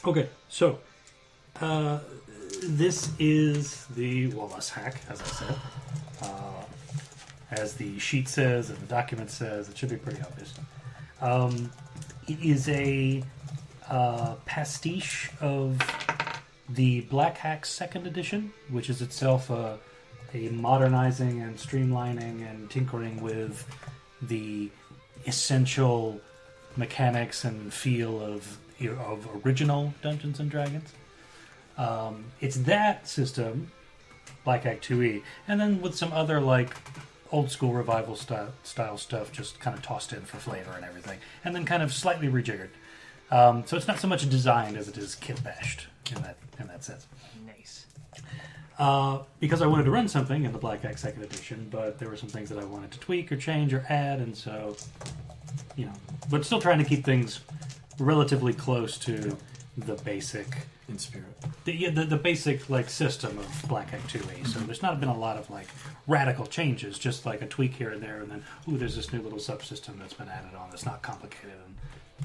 Okay, so this is the Wallace hack, as I said. As the sheet says and the document says, it should be pretty obvious. It is a pastiche of the WHax 2nd edition, which is itself a modernizing and streamlining and tinkering with the essential mechanics and feel of original Dungeons and Dragons. It's that system, WHax 2e, and then with some other like old school revival style stuff just kind of tossed in for flavor and everything, and then kind of slightly rejiggered. So it's not so much designed as it is kit bashed in that sense. Nice. Because I wanted to run something in the WHax 2nd edition, but there were some things that I wanted to tweak or change or add, and so, but still trying to keep things relatively close to the basic in spirit. The basic like system of WHax 2e. So there's not been a lot of like radical changes, just like a tweak here and there, and then there's this new little subsystem that's been added on that's not complicated,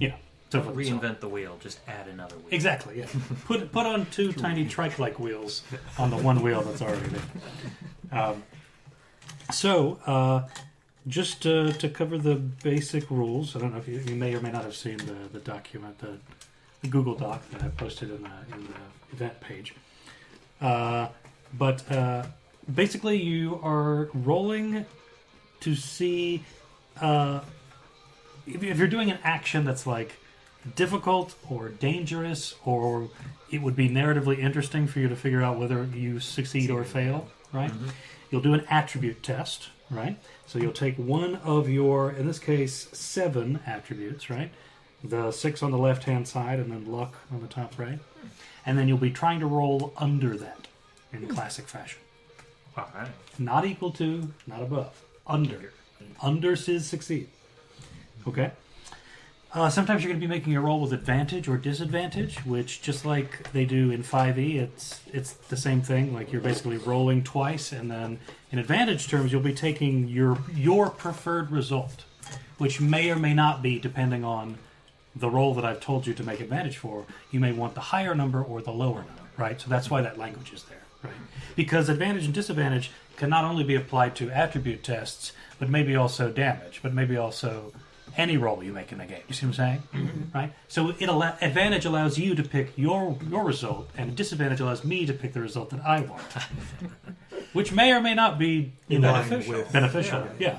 and so Don't reinvent the wheel, just add another wheel. Exactly, yeah. Put on 2 tiny trike-like wheels on the one wheel that's already there. Just to cover the basic rules, I don't know if you may or may not have seen the document, the Google Doc that I posted in the event page. But basically you are rolling to see if you're doing an action that's like difficult or dangerous, or it would be narratively interesting for you to figure out whether you succeed or fail, right? Mm-hmm. You'll do an attribute test, right? So you'll take one of your, in this case, 7 attributes, right? The 6 on the left-hand side and then luck on the top right. And then you'll be trying to roll under that in classic fashion. All right. Not equal to, not above. Under. Under is succeed. Okay? Sometimes you're going to be making a roll with advantage or disadvantage, which just like they do in 5e, it's the same thing. Like you're basically rolling twice, and then in advantage terms, you'll be taking your preferred result, which may or may not be depending on the roll that I've told you to make advantage for. You may want the higher number or the lower number, right? So that's why that language is there, right? Because advantage and disadvantage can not only be applied to attribute tests, but maybe also damage, but maybe also any roll you make in the game. You see what I'm saying? Mm-hmm. Right? So advantage allows you to pick your result, and disadvantage allows me to pick the result that I want. Which may or may not be beneficial. Yeah.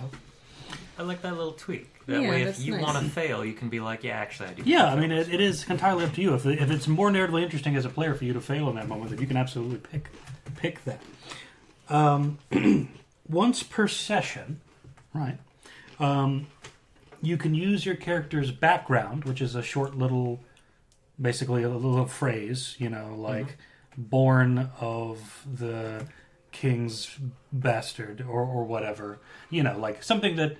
I like that little tweak. That way, if you want to fail, you can be like, yeah, actually, I do. Yeah, I mean, it is entirely up to you. If it's more narratively interesting as a player for you to fail in that moment, then you can absolutely pick that. Once per session, right, you can use your character's background, which is a short little, basically a little phrase, like born of the king's bastard or whatever, like something that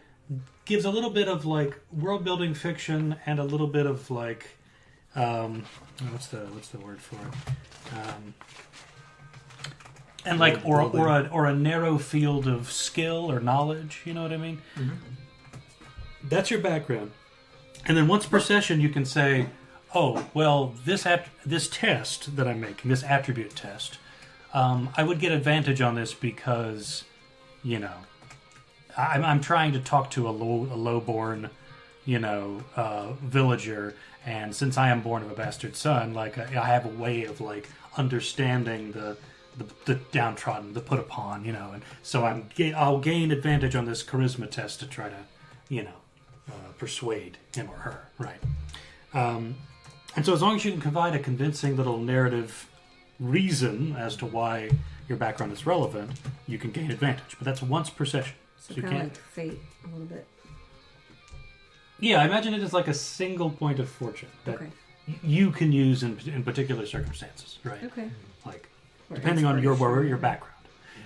gives a little bit of like world building fiction and a little bit of like what's the word for it, and like or a narrow field of skill or knowledge, you know what I mean? Mm-hmm. That's your background, and then once per session you can say, oh well, this test that I'm making, this attribute test, I would get advantage on this because I'm trying to talk to a lowborn, villager, and since I am born of a bastard son, like I have a way of like understanding the downtrodden, the put upon, and so I'll gain advantage on this charisma test to try to, persuade him or her, right? And so as long as you can provide a convincing little narrative reason as to why your background is relevant, you can gain advantage. But that's once per session. So kind of like fate a little bit. Yeah, I imagine it is like a single point of fortune that you can use in particular circumstances, right? Okay. Like, depending on your background.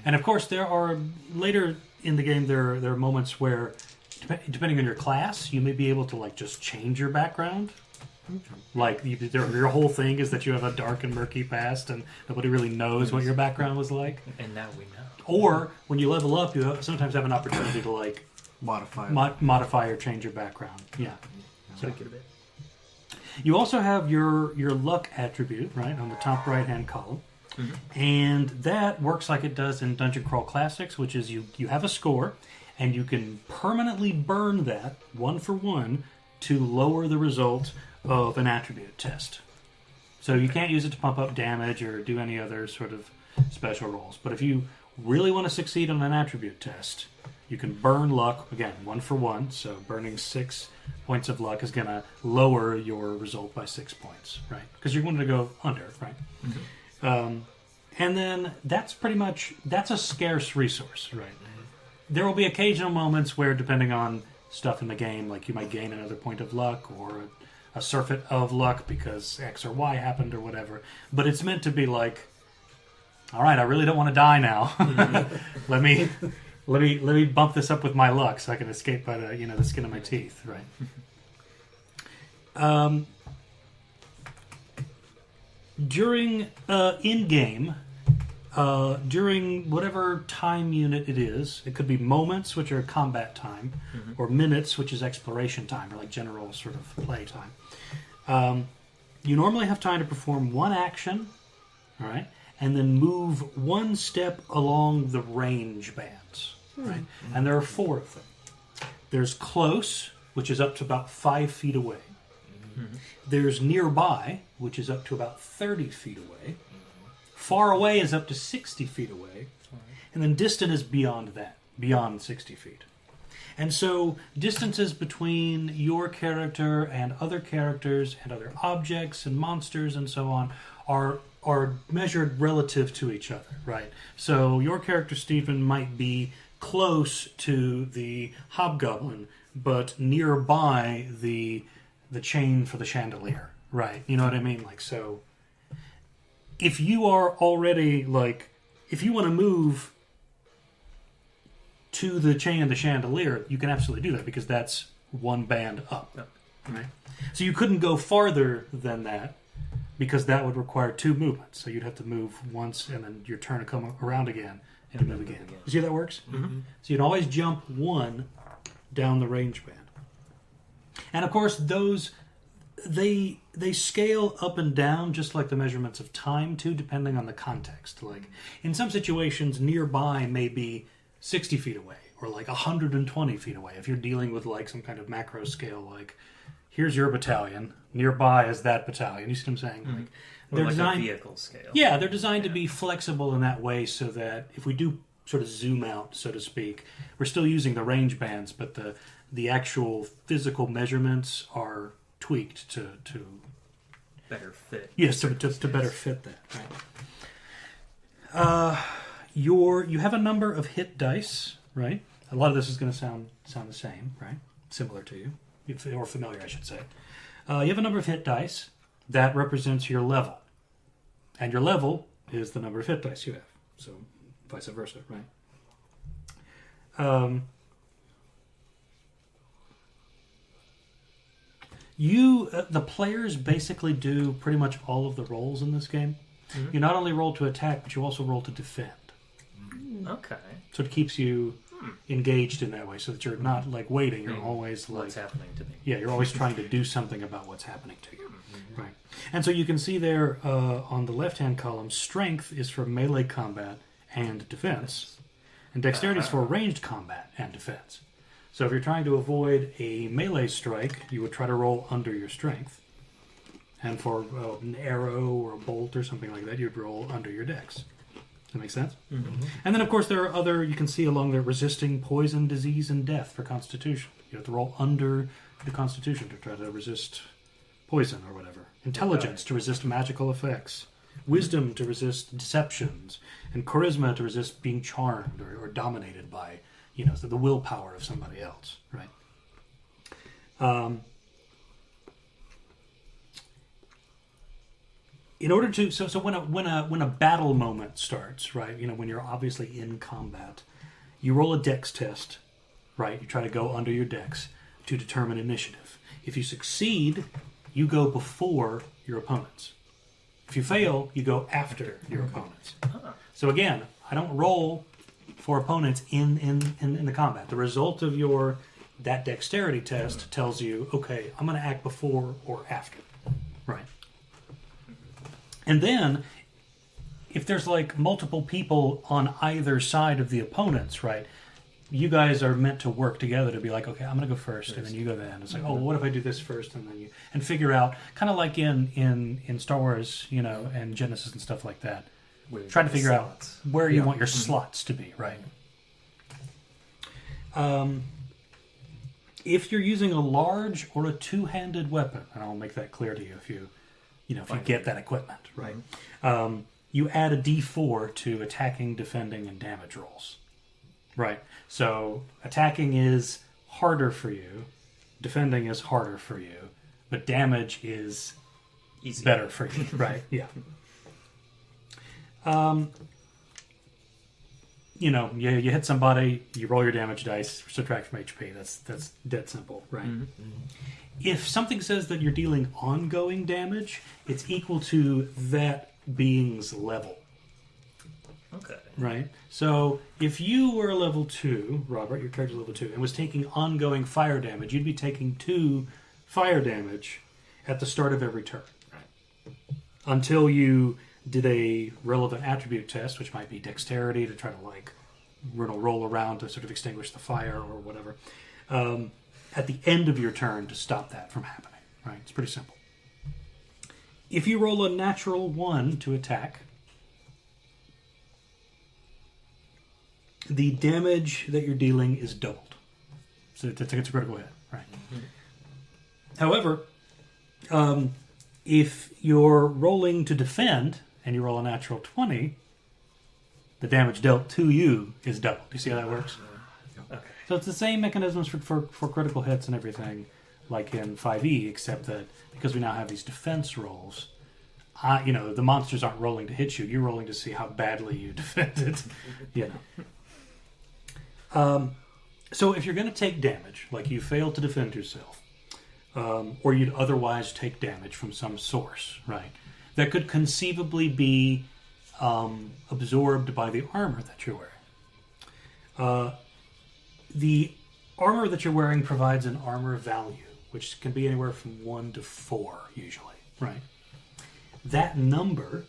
And of course, there are, later in the game, there are moments where, depending on your class, you may be able to like just change your background. Like, your whole thing is that you have a dark and murky past and nobody really knows what your background was like. And now we know. Or, when you level up, you sometimes have an opportunity to, like, modify or change your background. Yeah. So, a bit. You also have your luck attribute, right, on the top right-hand column. Mm-hmm. And that works like it does in Dungeon Crawl Classics, which is you have a score, and you can permanently burn that, 1 for 1, to lower the result of an attribute test. So you can't use it to pump up damage or do any other sort of special rolls. But if you really want to succeed on an attribute test, you can burn luck, again, 1 for 1, so burning 6 points of luck is going to lower your result by 6 points, right? Because you're going to go under, right? Mm-hmm. And then that's a scarce resource, right? There will be occasional moments where, depending on stuff in the game, like you might gain another point of luck or a surfeit of luck because X or Y happened or whatever. But it's meant to be like, all right, I really don't want to die now. Let me bump this up with my luck so I can escape by the skin of my teeth, right? During in-game, during whatever time unit it is, it could be moments, which are combat time, or minutes, which is exploration time, or like general sort of play time. You normally have time to perform one action, all right, and then move 1 step along the range bands, right? And there are 4 of them. There's close, which is up to about 5 feet away. There's nearby, which is up to about 30 feet away. Far away is up to 60 feet away. And then distant is beyond that, beyond 60 feet. And so distances between your character and other characters and other objects and monsters and so on are measured relative to each other, right? So your character, Stephen, might be close to the hobgoblin, but nearby the chain for the chandelier, right? You know what I mean? Like, so if you are already, like, if you want to move to the chain of the chandelier, you can absolutely do that because that's 1 band up, right? So you couldn't go farther than that because that would require 2 movements. So you'd have to move once and then your turn to come around again and move again. You see how that works? Mm-hmm. So you'd always jump 1 down the range band. And of course, those they scale up and down just like the measurements of time too, depending on the context. Like in some situations, nearby may be 60 feet away or like 120 feet away. If you're dealing with like some kind of macro scale, like here's your battalion, nearby is that battalion. You see what I'm saying? Mm-hmm. Like they're designed, a vehicle scale. Yeah, they're designed to be flexible in that way so that if we do sort of zoom out, so to speak, we're still using the range bands, but the actual physical measurements are tweaked to better fit. Yes, to better fit that. Right. You have a number of hit dice, right? A lot of this is going to sound the same, right? Similar to you, or familiar, I should say. You have a number of hit dice that represents your level, and your level is the number of hit dice you have. So vice versa, right? The players basically do pretty much all of the rolls in this game. Mm-hmm. You not only roll to attack, but you also roll to defend. Okay. So it keeps you engaged in that way, so that you're not like waiting. You're always like, what's happening to me? Yeah, you're always trying to do something about what's happening to you. Mm-hmm. Right. And so you can see there on the left-hand column, strength is for melee combat and defense, and dexterity is for ranged combat and defense. So if you're trying to avoid a melee strike, you would try to roll under your strength. And for an arrow or a bolt or something like that, you'd roll under your dex. Does that make sense? Mm-hmm. And then, of course, there are other, you can see along there, resisting poison, disease, and death for constitution. You have to roll under the constitution to try to resist poison or whatever. Intelligence to resist magical effects. Wisdom to resist deceptions. And charisma to resist being charmed or dominated by, so the willpower of somebody else, right? In order to so when a battle moment starts, right? When you're obviously in combat, you roll a dex test, right? You try to go under your dex to determine initiative. If you succeed, you go before your opponents. If you fail, you go after your opponents. So again, I don't roll for opponents in the combat. The result of that dexterity test tells you, okay, I'm going to act before or after. Right. And then, if there's like multiple people on either side of the opponents, right, you guys are meant to work together to be like, okay, I'm going to go first, and then you go then. It's like, oh, what if I do this first, and then you... And figure out, kind of like in Star Wars, you know, and Genesis and stuff like that. Try to figure out where you want your slots to be, right? If you're using a large or a two-handed weapon, and I'll make that clear to you if you get that equipment, right? You add a D4 to attacking, defending, and damage rolls, right? So attacking is harder for you, defending is harder for you, but damage is better for you, right? Yeah. You hit somebody, you roll your damage dice, subtract from HP. That's dead simple, right? If something says that you're dealing ongoing damage, it's equal to that being's level. Okay. Right? So if you were level 2, Robert, your character's level 2, and was taking ongoing fire damage, you'd be taking 2 fire damage at the start of every turn. Right. Until you did a relevant attribute test, which might be dexterity to try to roll around to sort of extinguish the fire or whatever, at the end of your turn to stop that from happening. Right? It's pretty simple. If you roll a natural 1 to attack, the damage that you're dealing is doubled. So it's a critical hit. Right? However, if you're rolling to defend and you roll a natural 20, the damage dealt to you is doubled. Do you see how that works? Okay. So it's the same mechanisms for critical hits and everything like in 5e, except that because we now have these defense rolls, the monsters aren't rolling to hit you. You're rolling to see how badly you defended. So if you're going to take damage, like you failed to defend yourself, or you'd otherwise take damage from some source, right, that could conceivably be absorbed by the armor that you're wearing. The armor that you're wearing provides an armor value, which can be anywhere from 1 to 4, usually, right? That number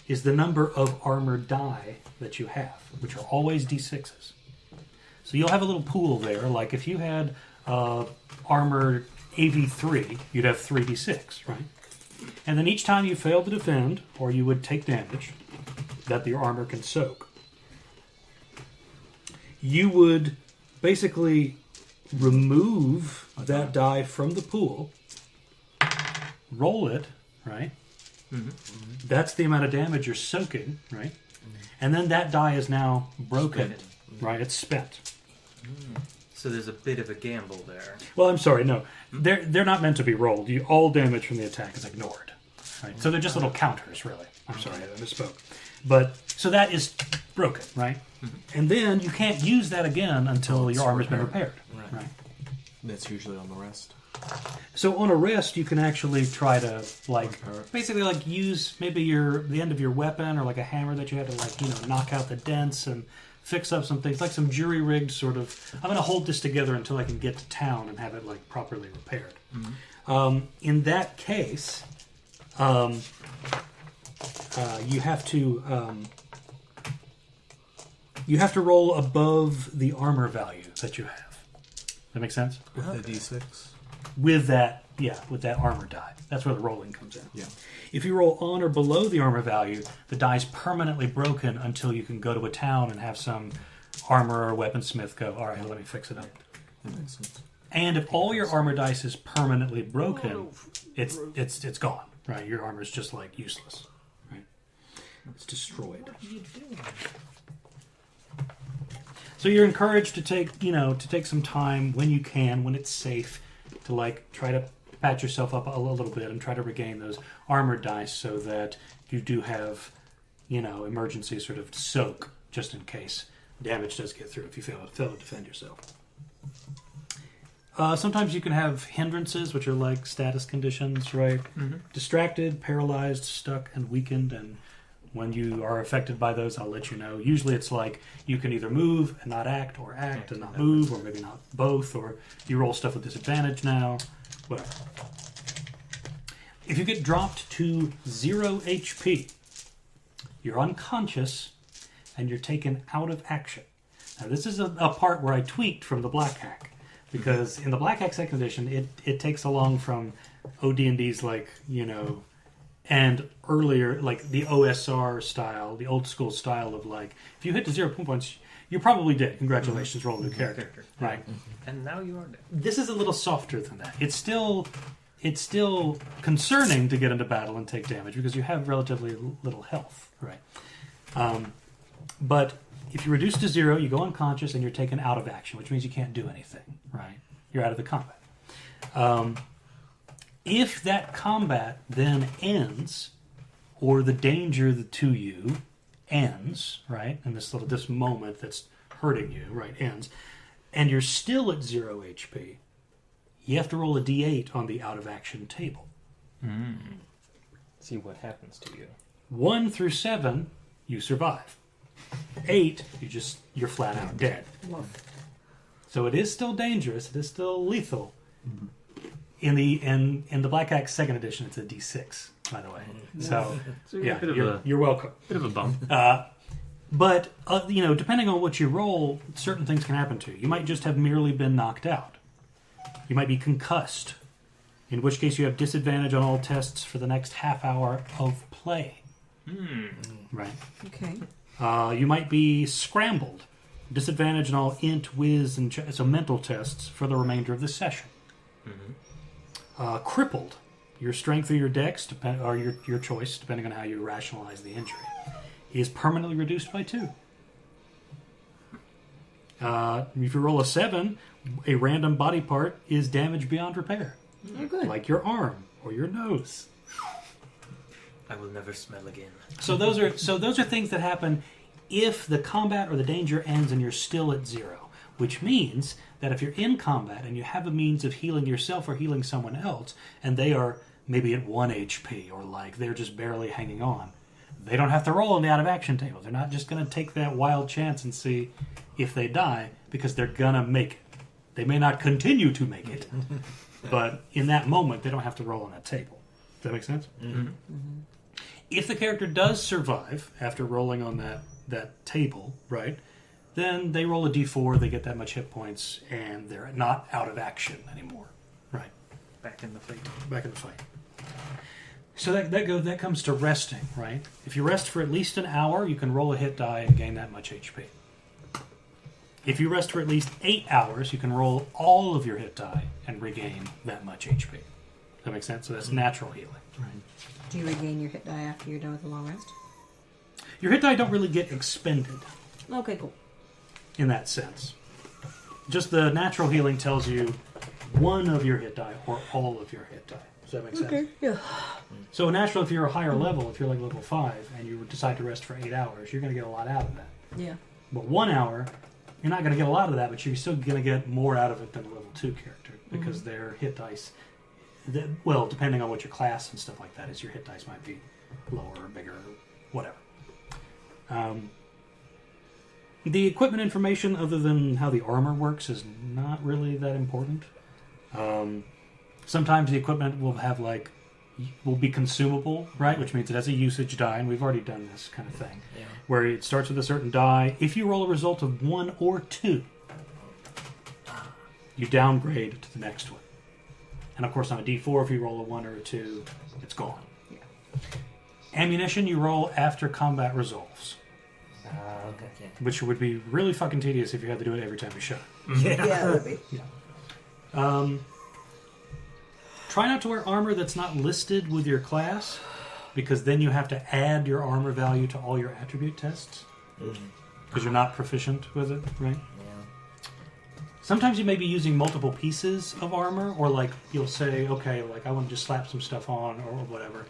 is the number of armor die that you have, which are always D6s. So you'll have a little pool there, like if you had armor AV3, you'd have 3d6, right? And then each time you fail to defend, or you would take damage that your armor can soak, you would basically remove that die from the pool, roll it, right? That's the amount of damage you're soaking, right? And then that die is now broken, right? It's spent. So there's a bit of a gamble there. Well, I'm sorry, no. They're not meant to be rolled. All damage from the attack is ignored. Right? So they're just little counters, really. I'm sorry, I misspoke. But, so that is broken, right? And then you can't use that again until your armor's been repaired. Right. That's usually on the rest. So on a rest, you can actually try to, basically use maybe the end of your weapon or like a hammer that you had to, knock out the dents and fix up some things, like some jury-rigged sort of, I'm going to hold this together until I can get to town and have it, properly repaired. In that case, you have to roll above the armor value that you have. That make sense? With the D6? With that armor die. That's where the rolling comes in. Yeah. If you roll on or below the armor value, the die's permanently broken until you can go to a town and have some armor or weaponsmith go, all right, let me fix it up. That makes sense. And if all your armor dice is permanently broken, it's gone, right? Your armor's just useless, right? It's destroyed. What are you doing? So you're encouraged to take some time when you can, when it's safe, to try to patch yourself up a little bit and try to regain those armor dice so that you do have, emergency sort of soak just in case damage does get through if you fail to defend yourself. Sometimes you can have hindrances, which are like status conditions, right? Distracted, paralyzed, stuck, and weakened, and when you are affected by those, I'll let you know. Usually it's you can either move and not act, or act and not move, or maybe not both, or you roll stuff with disadvantage now, whatever. If you get dropped to 0 HP, you're unconscious and you're taken out of action. Now, this is a part where I tweaked from the Black Hack, because in the Black Hack 2nd Edition, it takes along from OD&D's, like, you know, and earlier, like the OSR style, the old school style of, like, if you hit to 0 points, you're probably dead. Congratulations, roll a new character. Right. And now you are dead. This is a little softer than that. It's still concerning to get into battle and take damage because you have relatively little health, right? But if you reduce to 0, you go unconscious and you're taken out of action, which means you can't do anything, right? You're out of the combat. If that combat then ends, or the danger to you ends, right, and this moment that's hurting you, right, ends, and you're still at 0 HP, you have to roll a d8 on the out-of-action table. See what happens to you. 1 through 7, you survive. 8, you're flat out dead. So it is still dangerous. It is still lethal. In the Black Hack 2nd Edition, it's a d6, by the way. So yeah, you're welcome. Bit of a bump. But you know, depending on what you roll, certain things can happen to you. You might just have merely been knocked out. You might be concussed, in which case you have disadvantage on all tests for the next half hour of play. Right. Okay. You might be scrambled, disadvantage on all int, whiz, and so mental tests for the remainder of the session. Crippled, your strength or your dex, or your choice, depending on how you rationalize the injury, is permanently reduced by 2. If you roll a 7, a random body part is damaged beyond repair. Oh, good. Like your arm or your nose. I will never smell again. So those are things that happen if the combat or the danger ends and you're still at 0, which means that if you're in combat and you have a means of healing yourself or healing someone else, and they are maybe at 1 HP or like they're just barely hanging on, they don't have to roll on the out of action table. They're not just going to take that wild chance and see if they die, because they're going to make it. They may not continue to make it, but in that moment they don't have to roll on that table. Does that make sense? If the character does survive after rolling on that table, right, then they roll a d4, they get that much hit points, and they're not out of action anymore. Right. Back in the fight. Back in the fight. So that comes to resting, right? If you rest for at least an hour, you can roll a hit die and gain that much HP. If you rest for at least 8 hours, you can roll all of your hit die and regain that much HP. Does that make sense? So that's natural healing. Right. Do you regain your hit die after you're done with the long rest? Your hit die don't really get expended. Okay, cool. In that sense. Just the natural healing tells you one of your hit die or all of your hit die. Does that make sense? Okay, yeah. So natural, if you're a higher level, if you're like level 5, and you decide to rest for 8 hours, you're going to get a lot out of that. Yeah. But 1 hour, you're not going to get a lot of that, but you're still going to get more out of it than a level 2 character, because their hit dice, well, depending on what your class and stuff like that is, your hit dice might be lower or bigger or whatever. The equipment information, other than how the armor works, is not really that important. Sometimes the equipment will be consumable, right? Which means it has a usage die, and we've already done this kind of thing. Yeah. Where it starts with a certain die. If you roll a result of 1 or 2, you downgrade to the next one. And of course on a d4, if you roll a 1 or a 2, it's gone. Yeah. Ammunition you roll after combat resolves. Okay. Which would be really fucking tedious if you had to do it every time you shot. Yeah, it would be. Yeah. Try not to wear armor that's not listed with your class, because then you have to add your armor value to all your attribute tests. Because you're not proficient with it, right? Yeah. Sometimes you may be using multiple pieces of armor, or like you'll say, okay, like I want to just slap some stuff on or whatever.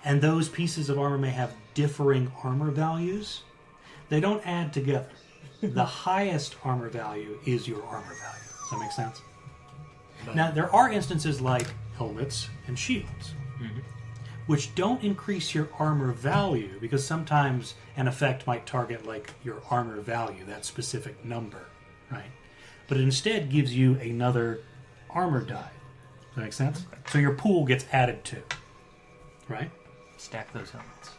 And those pieces of armor may have differing armor values. They don't add together. The highest armor value is your armor value. Does that make sense? Now, there are instances like helmets and shields, which don't increase your armor value, because sometimes an effect might target like your armor value, that specific number, right? But it instead gives you another armor die. Does that make sense? So your pool gets added to. right? Stack those helmets.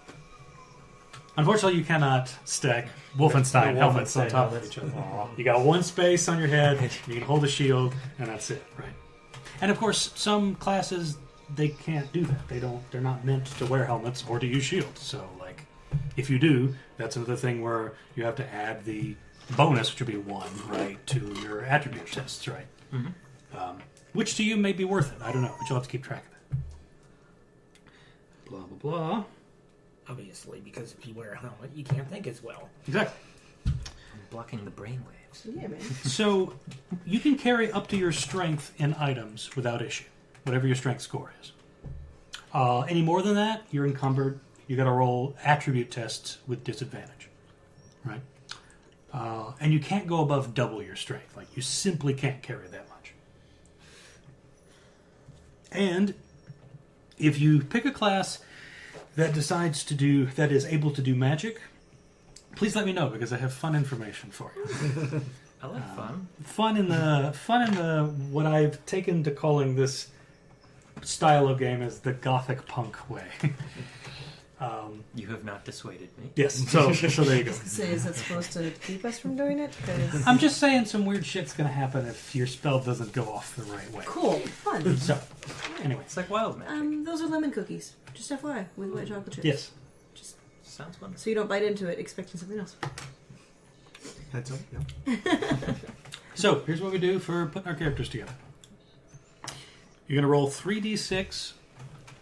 Unfortunately, you cannot stack Wolfenstein The helmets on Wolfenstein top of helmets. each other. You got one space on your head, you can hold a shield, and that's it, right? And of course, some classes, they can't do that. They're not meant to wear helmets or to use shields. So, like, if you do, that's another thing where you have to add the bonus, which would be 1, right, to your attribute tests, right? Mm-hmm. Which to you may be worth it. I don't know, but you'll have to keep track of it. Blah, blah, blah. Obviously, because if you wear a helmet, you can't think as well. Exactly. I'm blocking the brainwaves. Yeah, man. So you can carry up to your strength in items without issue, whatever your strength score is. Any more than that, you're encumbered. You got to roll attribute tests with disadvantage, right? And you can't go above double your strength. Like, you simply can't carry that much. And if you pick a class that is able to do magic, please let me know, because I have fun information for you. I like fun. Fun in the what I've taken to calling this style of game as the gothic punk way. You have not dissuaded me. Yes, so there you go. Say, is that supposed to keep us from doing it? 'Cause- I'm just saying some weird shit's gonna happen if your spell doesn't go off the right way. Cool, fun. So, anyway, It's like wild magic. Those are lemon cookies. Just FYI, with white chocolate chips. yes. Sounds fun. So you don't bite into it expecting something else. Heads up. Yeah. So here's what we do for putting our characters together. You're gonna roll 3d6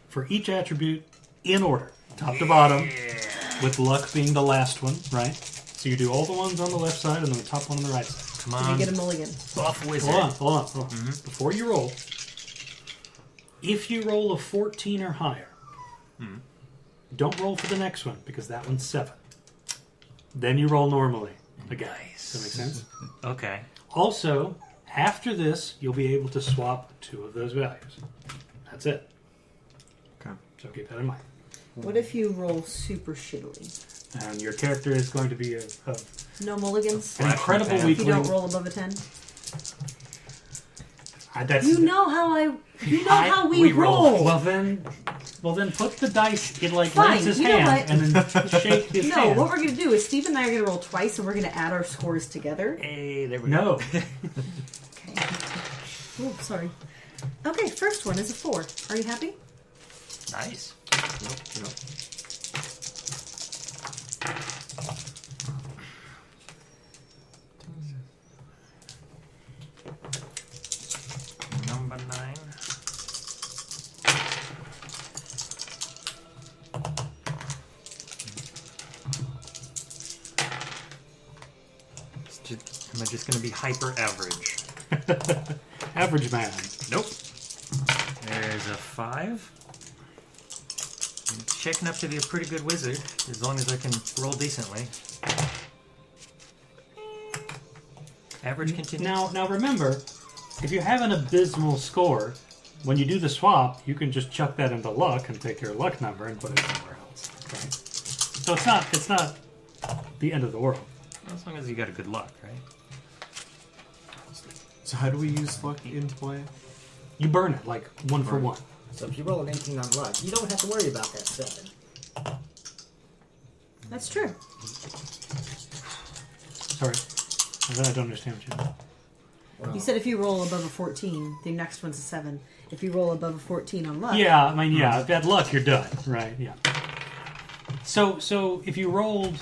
for each attribute in order, top to bottom, with luck being the last one, right? So you do all the ones on the left side and then the top one on the right side. Come Did you on. get a mulligan? Buff wizard. Hold on. Before you roll, if you roll a 14 or higher, don't roll for the next one, because that one's 7. Then you roll normally again. Nice. Does that make sense? Okay. Also, after this, you'll be able to swap 2 of those values. That's it. Okay. So keep that in mind. What if you roll super shittily? And your character is going to be an No mulligans? incredible If If you weakling. don't roll above a 10? That's, You know how we roll. Well then put the dice in like Fine, Lance's you know hand what? and then shake his No, hand. what we're going to do is Steve and I are going to roll twice and we're going to add our scores together. Hey, there we go. No. Okay. Oh, sorry. Okay, first one is a 4. Are you happy? Nice. Yep. Number 9. Am I just going to be hyper average? Average man. Nope. There's a 5. I'm checking up to be a pretty good wizard, as long as I can roll decently. Average continues. Now remember, if you have an abysmal score, when you do the swap, you can just chuck that into luck and take your luck number and put it somewhere else. Right? So it's not the end of the world. As long as you got a good luck, right? So how do we use luck into play? You burn it like 1 for 1. So if you roll an 18 on luck, you don't have to worry about that 7. That's true. Sorry, I don't understand what you mean. Well, You said if you roll above a 14, the next one's a 7. If you roll above a 14 on luck, Yeah, I mean, yeah, if you had luck, you're done, right? Yeah. So if you rolled,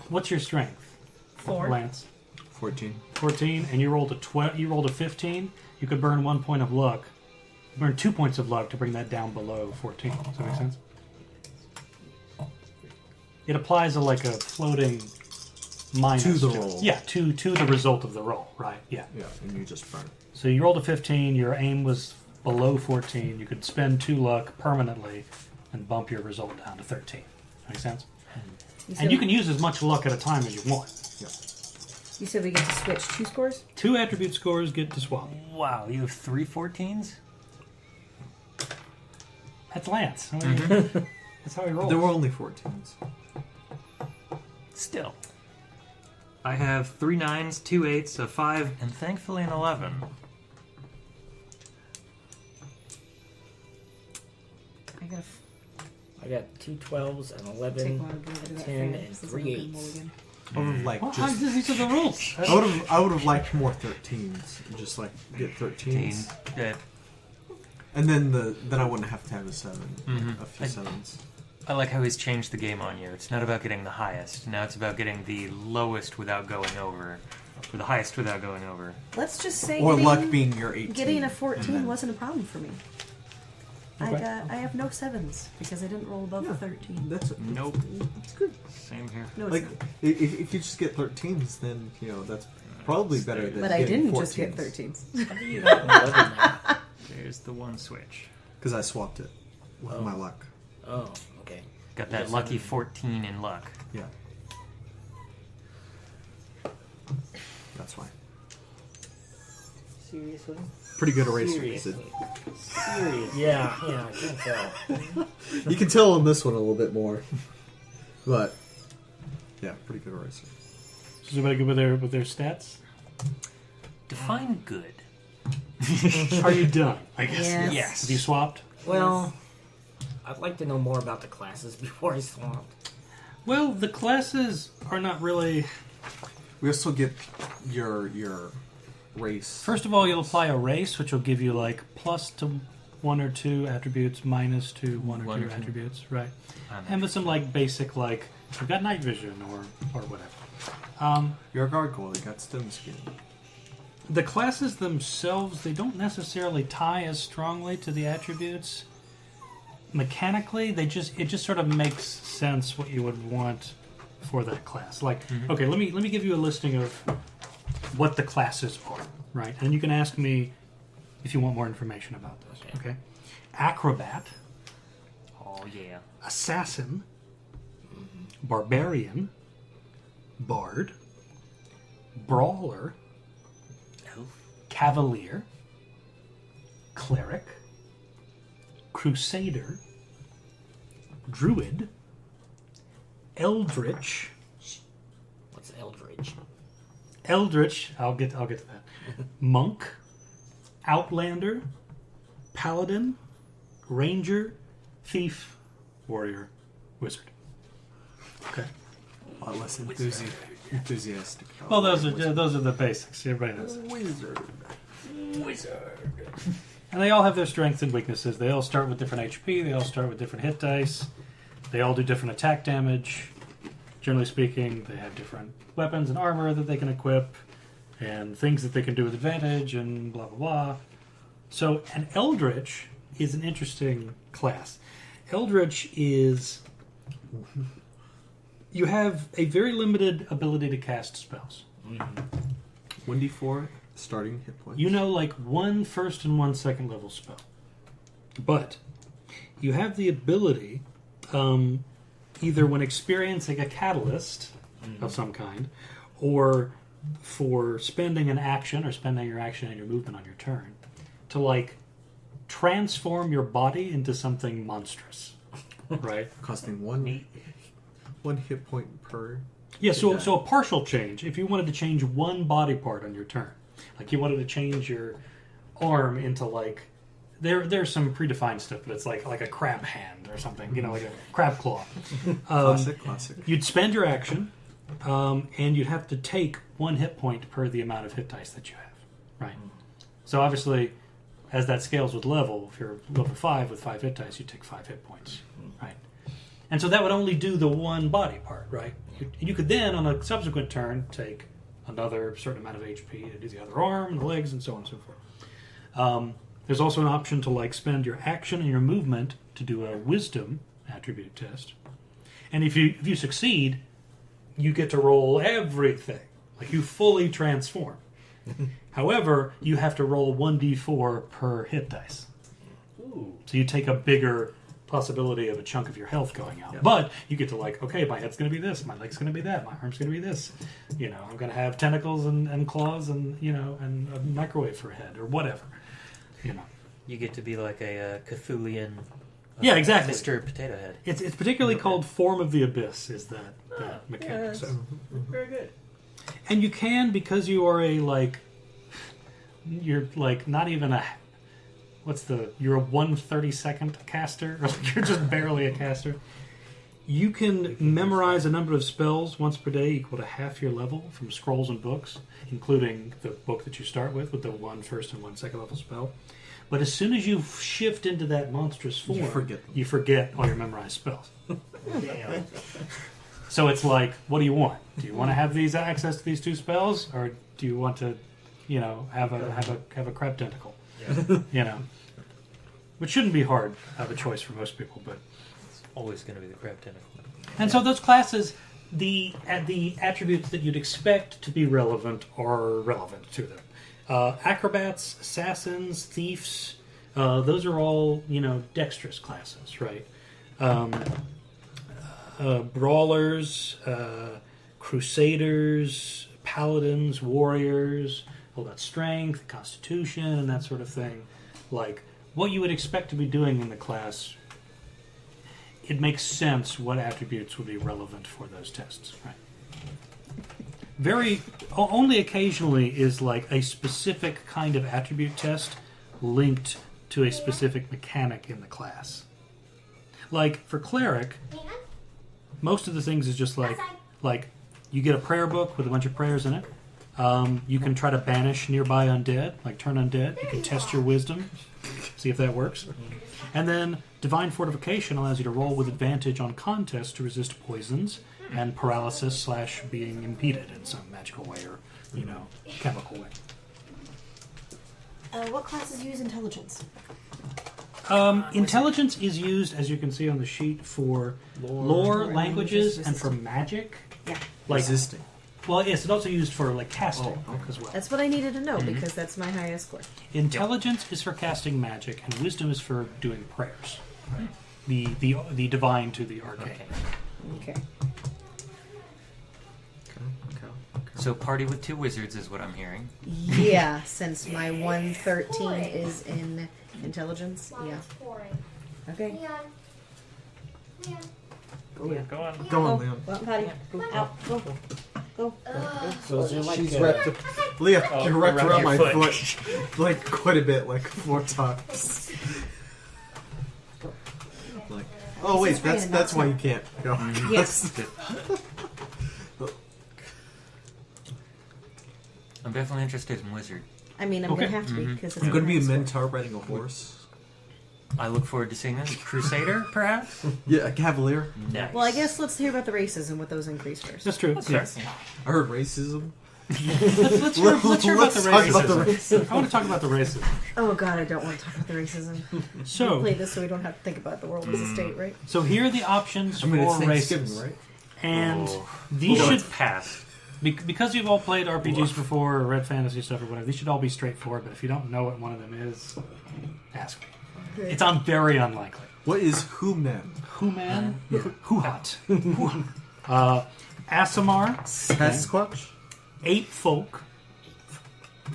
what's your strength, 4. Lance? 14. 14, and you rolled a 15. You could burn 1 point of luck, burn 2 points of luck to bring that down below 14. Does that make sense? It applies a floating minus To the it. roll. Yeah, to the result of the roll, right? Yeah. Yeah, and you just burn. So you rolled a 15. Your aim was below 14. You could spend 2 luck permanently and bump your result down to 13. Make sense? And you can use as much luck at a time as you want. Yeah. You said we get to switch 2 scores? 2 attribute scores get to swap. Wow, you have 3 14s? That's Lance. I mean, that's how he rolls. There were only 14s. Still. I have 3 9s, 2 8s, a 5, and thankfully an 11. I got a I got 2 12s, an Take 11, one, give it to that 10, fan, and since 3 I'm gonna 8s. mulligan. I would have liked Well, just. these are the rules. I would have liked more 13s. Just like get 13s, Yeah. and then I wouldn't have to have a 7, Mhm. a few 7s. I like how he's changed the game on you. It's not about getting the highest. Now it's about getting the lowest without going over. Or the highest without going over. Let's just say Or getting, luck being your 18. getting a and 14 then- wasn't a problem for me. Okay. I have no 7s because I didn't roll above Yeah. a 13. That's Nope. That's good. Same here. No, it's Like not. if you just get 13s, then that's probably better than But I getting didn't 14s. just get 13s. How do you have an 11 now? There's the one switch. Because I swapped it with Oh. my luck. Oh, okay. Got that Yes, lucky I- 14 in luck. Yeah. That's why. Seriously? Pretty good eraser. Seriously. Serious. Yeah, I can tell. You can tell on this one a little bit more. But yeah, pretty good eraser. Is everybody good with their stats? Define good. Are you done? I guess. Yes. Yes. Have you swapped? Well, I'd like to know more about the classes before I swamp. Well, the classes are not really. We also get your race. First of all, you'll apply a race, which will give you like plus to 1 or 2 attributes, minus to 1 or 2 attributes, right? And with some like basic like you've got night vision or whatever. You're a gargoyle. You got stone skin. The classes themselves, they don't necessarily tie as strongly to the attributes. Mechanically, it just sort of makes sense what you would want for that class. Like, okay, let me give you a listing of what the classes are, right? And you can ask me if you want more information about this. Okay. Acrobat, Oh, yeah. assassin, barbarian, bard, brawler, cavalier, cleric, crusader, druid, eldritch. What's Eldridge? Eldritch, I'll get to that. Monk, outlander, paladin, ranger, thief, warrior, wizard. Okay. A lot less enthusiastic. Well, those are the basics. Everybody knows. Wizard. And they all have their strengths and weaknesses. They all start with different HP. They all start with different hit dice. They all do different attack damage. Generally speaking, they have different weapons and armor that they can equip, and things that they can do with advantage, and blah blah blah. So, an Eldritch is an interesting class. Eldritch is you have a very limited ability to cast spells. 1d4 starting hit points. You know, like 1 first and 1 second level spell. But you have the ability, either when experiencing a catalyst of some kind, or for spending an action or spending your action and your movement on your turn, to like transform your body into something monstrous. Right? Costing one hit point per. Yeah, so a partial change. If you wanted to change one body part on your turn, like you wanted to change your arm into like there's some predefined stuff, but it's like a crab hand or something, you know, like a crab claw. Classic. You'd spend your action, and you'd have to take 1 hit point per the amount of hit dice that you have, right? So obviously, as that scales with level, if you're level 5 with 5 hit dice, you take 5 hit points, right? And so that would only do the one body part, right? You could then, on a subsequent turn, take another certain amount of HP to do the other arm, the legs, and so on and so forth. There's also an option to like spend your action and your movement to do a wisdom attribute test. And if you succeed, you get to roll everything. Like you fully transform. However, you have to roll 1d4 per hit dice. Ooh. So you take a bigger possibility of a chunk of your health going out. But you get to like, okay, my head's going to be this, my leg's going to be that, my arm's going to be this. You know, I'm going to have tentacles and claws and, you know, and a microwave for a head or whatever. You know. You get to be like a Cthulian. Yeah, exactly. Mr. Potato Head. It's particularly called Form of the Abyss is that mechanic. Yes. So. Very good. And you can, because you are you're like not even you're a 1/32nd caster, or you're just barely a caster. You can memorize a number of spells once per day equal to half your level from scrolls and books, including the book that you start with the 1 first and 1 second level spell. But as soon as you shift into that monstrous form, you forget all your memorized spells. Damn. So it's like, what do you want? Do you want to have these access to these 2 spells, or do you want to, have a crab tentacle? Yeah. Which shouldn't be hard of a choice for most people, but. Always going to be the crab tentacle. And so those classes, the attributes that you'd expect to be relevant are relevant to them. Acrobats, assassins, thieves, those are all, dexterous classes, right? Brawlers, crusaders, paladins, warriors, all that strength, constitution, and that sort of thing. Like, what you would expect to be doing in the class, it makes sense what attributes would be relevant for those tests, right? Only occasionally is like a specific kind of attribute test linked to a specific mechanic in the class. Like for cleric, most of the things is just like you get a prayer book with a bunch of prayers in it. You can try to banish nearby undead, like turn undead. You can test your wisdom, see if that works. And then Divine Fortification allows you to roll with advantage on contests to resist poisons and paralysis / being impeded in some magical way or, chemical way. What classes use intelligence? Intelligence is used, as you can see on the sheet, for lore, languages, and for magic. Yeah. Like, Resisting. well, yes, it's also used for like casting as well. That's what I needed to know because that's my highest score. Intelligence is for casting magic, and wisdom is for doing prayers. Right? The divine to the arcane. Okay. So party with 2 wizards is what I'm hearing. Yeah, since my 113 is in intelligence. Yeah. Okay. Go on. Go on, Leon. Well, Patty, out. Go. Go. So is there like She's a- wrapped. Leah, you're wrapped around around my your foot. Like, quite a bit, like 4 times. Like, oh, wait, that's why you can't go. Yes. I'm definitely interested in wizard. I mean, I'm Okay. gonna have to be because it's I'm going to be a my score. Minotaur riding a horse. I look forward to seeing this. Crusader, perhaps? Yeah, a cavalier. Nice. Well, I guess let's hear about the races and what those increase first. That's true. That's Yes. fair. I heard racism. Let's hear about the talk about the racism. I want to talk about the racism. Oh God, I don't want to talk about the racism. So, Play this so we don't have to think about the world as a state, right? so here are the options I mean, it's for Thanksgiving, races, right? and Oh. these Well, should it's passed. because you've all played RPGs before or read fantasy stuff or whatever. These should all be straightforward. But if you don't know what one of them is, ask me. It's very unlikely. What is Human? Who man? Yeah. Who hot? Asimar, Sasquatch? ape folk,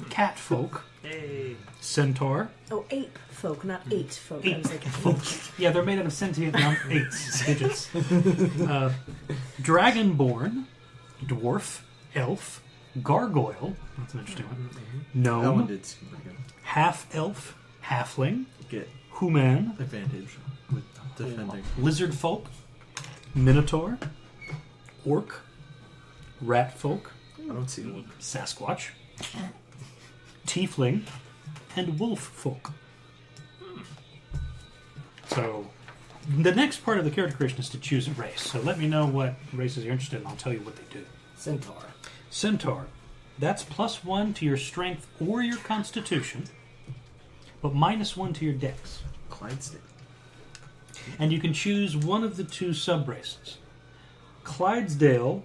cat folk, Hey. centaur, Oh, ape folk, not eight folk. I ape was like, folk. Yeah, they're made out of sentient eights, digits. Dragonborn, dwarf, elf, gargoyle. That's an interesting one. That one Gnome, did seem pretty good. half elf, halfling, Get human, advantage with defending. lizard folk, minotaur, orc, rat folk, I don't see one. Sasquatch, tiefling, and wolf folk. So, the next part of the character creation is to choose a race. So let me know what races you're interested in. I'll tell you what they do. Centaur. Centaur. That's +1 to your strength or your constitution, but -1 to your dex. Clydesdale. And you can choose one of the 2 sub-races. Clydesdale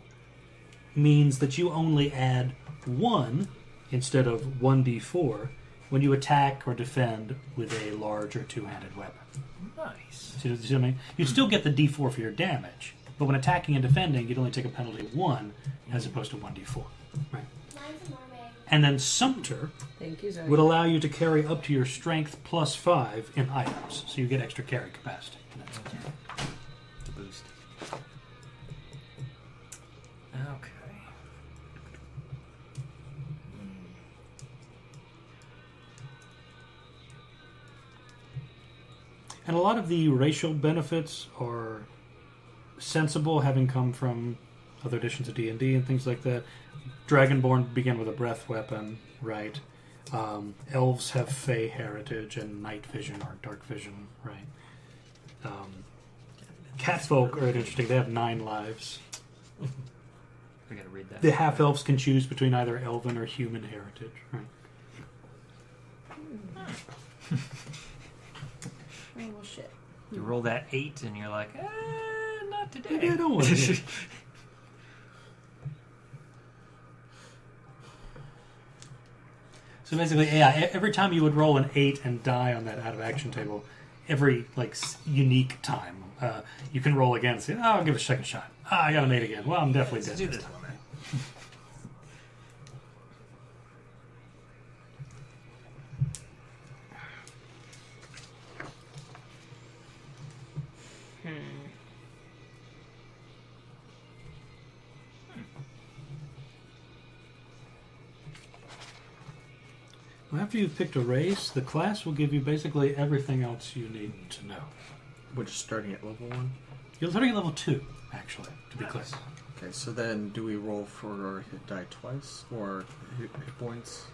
means that you only add 1 instead of 1d4 when you attack or defend with a large or 2-handed weapon. Nice. See what I mean? You'd still get the d4 for your damage, but when attacking and defending, you'd only take a penalty of 1 as opposed to 1d4. Right. And then Sumpter thank you, Zoe. would allow you to carry up to your strength +5 in items, so you get extra carry capacity. in that sense. The boost. Okay. And a lot of the racial benefits are sensible, having come from other editions of D&D and things like that. Dragonborn begin with a breath weapon, right? Elves have Fey heritage and night vision or dark vision, right? Catfolk are interesting. They have 9 lives. We gotta read that. The half-elves can choose between either elven or human heritage, right? Oh, well, shit. You roll that 8 and you're like, not today. Yeah, don't worry. So basically, yeah, every time you would roll an 8 and die on that out of action table, every unique time, you can roll again and say, I'll give it a second shot. I got an 8 again. Well, I'm definitely Let's dead. do this one, man. Well, after you've picked a race, the class will give you basically everything else you need to know. We're just starting at level 1. You're starting at level 2, actually, to be clear. Okay, so then do we roll for hit die twice or hit points?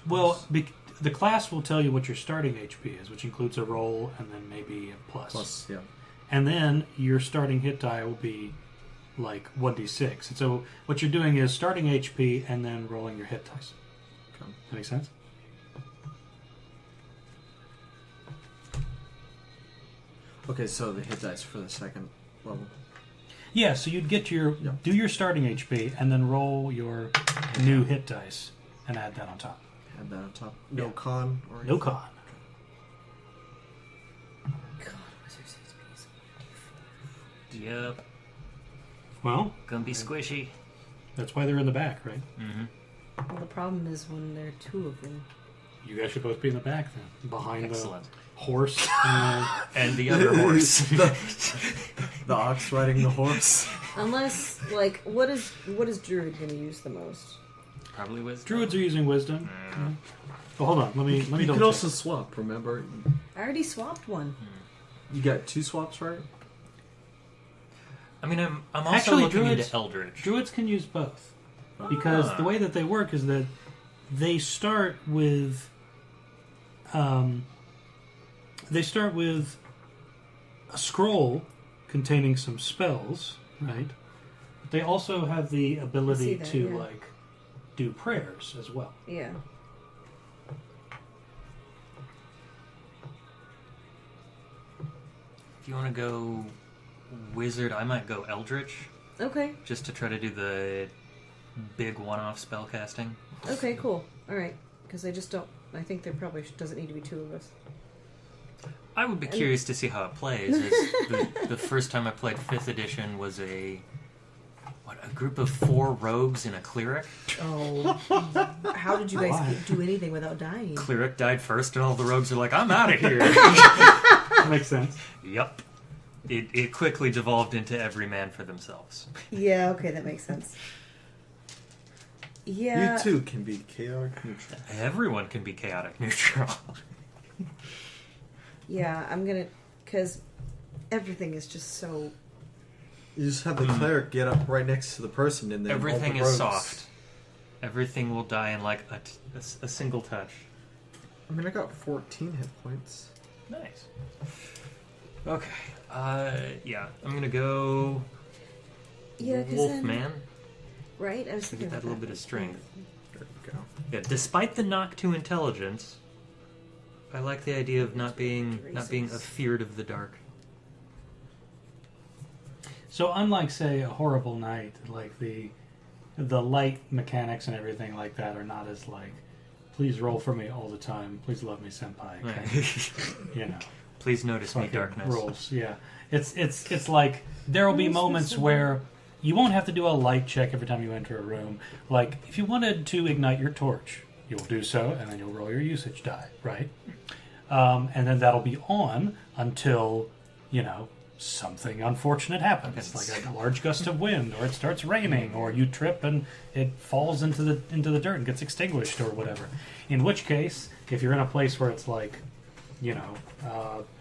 Well, the class will tell you what your starting HP is, which includes a roll and then maybe a plus. Plus, yeah. And then your starting hit die will be like 1d6. And so what you're doing is starting HP and then rolling your hit dice. Okay. That make sense? Okay, so the hit dice for the second level. Yeah, so you'd get do your starting HP and then roll your new hit dice and add that on top. Add that on top. No Yeah. con or No anything? con. God, wizard's HP is Yep. Well, Gonna be squishy. that's why they're in the back, right? Mm-hmm. Well, the problem is when there are 2 of them. You guys should both be in the back then, behind Excellent. the horse and And the other horse. The ox riding the horse. Unless, like, what is Druid going to use the most? Probably wisdom. Druids are using wisdom. Well, hold on. Let me You double could check. also swap, remember? I already swapped one. You got 2 swaps, right? I mean, I'm also Actually, looking druids- into Eldritch. Druids can use both because the way that they work is that they start with a scroll containing some spells, right? But they also have the ability that, to yeah. like do prayers as well. Yeah. If you want to go wizard, I might go Eldritch, Okay. just to try to do the big one-off spell casting. Okay, cool. Alright. Because I just don't... I think there probably doesn't need to be 2 of us. I would be curious to see how it plays. As the first time I played 5th edition was a group of 4 rogues and a cleric. Oh. How did you guys Why? do anything without dying? Cleric died first, and all the rogues are like, "I'm out of here." That makes sense. Yep. It quickly devolved into every man for themselves. Yeah, okay, that makes sense. Yeah. You too can be chaotic neutral. Everyone can be chaotic neutral. Yeah, I'm gonna... Because everything is just so... You just have the cleric get up right next to the person and then all Everything the is rogues. soft. Everything will die in like a single touch. I mean, I got 14 hit points. Nice. Okay. Yeah, I'm gonna go Yeah, because Wolfman. Right? I was To thinking get that about little bit of strength. There we go. Yeah, despite the knock to intelligence, I like the idea of not being afeared of the dark. So unlike, say, a horrible night, like the light mechanics and everything like that are not as like, please roll for me all the time, please love me, senpai. Okay? You know, Please notice me, fucking darkness. rolls. Yeah, it's like there will be moments where you won't have to do a light check every time you enter a room. Like if you wanted to ignite your torch, you'll do so, and then you'll roll your usage die, right? And then that'll be on until something unfortunate happens, like a large gust of wind, or it starts raining, or you trip and it falls into the dirt and gets extinguished, or whatever. In which case, if you're in a place where it's like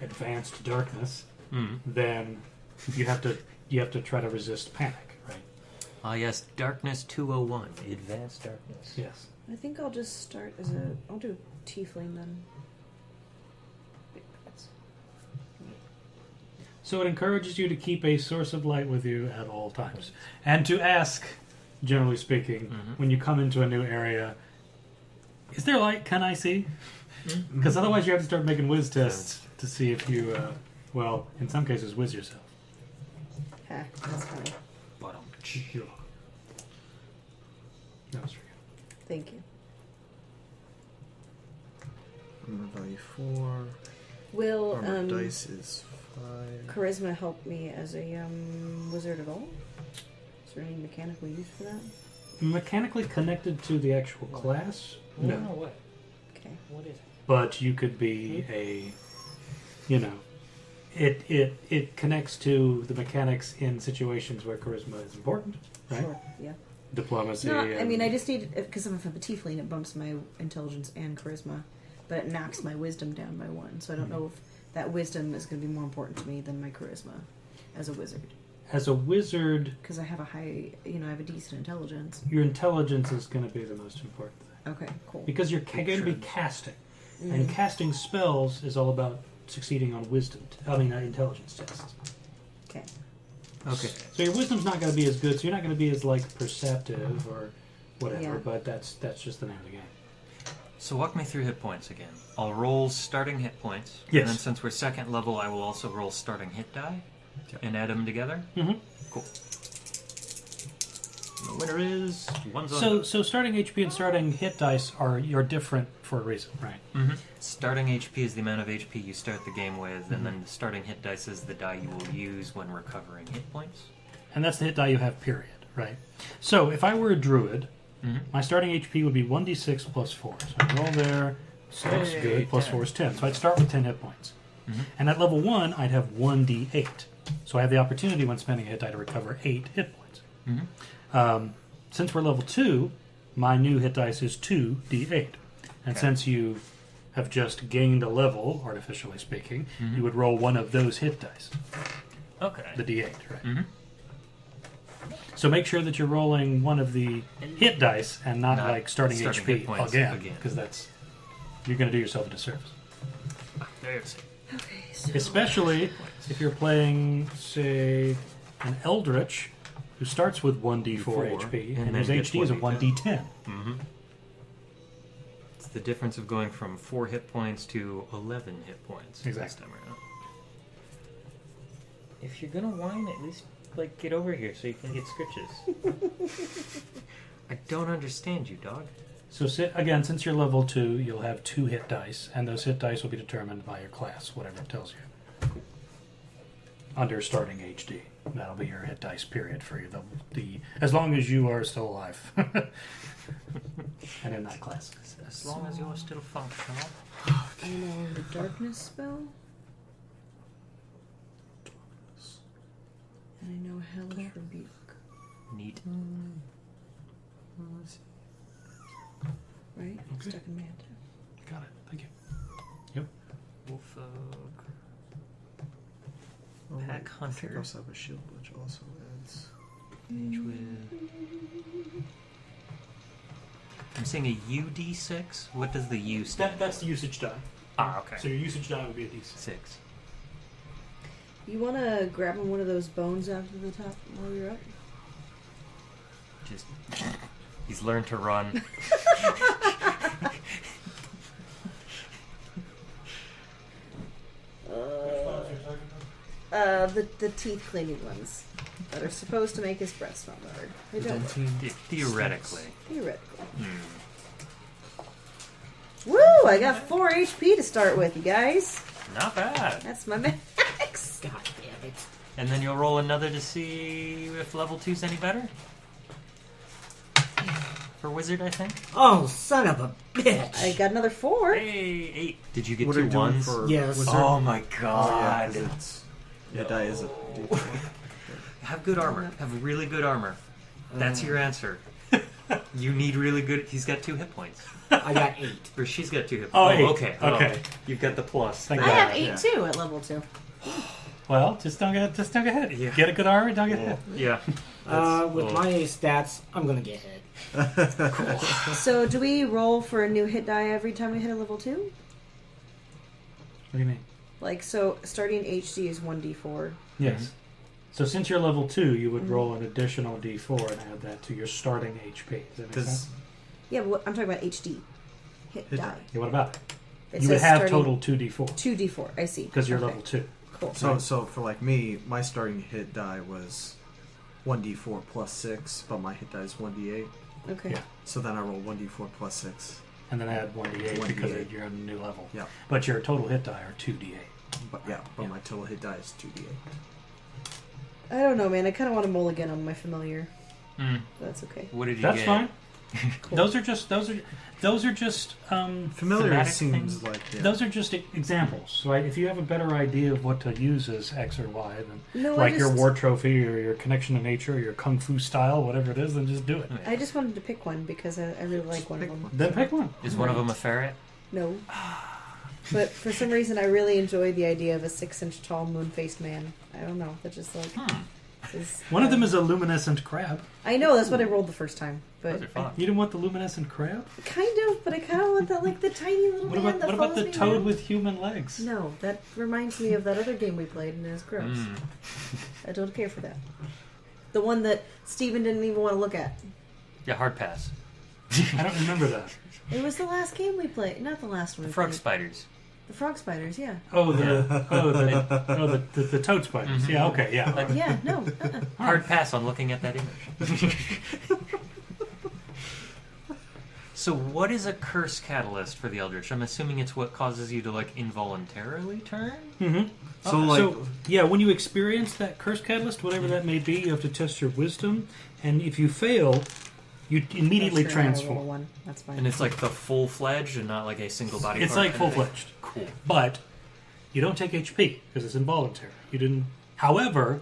advanced darkness, Mm. then you have to try to resist panic, right? Ah, yes, Darkness 201. Advanced Darkness. Yes. I think I'll just start I'll do tiefling then. So it encourages you to keep a source of light with you at all times, and to ask, generally speaking, when you come into a new area, is there light? Can I see? Because otherwise you have to start making whiz tests to see if you, in some cases, whiz yourself. Ha, that's funny. Bottom. You're welcome. That was for you. Thank you. Armor value 4. Will Armor dice is 5. charisma help me as a wizard at all? Is there any mechanical use for that? Mechanically connected to the actual class, no. what? Okay. What is it? But you could be it connects to the mechanics in situations where charisma is important, right? Sure. Yeah. Diplomacy. No, I mean, I just need, because if I'm a tiefling, it bumps my intelligence and charisma, but it knocks my wisdom down by 1. So I don't know if that wisdom is going to be more important to me than my charisma as a wizard. As a wizard, Because I have I have a decent intelligence. your intelligence is going to be the most important thing. Okay, cool. Because you're going to be casting. And casting spells is all about succeeding on intelligence tests. Okay. Okay. So your wisdom's not going to be as good, so you're not going to be as, perceptive or whatever, Yeah. but that's just the name of the game. So walk me through hit points again. I'll roll starting hit points. Yes. And then since we're second level, I will also roll starting hit die and add them together. Mm-hmm. Cool. The winner is one's on. So starting HP and starting hit dice are different for a reason, right? Mm-hmm. Starting HP is the amount of HP you start the game with, and then the starting hit dice is the die you will use when recovering hit points. And that's the hit die you have, period, right? So if I were a druid, my starting HP would be 1d6 plus 4. So I roll there, 6, Hey, good, plus 10. 4 is 10. So I'd start with 10 hit points. And at level 1, I'd have 1d8. So I have the opportunity when spending a hit die to recover 8 hit points. Since we're level 2, my new hit dice is 2d8. And since you have just gained a level, artificially speaking, you would roll one of those hit dice, Okay. the d8, right? So make sure that you're rolling one of the hit dice and not starting starting HP hit points again, again. because you're going to do yourself a disservice. There's it. Okay, so Especially if you're playing, say, an Eldritch who starts with 1d4 HP and then his gets HD is a 1d10. 1d10. It's the difference of going from 4 hit points to 11 hit points this Exactly. time around. If you're gonna whine, at least get over here so you can get scritches. I don't understand you, dog. So again, since you're level 2, you'll have 2 hit dice, and those hit dice will be determined by your class, whatever it tells you. Under starting HD. That'll be your hit dice period for you, as long as you are still alive. And in that class. As long as you're still functional. I know the darkness spell. And I know Hellish Rebuke. Neat. Right? Okay. Stuck in Manta. Got it. Thank you. Wolf Oh, Pack I think Hunter. I also have a shield, which also adds. Mage with. I'm saying a UD6? What does the U stand That's the usage die. Ah, okay. So your usage die would be a d6. 6. You want to grab him one of those bones after the top while you're up? Just. He's learned to run. The teeth cleaning ones that are supposed to make his breath smell better. They don't work. Theoretically. Theoretically. Woo! I got 4 HP to start with, you guys. Not bad. That's my max. God damn it. And then you'll roll another to see if level 2's any better? For wizard, I think? Oh, son of a bitch. I got another 4. Hey, 8. Did you get What are 2 you doing ones? for Yes. wizard? Oh my Oh, yeah, god. 'cause it's. Yeah, die is a. Have good armor. Have really good armor. That's your answer. You need really good. He's got 2 hit points. I got 8. Or she's got 2 hit Oh, points. 8. Okay. Okay. You've got the plus. Thank I God. have 8 Yeah. too at level 2. Well, just don't get hit. Yeah. Get a good armor, don't get hit. Yeah. With my stats, I'm gonna get hit. So do we roll for a new hit die every time we hit a level 2? What do you mean? Like, so starting HD is 1d4. Yes. So since you're level 2, you would roll an additional d4 and add that to your starting HP. Does that make sense? Yeah, but I'm talking about HD. Hit Hit die. die. Yeah, what about it? It You would says have starting total 2d4 2d4. I see. because you're Okay, level 2. Cool. So for like me, my starting hit die was 1d4 plus 6, but my hit die is 1d8. Okay. Yeah. So then I roll 1d4 plus 6. And then add 1d8 because 1d8. you're on a new level. Yeah. But your total hit die are 2d8. But Yeah. my total hit die is 2d8. I don't know, man. I kind of want to mulligan on my familiar. Mm. That's okay. What did you That's get? fine. Cool. Those are just Familiar Thematic seems things? like those are just examples, right? If you have a better idea of what to use as X or Y, then No, like I your just, war trophy or your connection to nature or your kung fu style, whatever it is, then just do it. I just wanted to pick one because I really like one of pick them. one. Then pick one. Is one of them a ferret? No. But for some reason, I really enjoy the idea of a 6-inch tall moon-faced man. I don't know. That just like is. One of them is a luminescent crab. I know that's what I rolled the first time, Those but are fun. You didn't want the luminescent crab? kind of. But I kind of want that, like the tiny little What man about that what about follows the me toad around. with human legs? No, that reminds me of that other game we played, and it was gross. Mm. I don't care for that. The one that Steven didn't even want to look at. Yeah, hard pass. I don't remember that. It was the last game we played. Not the last one. The we frog played. spiders. The frog spiders, yeah. The toad spiders. Mhm. Yeah, okay, yeah. Yeah, no. Hard pass on looking at that image. So what is a curse catalyst for the Eldritch? I'm assuming it's what causes you to like involuntarily turn? Mm-hmm. So, like- yeah, when you experience that curse catalyst, whatever that may be, you have to test your wisdom, and if you fail, you immediately That's fair, I rolled a transform. one. That's fine. And it's like the full-fledged and not like a single body It's part like kind of thing? full-fledged. Cool. But you don't take HP because it's involuntary. You didn't. However,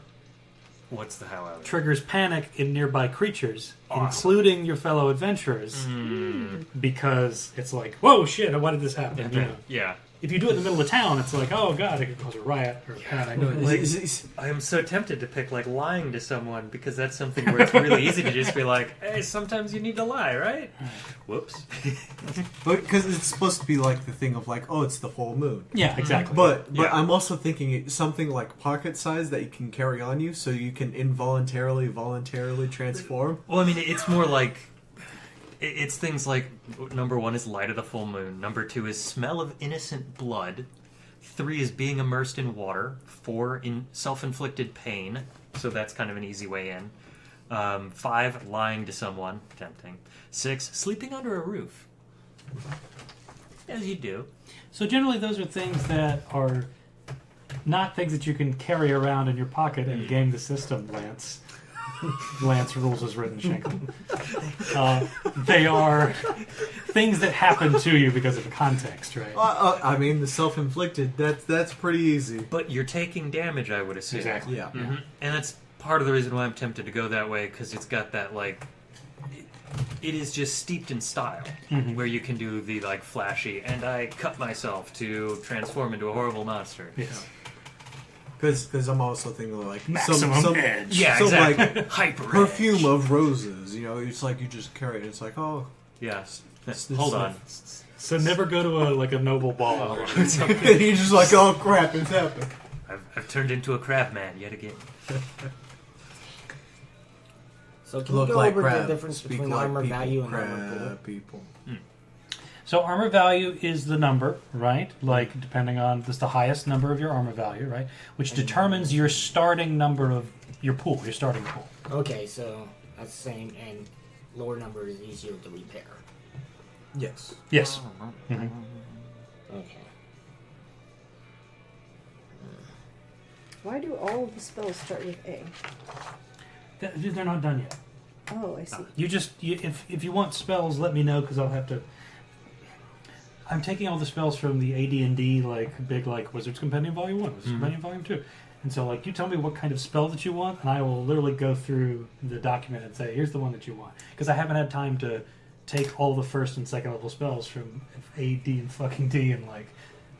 What's the however? triggers panic in nearby creatures, Awesome. including your fellow adventurers, because it's like, whoa, shit! Why did this happen? You know? Yeah. If you do it in the middle of town, it's like, oh god, it could cause a riot or a panic. Like, I am so tempted to pick like lying to someone because that's something where it's really easy to just be like, hey, sometimes you need to lie, right? Whoops. because it's supposed to be like the thing of like, oh, it's the full moon. Yeah, exactly. But Yeah. I'm also thinking it's something like pocket size that you can carry on you, so you can voluntarily transform. Well, I mean, it's more like it's things like number 1 is light of the full moon. Number 2 is smell of innocent blood. 3 is being immersed in water. 4 in self-inflicted pain. So that's kind of an easy way in. 5 lying to someone, tempting. 6 sleeping under a roof, as you do. So generally, those are things that are not things that you can carry around in your pocket and game the system, Lance. Lance rules as written, Schenkel. They are things that happen to you because of the context, right? I mean, the self-inflicted, that's pretty easy. But you're taking damage, I would assume. Exactly. Yeah. Mhm. And that's part of the reason why I'm tempted to go that way, because it's got that, like, it is just steeped in style, where you can do the, like, flashy, and I cut myself to transform into a horrible monster. Yes. Because I'm also thinking like Maximum edge. Yeah, some exactly. like Hyper perfume edge. of roses. You know, it's like you just carry it. It's like, oh, Yeah. It's Hold on. So never go to a noble ball. and you're just like, oh crap, it's happened. I've turned into a crab man yet again. So can you Look go like over crab, the difference speak between like armor people, value and crab armor pool? people. So armor value is the number, right? Like depending on this, the highest number of your armor value, right? Which determines your starting number of your pool, your starting pool. Okay, so that's the same, and lower number is easier to repair. Yes. Yes. Mhm. Okay. Why do all of the spells start with A? They're not done yet. Oh, I see. If you want spells, let me know because I'll have to. I'm taking all the spells from the AD&D like big like Wizards Compendium Volume 1, Wizards Compendium Volume 2, And so, like, you tell me what kind of spell that you want, and I will literally go through the document and say, here's the one that you want. Because I haven't had time to take all the first and second level spells from A, D, and fucking D and, like,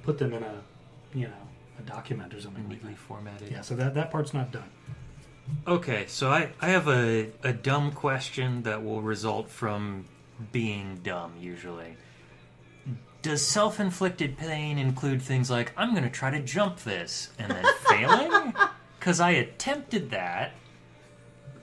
put them in a, you know, a document or something like Neatly that. formatted. Yeah, so that part's not done. Okay, so I have a dumb question that will result from being dumb, usually. Does self-inflicted pain include things like, I'm going to try to jump this, and then failing? Because I attempted that,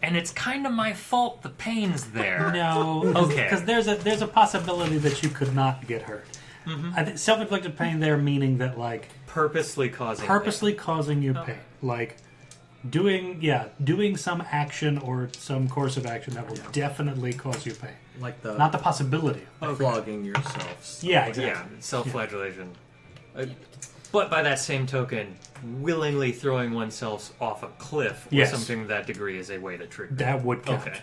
and it's kind of my fault the pain's there. No, Okay. because there's a possibility that you could not get hurt. Mm-hmm. I think self-inflicted pain there meaning that, like, Purposely causing causing you Okay. pain. Like, doing some action or some course of action that will definitely cause you pain. Like the Not the possibility. flogging yourselves. Yeah, Yeah, exactly. self-flagellation. But by that same token, willingly throwing oneself off a cliff or Yes. something of that degree is a way to trigger. That would count. Okay.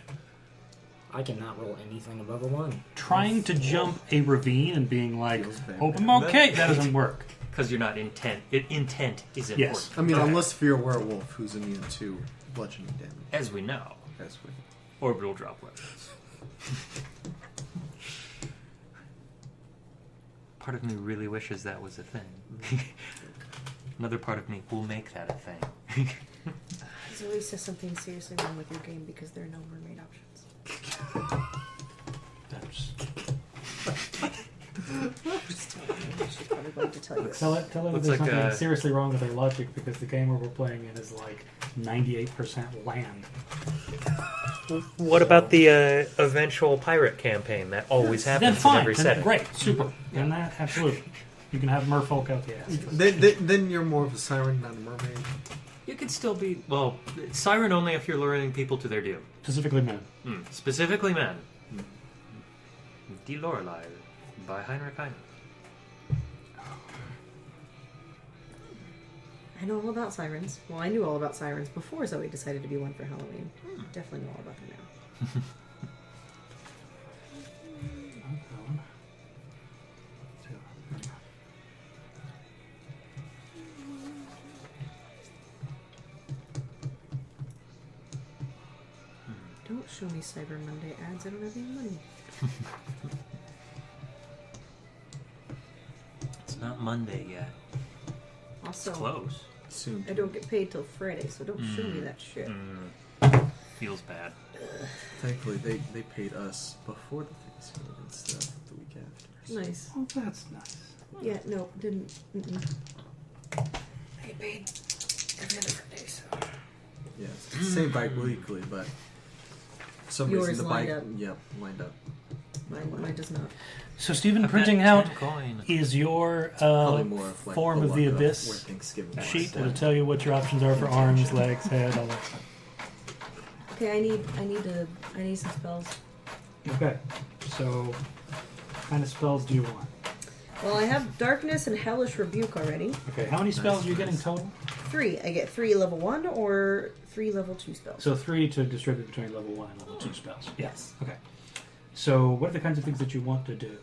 I cannot roll anything above a 1. Trying to jump a ravine and being like, Feels bad. "Oh, I'm okay," that doesn't work. Because you're not intent. Intent is important. Yes. I mean, Okay. unless if you're a werewolf who's immune to bludgeoning damage. As we know. That's what. Orbital drop weapons. Part of me really wishes that was a thing. Another part of me will make that a thing. Zoe says something seriously wrong with your game because there are no mermaid options. That's, She's probably going to tell you. tell her that Looks there's like something a- seriously wrong with their logic because the game where we're playing in is like 98% land. What about the eventual pirate campaign that always Then happens in fine, every then setting? great, super. Then that absolutely, you can have merfolk out the ass. Then you're more of a siren, not a mermaid. You could still be siren only if you're luring people to their doom. Specifically men. Specifically men. Die Lorelei by Heinrich Heine. I know all about sirens. Well, I knew all about sirens before Zoe decided to be one for Halloween. Definitely know all about them now. Don't show me Cyber Monday ads. I don't have any money. It's not Monday yet. Also, It's close. Soon. I don't get paid till Friday, so don't show me that shit. Feels bad. Thankfully, they paid us before the Thanksgiving instead of the week after. So. Nice. Oh, that's nice. Yeah, no, didn't. I get paid every other Friday, so. Yeah, it's the same bike weekly, but for some Yours reason the lined bike, up. yep, lined up. Mine does not. So, Stephen, I've printing got out 10 coin. is your Probably more of like form the of the luck where abyss Thanksgiving was. sheet. It'll tell you what your options are for arms, legs, head, all that stuff. Okay, I need some spells. Okay, so what kind of spells do you want? Well, I have Darkness and Hellish Rebuke already. Okay, how many spells are you getting total? 3. I get 3 level 1 or 3 level 2 spells. So 3 to distribute between level 1 and level 2 spells. Yes. Okay. So what are the kinds of things that you want to do?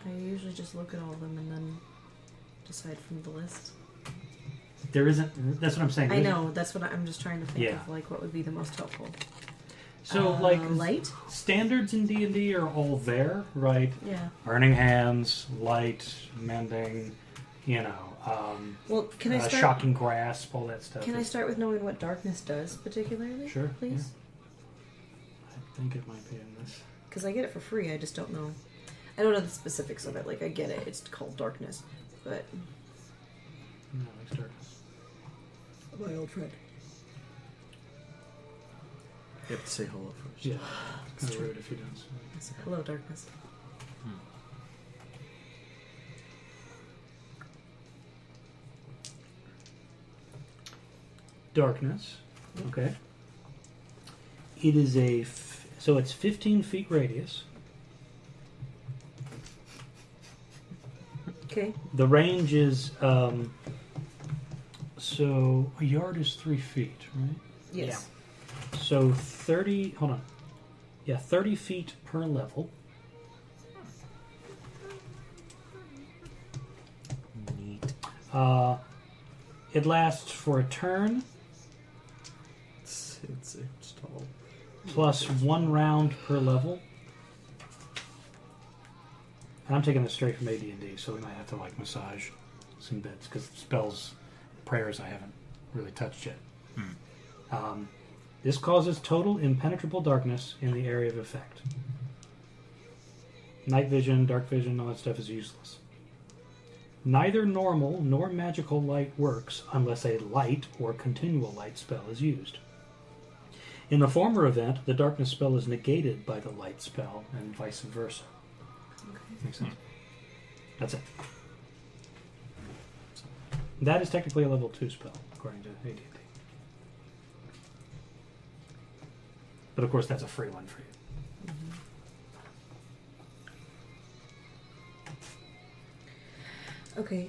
I usually just look at all of them and then decide from the list. There isn't. That's what I'm saying. I know. That's what I'm just trying to think Yeah. of. Like, what would be the most helpful? So like light. standards in D&D are all there, right? Yeah. Burning hands, light, mending, you know, Well, can I start? shocking grasp, all that stuff. Can I start with knowing what darkness does particularly? Sure, please. I think it might be in this. Because I get it for free. I just don't know. I don't know the specifics of it. Like, I get it. It's called darkness, but No, it's darkness. my old friend. You have to say hello first. Yeah, it's kind of rude if you don't. So, hello, darkness. Darkness. Okay. It is so it's 15 feet radius. Okay. The range is so a yard is 3 feet, right? Yes. So 30. Hold on. Yeah, 30 feet per level. Neat. It lasts for a turn, It's tall. plus 1 round per level. And I'm taking this straight from AD&D, so we might have to like massage some bits because spells, prayers I haven't really touched yet. This causes total impenetrable darkness in the area of effect. Night vision, dark vision, all that stuff is useless. Neither normal nor magical light works unless a light or continual light spell is used. In the former event, the darkness spell is negated by the light spell, and vice versa. Makes sense? That's it. That is technically a level 2 spell, according to AD&D. But of course, that's a free one for you. Okay.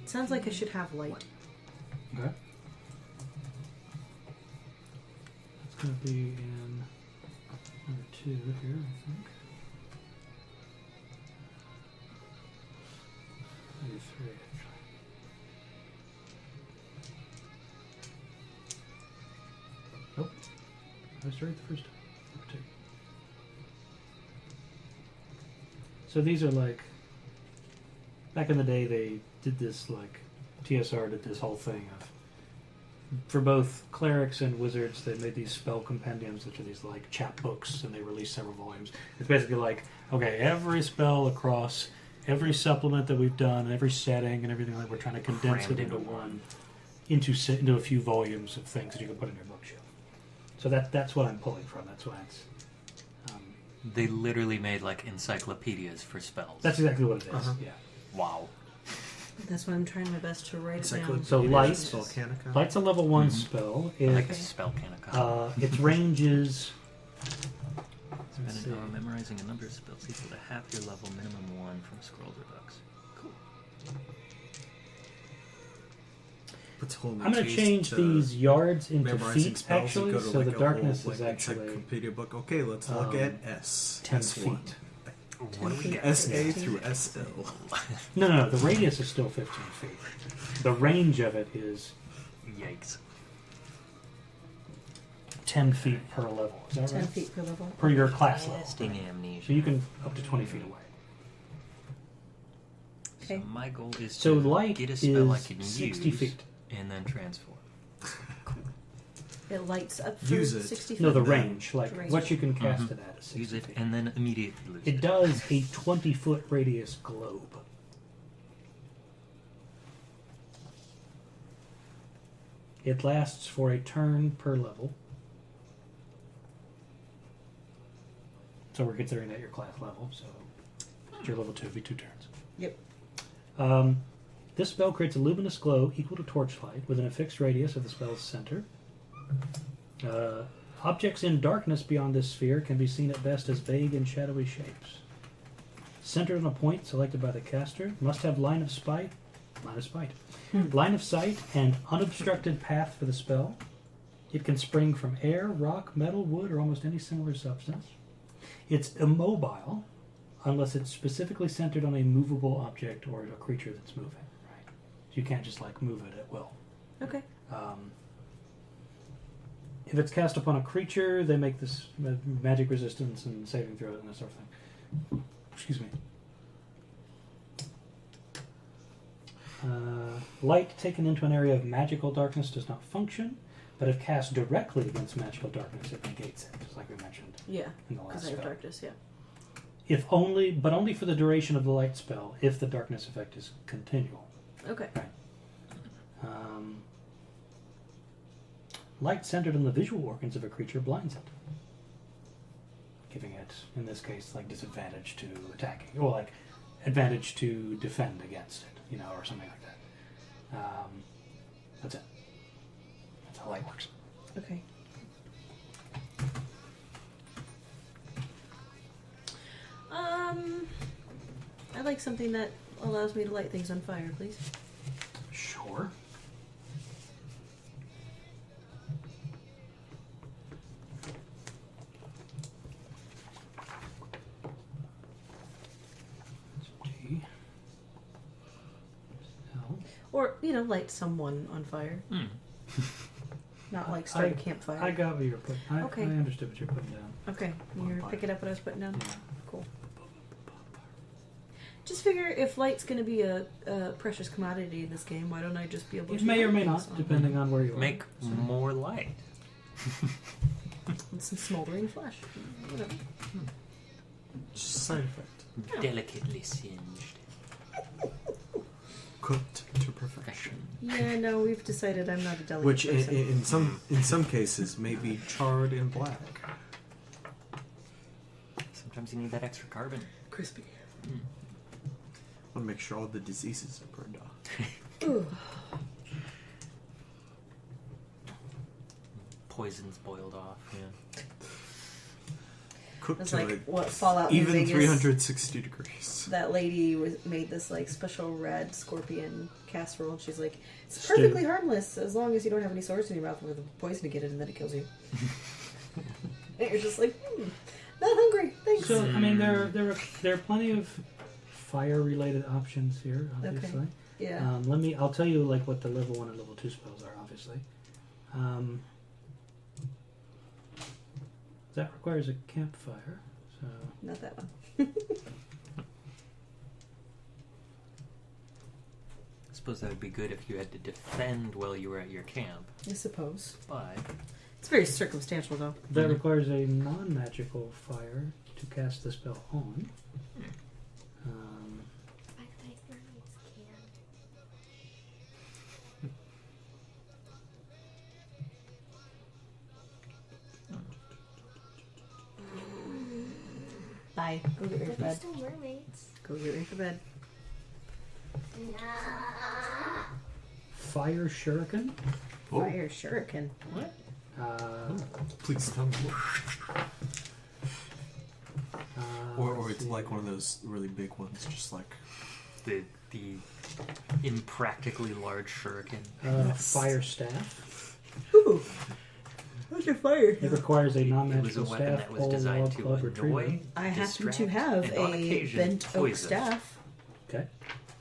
Sounds like I should have light. Okay. It's going to be in number 2 here, I think. Maybe 3, actually. Nope. I was right the first time. Number 2. So these are like... Back in the day, they did this, like... TSR did this whole thing of... For both clerics and wizards, they made these spell compendiums, which are these, like, chapbooks, and they released several volumes. It's basically like, okay, every spell across every supplement that we've done, every setting, and everything, like we're trying to condense Crammed it into into one, into a few volumes of things that you can put in your bookshelf. So that's what I'm pulling from. That's why it's... They literally made like encyclopedias for spells. That's exactly what it is, Uh-huh. yeah. Wow. That's why I'm trying my best to write it down. So light- Spellcanica. Light's a level 1 spell. I like It, spell canica. its range is... Spend an hour memorizing a number of spells equal to half your level, minimum 1 from Scroll Redux. Cool. Puts a whole new I'm going to taste change to these yards into memorizing feet, spells. You actually, go to, so like, the a darkness whole, is like, actually encyclopedia book. Okay, let's look at S. 10 S1. feet. What do we got? SA through SL. No, the radius is still 15 feet. The range of it is Yikes. 10 feet per level. Is that 10 right? feet per level. Per your class level. Lasting amnesia. So you can up to 20 feet away. So Okay. my goal is So to light get a spell I is can 60 use feet. and then transform. It lights up for Use it. 60 feet. No, the range. Like Range. what you can cast it at is 60 Use it feet. and then immediately lose It does a 20-foot radius globe. It lasts for a turn per level. So we're considering that your class level, so it's your level 2, it'd be 2 turns. Yep. This spell creates a luminous glow equal to torchlight within a fixed radius of the spell's center. Objects in darkness beyond this sphere can be seen at best as vague and shadowy shapes. Centered on a point selected by the caster, must have line of sight, and unobstructed path for the spell. It can spring from air, rock, metal, wood, or almost any similar substance. It's immobile unless it's specifically centered on a movable object or a creature that's moving. Right? So you can't just like move it at will. Okay. If it's cast upon a creature, they make this magic resistance and saving throws and that sort of thing. Excuse me. Light taken into an area of magical darkness does not function, but if cast directly against magical darkness, it negates it, just like we mentioned Yeah. in the last Because I have spell. darkness, yeah. But only for the duration of the light spell, if the darkness effect is continual. Okay. Light centered on the visual organs of a creature blinds it, giving it, in this case, like disadvantage to attacking, or like advantage to defend against it, or something like that. That's it. That's how light works. Okay. I'd like something that allows me to light things on fire, please. Sure. Or, light someone on fire. Not like start a campfire. I got what you're putting. Okay. I understood what you're putting down. Okay, you're picking up what I was putting down? Yeah. Cool. Just figure if light's going to be a precious commodity in this game, why don't I just be able It to... may or may focus not, on depending on where you are. Make more light. and some smoldering flesh. Whatever. Just a side effect. Delicately singed. Cooked to perfection. Yeah, no, we've decided I'm not a delicate Which person. in some cases may be charred and black. Sometimes you need that extra carbon. Crispy. I want to make sure all the diseases are burned off. Ooh. Poison's boiled off. Yeah. Cooked It's to like what Fallout New even Vegas, 360 degrees. that lady made this like special red scorpion casserole, and she's like, it's Stew. perfectly harmless as long as you don't have any sores in your mouth with the poison to get it, and then it kills you. And you're just like, not hungry, thanks. So, I mean, there are plenty of fire-related options here, obviously. Yeah. I'll tell you like what the level 1 and level 2 spells are, obviously. That requires a campfire, so... Not that one. I suppose that would be good if you had to defend while you were at your camp. I suppose. But It's very circumstantial, though. That requires a non-magical fire to cast the spell on. Bye. Go get ready for bed. Still mermaids. Go get ready for bed. Fire shuriken. Fire shuriken. what? Please tell me. Or let's it's see. like one of those really big ones, just like The impractically large shuriken. Fire staff. Ooh. What's your fire? It requires a It was a non-magical weapon staff, that was pole, designed log, to club, or annoy, retriever. I happen to distract, have and on a occasion, bent oak poison. staff. Okay,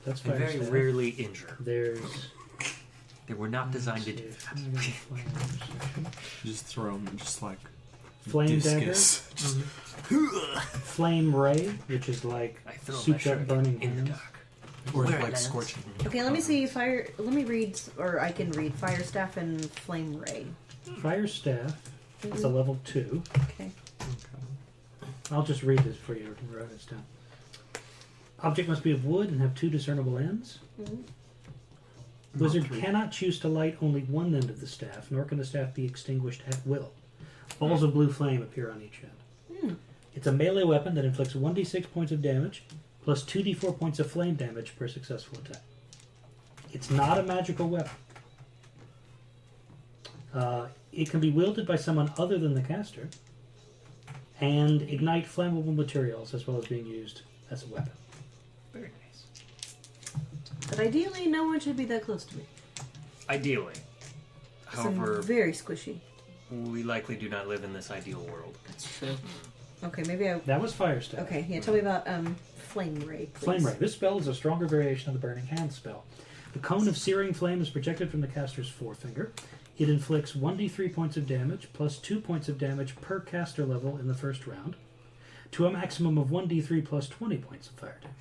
that's And fire very staff. rarely injure. There's They were not designed to do that. just throw them, just like Flame dagger, discus. Just flame ray, which is like I throw my souped up shuriken burning in the hands. dark. or Where it like lands. scorching. Okay, let me see fire. Let me read, or I can read fire staff and flame ray. Fire staff. It's a level 2. Okay. I'll just read this for you. Write this down. Object must be of wood and have 2 discernible ends. Wizard cannot choose to light only one end of the staff, nor can the staff be extinguished at will. Balls of blue flame appear on each end. It's a melee weapon that inflicts 1d6 points of damage, plus 2d4 points of flame damage per successful attack. It's not a magical weapon. It can be wielded by someone other than the caster, and ignite flammable materials as well as being used as a weapon. Very nice. But ideally, no one should be that close to me. Ideally. 'Cause I'm However, very squishy. we likely do not live in this ideal world. That's true. Okay, maybe I. That was fire staff. Okay, yeah. Tell me about flame ray, please. Flame ray. This spell is a stronger variation of the burning hand spell. The cone of searing flame is projected from the caster's forefinger. It inflicts 1d3 points of damage plus 2 points of damage per caster level in the first round, to a maximum of 1d3 plus 20 points of fire damage.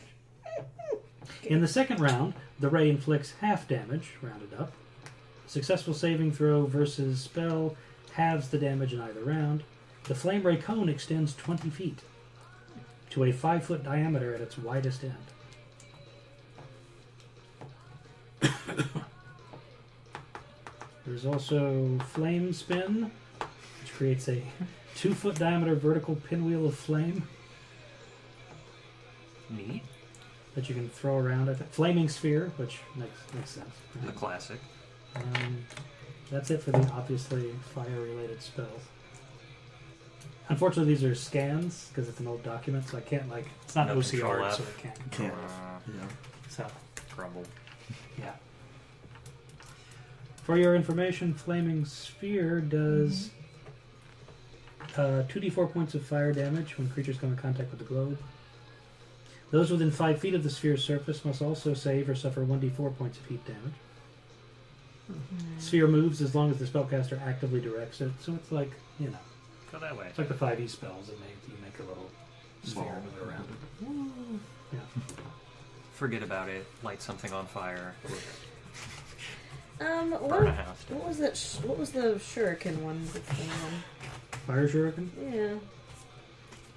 In the second round, the ray inflicts half damage, rounded up. Successful saving throw versus spell halves the damage in either round. The flame ray cone extends 20 feet to a 5-foot diameter at its widest end. There's also Flame Spin, which creates a 2-foot diameter vertical pinwheel of flame Neat. that you can throw around. I think Flaming Sphere, which makes sense. The classic. That's it for the obviously fire-related spells. Unfortunately, these are scans because it's an old document, so I can't it's not No OCR, Control F. so I can't. Can't. Yeah. So Crumble. yeah. For your information, Flaming Sphere does 2d4 points of fire damage when creatures come in contact with the globe. Those within 5 feet of the sphere's surface must also save or suffer 1d4 points of heat damage. Sphere moves as long as the spellcaster actively directs it, so it's like, you know, Go that way. it's like the 5e spells that you make a little sphere move around. Yeah. Forget about it. Light something on fire. What, Burn a house. what was that? What was the shuriken one that's going on? Fire shuriken Yeah.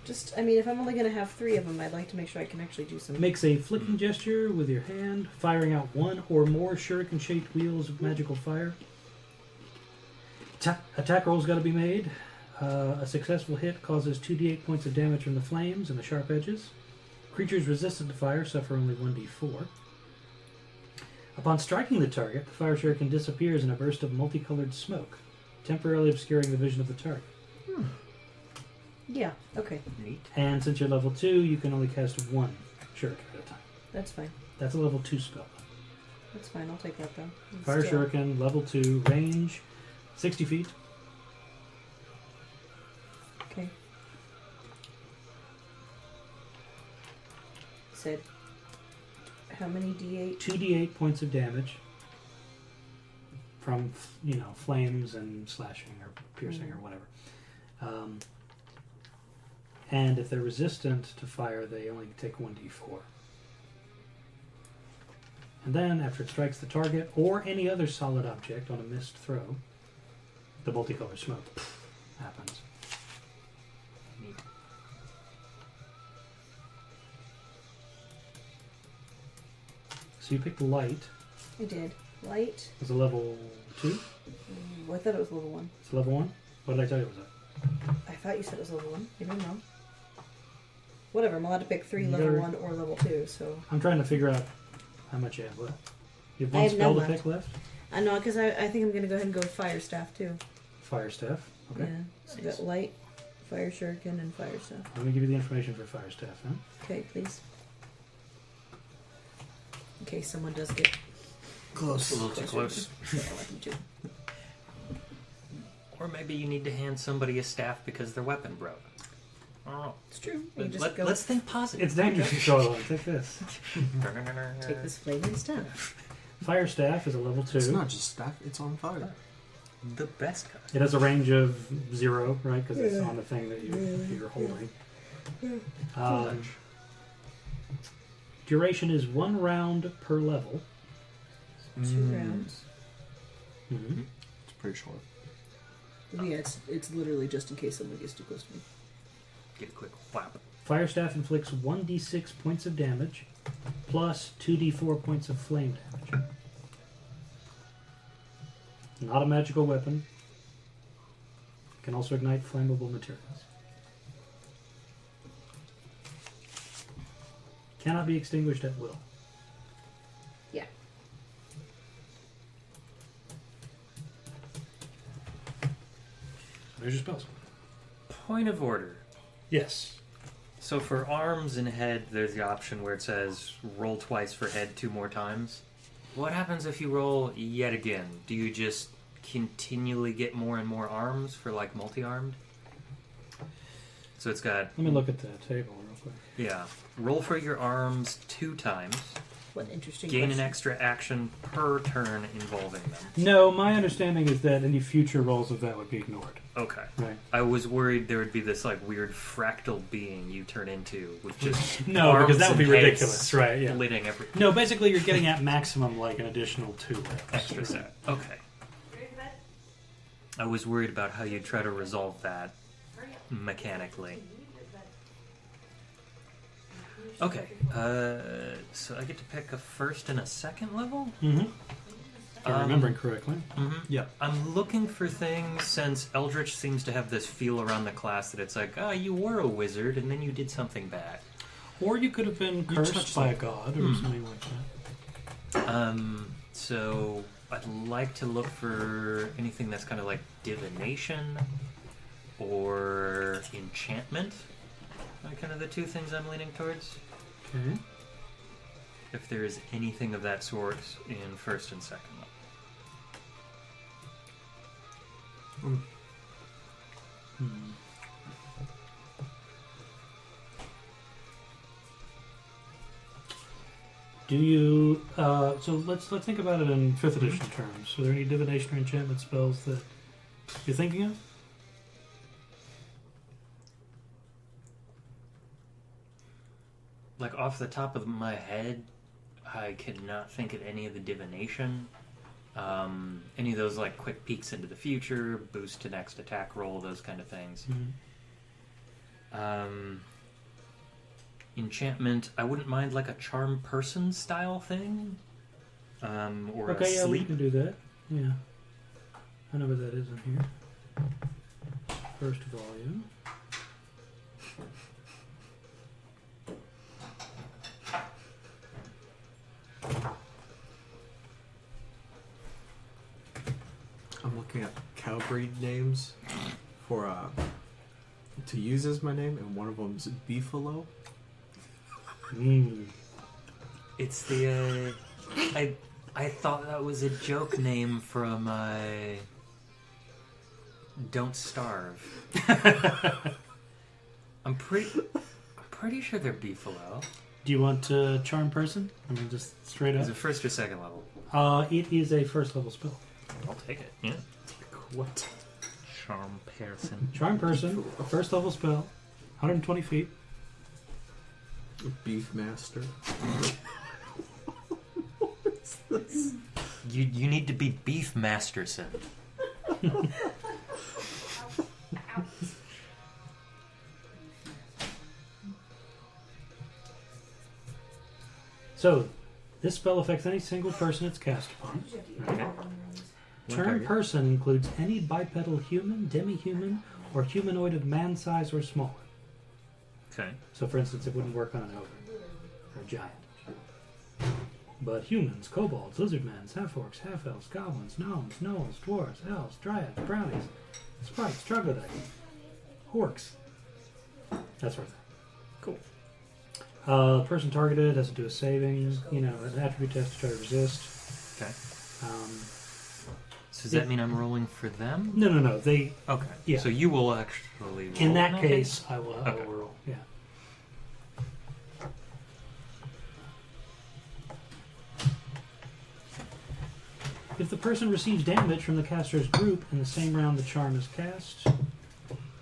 Just, I mean, if I'm only going to have 3 of them, I'd like to make sure I can actually do some. makes a flicking gesture with your hand, firing out 1 or more shuriken-shaped wheels of magical fire. Attack rolls got to be made. A successful hit causes 2d8 points of damage from the flames and the sharp edges. Creatures resistant to fire suffer only 1d4. Upon striking the target, the fire shuriken disappears in a burst of multicolored smoke, temporarily obscuring the vision of the target. Yeah, okay. Neat. And since you're level 2, you can only cast 1 shuriken at a time. That's fine. That's a level 2 spell. That's fine. I'll take that, though. It's Fire still- shuriken, level 2, range 60 feet. Okay. Said, how many d8? 2d8 points of damage from, flames and slashing or piercing or whatever. And if they're resistant to fire, they only take 1d4. And then, after it strikes the target or any other solid object on a missed throw, the multicolored smoke happens. Neat. So you picked light. I did. Light. It's a level 2? I thought it was level 1. It's a level 1? What did I tell you it was at? I thought you said it was level 1. I don't know. Whatever, I'm allowed to pick 3 You level gotta- 1 or level 2, so. I'm trying to figure out how much you have left. You have I one have spell none to left. pick left? I know, because I think I'm going to go ahead and go Fire Staff, too. Fire staff. Okay. Yeah. So we got light, Fire Shuriken, and Fire Staff. Let me give you the information for fire staff, huh? Okay, please. In case someone does get Close. A little too close. Yeah, I want them to. Or maybe you need to hand somebody a staff because their weapon broke. I don't know. It's true. You just go Let's think positive. It's dangerous to show along. Take this. take this flaming stuff. Fire staff is a level 2. It's not just staff, it's on fire. The best kind. It has a range of 0, right? Because it's on the thing that you're holding. Duration is 1 round per level. 2 rounds. Mm-hmm. It's pretty short. Yeah, it's literally just in case someone gets too close to me. Get a quick whap. Fire staff inflicts 1d6 points of damage, plus 2d4 points of flame damage. Not a magical weapon. Can also ignite flammable materials. Cannot be extinguished at will. Yeah. There's your spells. Point of order. Yes. So for arms and head, there's the option where it says roll twice for head 2 more times. What happens if you roll yet again? Do you just continually get more and more arms for like multi-armed? So it's got, Let me look at the table real quick. yeah, roll for your arms 2 times. What an interesting Gain question. an extra action per turn involving them. No, my understanding is that any future rolls of that would be ignored. Okay. Right. I was worried there would be this like weird fractal being you turn into with just No, arms because that would be and heads ridiculous, right? Yeah. splitting every No, basically you're getting at maximum like an additional 2 rounds. extra set. Okay. I was worried about how you'd try to resolve that mechanically. Okay, so I get to pick a first and a second level? Mm-hmm. If I'm remembering correctly. Yeah. I'm looking for things since Eldritch seems to have this feel around the class that it's like, you were a wizard and then you did something bad. Or you could have been cursed touched by a something. god or something like that. So I'd like to look for anything that's kind of like divination or enchantment. Are kind of the 2 things I'm leaning towards. Okay. If there is anything of that sort in first and second level. Hmm. 'Cause Do you? So let's think about it in 5th edition terms. Are there any divination or enchantment spells that you're thinking of? Like off the top of my head, I cannot think of any of the divination. Any of those like quick peeks into the future, boost to next attack roll, those kind of things. Enchantment, I wouldn't mind like a charm person style thing. Or Okay, a yeah, we sleep. can do that. Yeah. I know what that is in here. First volume. I'm looking at cow breed names for to use as my name, and one of them's Beefalo. It's the I thought that was a joke name from Don't Starve. I'm pretty sure they're Beefalo. Do you want charm person? I mean, just straight Is up. it first or second level? It is a 1st level spell. I'll take it. Yeah. What? Charm person. Charm person, 1st level spell, 120 feet. Beefmaster. You need to be Beefmasterson. So, this spell affects any single person it's cast upon. Okay. Term Okay. person includes any bipedal human, demi-human, or humanoid of man size or smaller. Okay. So, for instance, it wouldn't work on an ogre or a giant. But humans, kobolds, lizardmen, half-orcs, half-elves, goblins, gnomes, gnolls, dwarves, elves, dryads, brownies, sprites, troglodytes, orcs. That sort of thing. Cool. Person targeted has to do a saving, an attribute test to try to resist. Okay. Um, So does that mean I'm rolling for them? no. They Okay. Yeah. So you will actually roll in that case, I will Okay. roll. Yeah. If the person receives damage from the caster's group in the same round the charm is cast,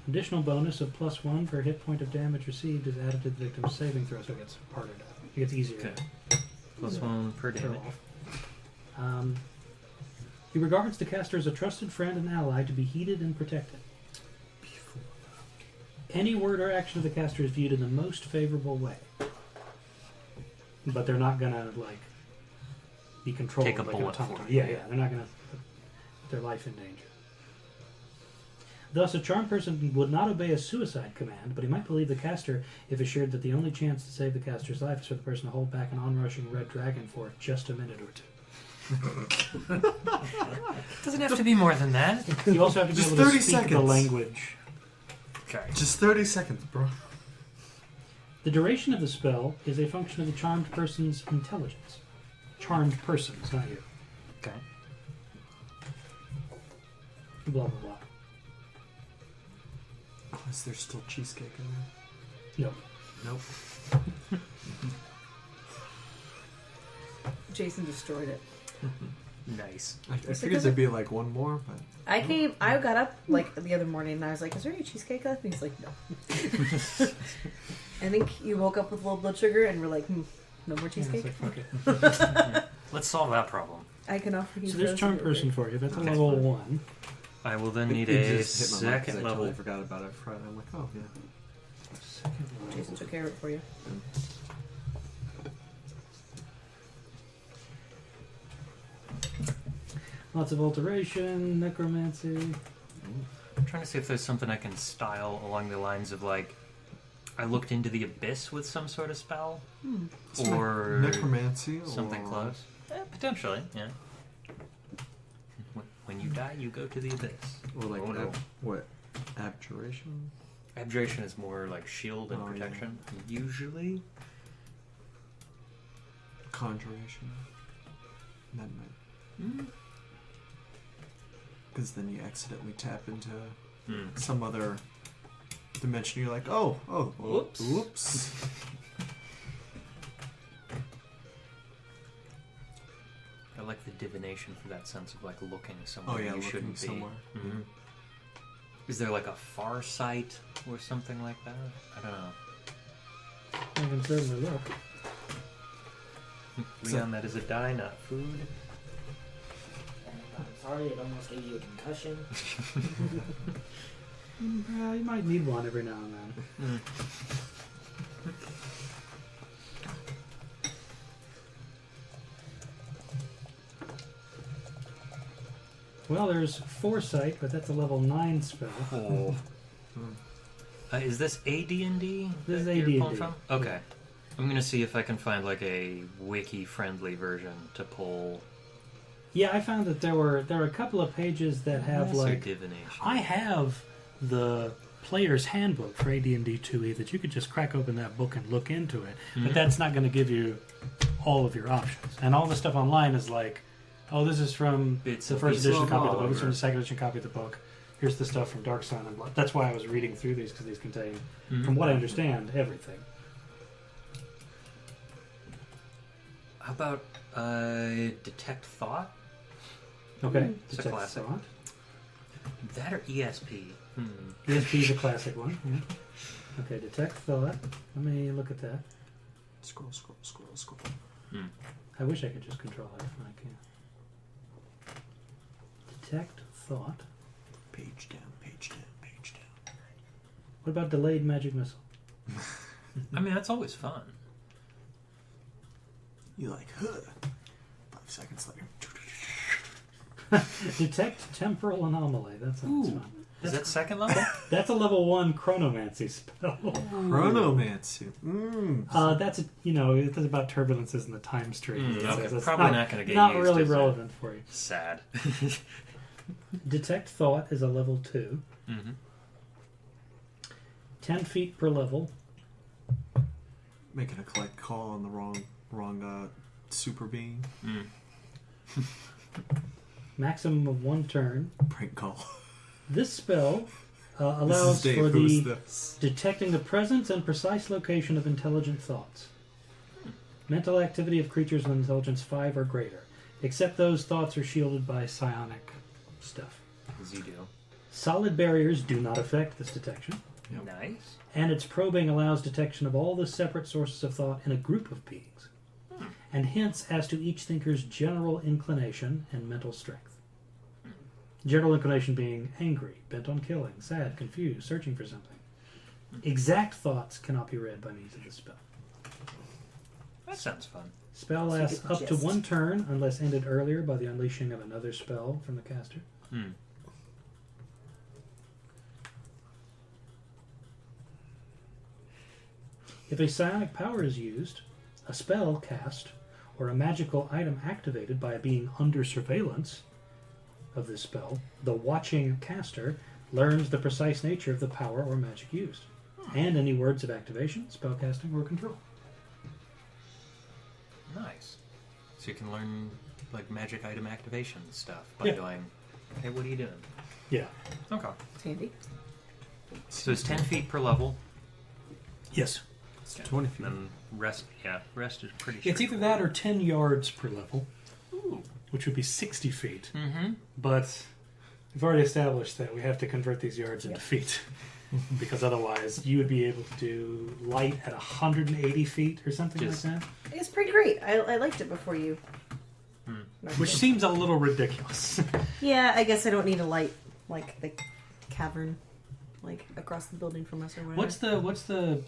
additional bonus of +1 per hit point of damage received is added to the victim's saving throw, so it gets harder to. It gets easier. Okay. +1 per to damage. roll. He regards the caster as a trusted friend and ally to be heeded and protected. Any word or action of the caster is viewed in the most favorable way. But they're not gonna be controlled. Take a like bullet automaton. for it. Yeah, they're not gonna put their life in danger. Thus, a charmed person would not obey a suicide command, but he might believe the caster if assured that the only chance to save the caster's life is for the person to hold back an onrushing red dragon for just a minute or two. Doesn't have to be more than that. You also have to be Just able to 30 speak the seconds. language. Okay. Just 30 seconds, bro. The duration of the spell is a function of the charmed person's intelligence. Charmed persons, not you. Okay. Blah, blah, blah. Oh, is there still cheesecake in there? No. Nope. Jason destroyed it. Nice. I figured there'd be like one more, but I got up the other morning and I was like, is there any cheesecake left? And he's like, no. I think you woke up with low blood sugar and we're like, no more Yeah, it's cheesecake. like, fuck it. Let's solve that problem. I can offer you So there's frozen charmed yogurt. person for you. That's a Okay. level 1. I will then it need a just hit my mind 'cause second I level. totally forgot about it Friday. I'm like, oh yeah. Second level. Jason took care of it for you. Lots of alteration, necromancy. I'm trying to see if there's something I can style along the lines of I looked into the abyss with some sort of spell, or Necromancy something or close. Potentially, yeah. When you die, you go to the abyss. Or like Oh, no. what? Abjuration? Abjuration is more like shield and Oh, yeah. protection. Usually, Conjuration. That might. Because then you accidentally tap into some other dimension. You're like, oh, Whoops. whoops. divination for that sense of like looking somewhere Oh yeah, you looking shouldn't be. somewhere. Mm-hmm. Is there like a far sight or something like that? I don't know. I can certainly look. Leon, that is a die, not food. I'm sorry, it almost gave you a concussion. You might need one every now and then. Well, there's Foresight, but that's a level 9 spell. Oh. Is this AD&D? This is that you're pulling AD&D. from? Okay. I'm gonna see if I can find like a wiki-friendly version to pull. Yeah, I found that there were a couple of pages that have Lesser like divination. I have the player's handbook for AD&D 2e that you could just crack open that book and look into it, but that's not going to give you all of your options. And all the stuff online is like, oh, this is from Bits the and first pieces edition of copy of all the book, this is from over. the second edition copy of the book. Here's the stuff from Dark Sun and Blood. That's why I was reading through these, because these contain, from what I understand, everything. How about Detect Thought? Okay, It's a Detect classic. Thought. That or ESP? ESP is a classic one. Yeah. Okay, Detect Thought. Let me look at that. Scroll. I wish I could just control F, and I can't. Detect Thought. Page down. What about Delayed Magic Missile? I mean, that's always fun. You like, 5 seconds later. Detect Temporal Anomaly. That sounds fun. Is that second level? That's a level 1 Chronomancy spell. Chronomancy. That's it does about turbulences in the time stream. It Okay, says that's probably not going to get not used. really is it? relevant for you. Sad. Detect Thought is a level 2. Mm-hmm. 10 feet per level. Making a collect call on the wrong super being. Maximum of 1 turn. Prank call. This spell This allows is Dave. for Who is the this? detecting the presence and precise location of intelligent thoughts. Mental activity of creatures with intelligence 5 or greater, except those thoughts are shielded by psionic stuff. As you do. Solid barriers do not affect this detection, Yep. Nice. and its probing allows detection of all the separate sources of thought in a group of beings, and hints as to each thinker's general inclination and mental strength. General inclination being angry, bent on killing, sad, confused, searching for something. Exact thoughts cannot be read by means of this spell. That sounds fun. Spell So you lasts get the up to gist. 1 turn unless ended earlier by the unleashing of another spell from the caster. If a psionic power is used, a spell cast, or a magical item activated by a being under surveillance of this spell, the watching caster learns the precise nature of the power or magic used, and any words of activation, spellcasting, or control. Nice. So you can learn like magic item activation stuff by Yeah. going, hey, what are you doing? Yeah. Okay. It's handy. So it's 10 feet per level. Yes. It's 20 feet. And rest is pretty It's either that or 10 yards per level, which would be 60 feet. Mm-hmm. But we've already established that we have to convert these yards into feet. Because otherwise you would be able to do light at 180 feet or something Just- like that. It's pretty great. I liked it before you. Which seems a little ridiculous. Yeah, I guess I don't need a light like the cavern, like across the building from us or whatever. What's the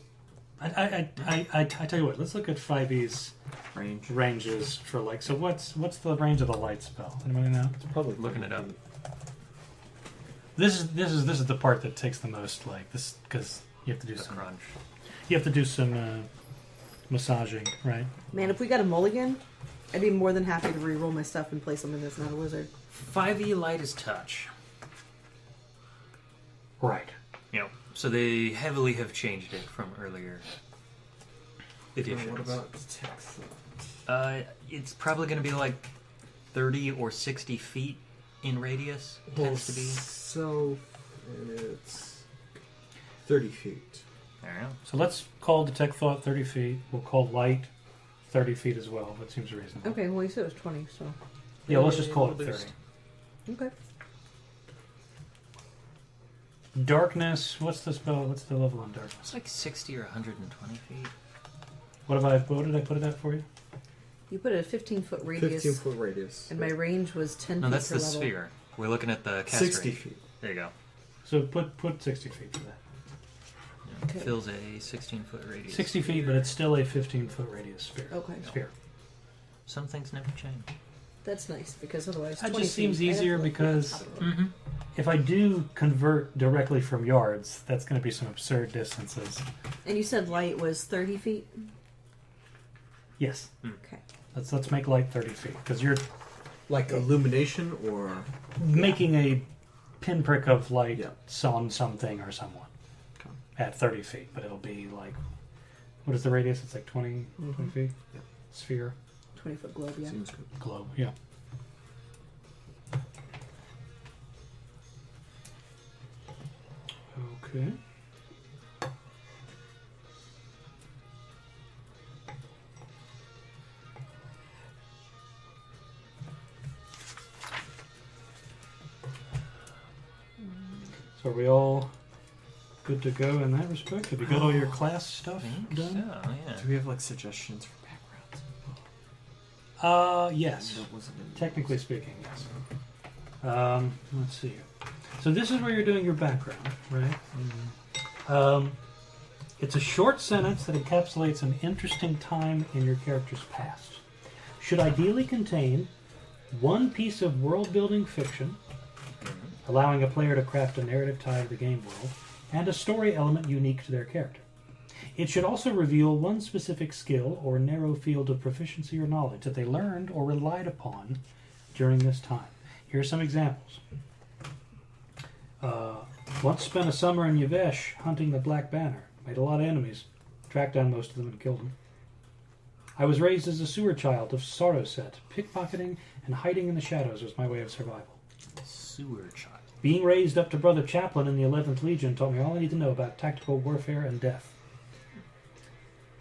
I tell you what, let's look at 5e's Range. ranges for like, so what's the range of the light spell? Anybody know? It's probably Looking it up. This is the part that takes the most, like this, because you have to do The some crunch. you have to do some massaging, right? Man, if we got a mulligan, I'd be more than happy to re-roll my stuff and play something that's not a wizard. 5e light is touch. Right. Yep. So they heavily have changed it from earlier editions. What about detect thought? It's probably going to be like 30 or 60 feet in radius. It tends to be. So it's 30 feet. I don't know. So let's call detect thought 30 feet. We'll call light 30 feet as well. That seems reasonable. Okay, well you said it was 20, so Yeah, let's just call it Little 30. boost. Okay. Darkness, what's the spell? What's the level on darkness? It's like 60 or 120 feet. What did I put it at for you? You put a 15-foot radius, 15-foot radius. and my range was 10 No, feet that's per the level. sphere. We're looking at the cast 60 range. feet. There you go. So put 60 feet for that. Yeah. Okay. Fills a 16-foot radius. 60 feet, but it's still a 15-foot radius sphere. Okay. Sphere. Some things never change. That's nice, because otherwise That 20 just seems feet, I'd have easier to, like, because- top of it. If I do convert directly from yards, that's going to be some absurd distances. And you said light was 30 feet? Yes. Okay. Let's make light 30 feet because you're Like illumination or... making a pinprick of light Yeah. on something or someone Okay. at 30 feet, but it'll be like, what is the radius? It's like 20 feet? Yeah. Sphere, 20-foot globe, yeah. Seems good. globe, yeah. Okay. So are we all good to go in that respect? Have you got all your class stuff I think done? so, yeah. Do we have like suggestions for backgrounds? Yes. That wasn't in Technically speaking, yes. Let's see here. So this is where you're doing your background, right? It's a short sentence that encapsulates an interesting time in your character's past. Should ideally contain one piece of world-building fiction, allowing a player to craft a narrative tie to the game world, and a story element unique to their character. It should also reveal one specific skill or narrow field of proficiency or knowledge that they learned or relied upon during this time. Here are some examples. Once spent a summer in Yavesh hunting the Black Banner. Made a lot of enemies. Tracked down most of them and killed them. I was raised as a sewer child of Saroset. Pickpocketing and hiding in the shadows was my way of survival. Sewer child. Being raised up to Brother Chaplain in the 11th Legion taught me all I need to know about tactical warfare and death.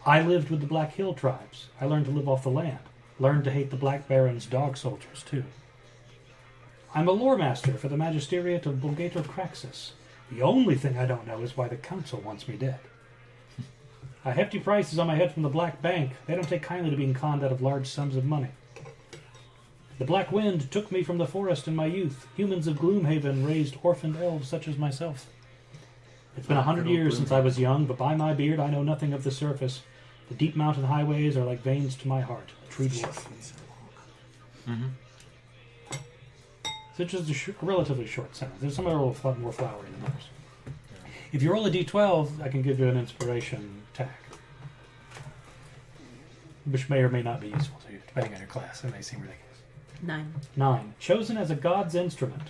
I lived with the Black Hill tribes. I learned to live off the land. Learned to hate the Black Baron's dog soldiers, too. I'm a lore master for the Magisteriate of Bulgator Craxus. The only thing I don't know is why the Council wants me dead. A hefty price is on my head from the Black Bank. They don't take kindly to being conned out of large sums of money. The Black Wind took me from the forest in my youth. Humans of Gloomhaven raised orphaned elves such as myself. It's been 100 years since I was young, but by my beard I know nothing of the surface. The deep mountain highways are like veins to my heart. A true dwarf. So it's just a relatively short sentence. There's some other little more flowery in others. If you roll a d12, I can give you an inspiration tag, which may or may not be useful to you, depending on your class. It may seem ridiculous. 9. 9. Chosen as a god's instrument.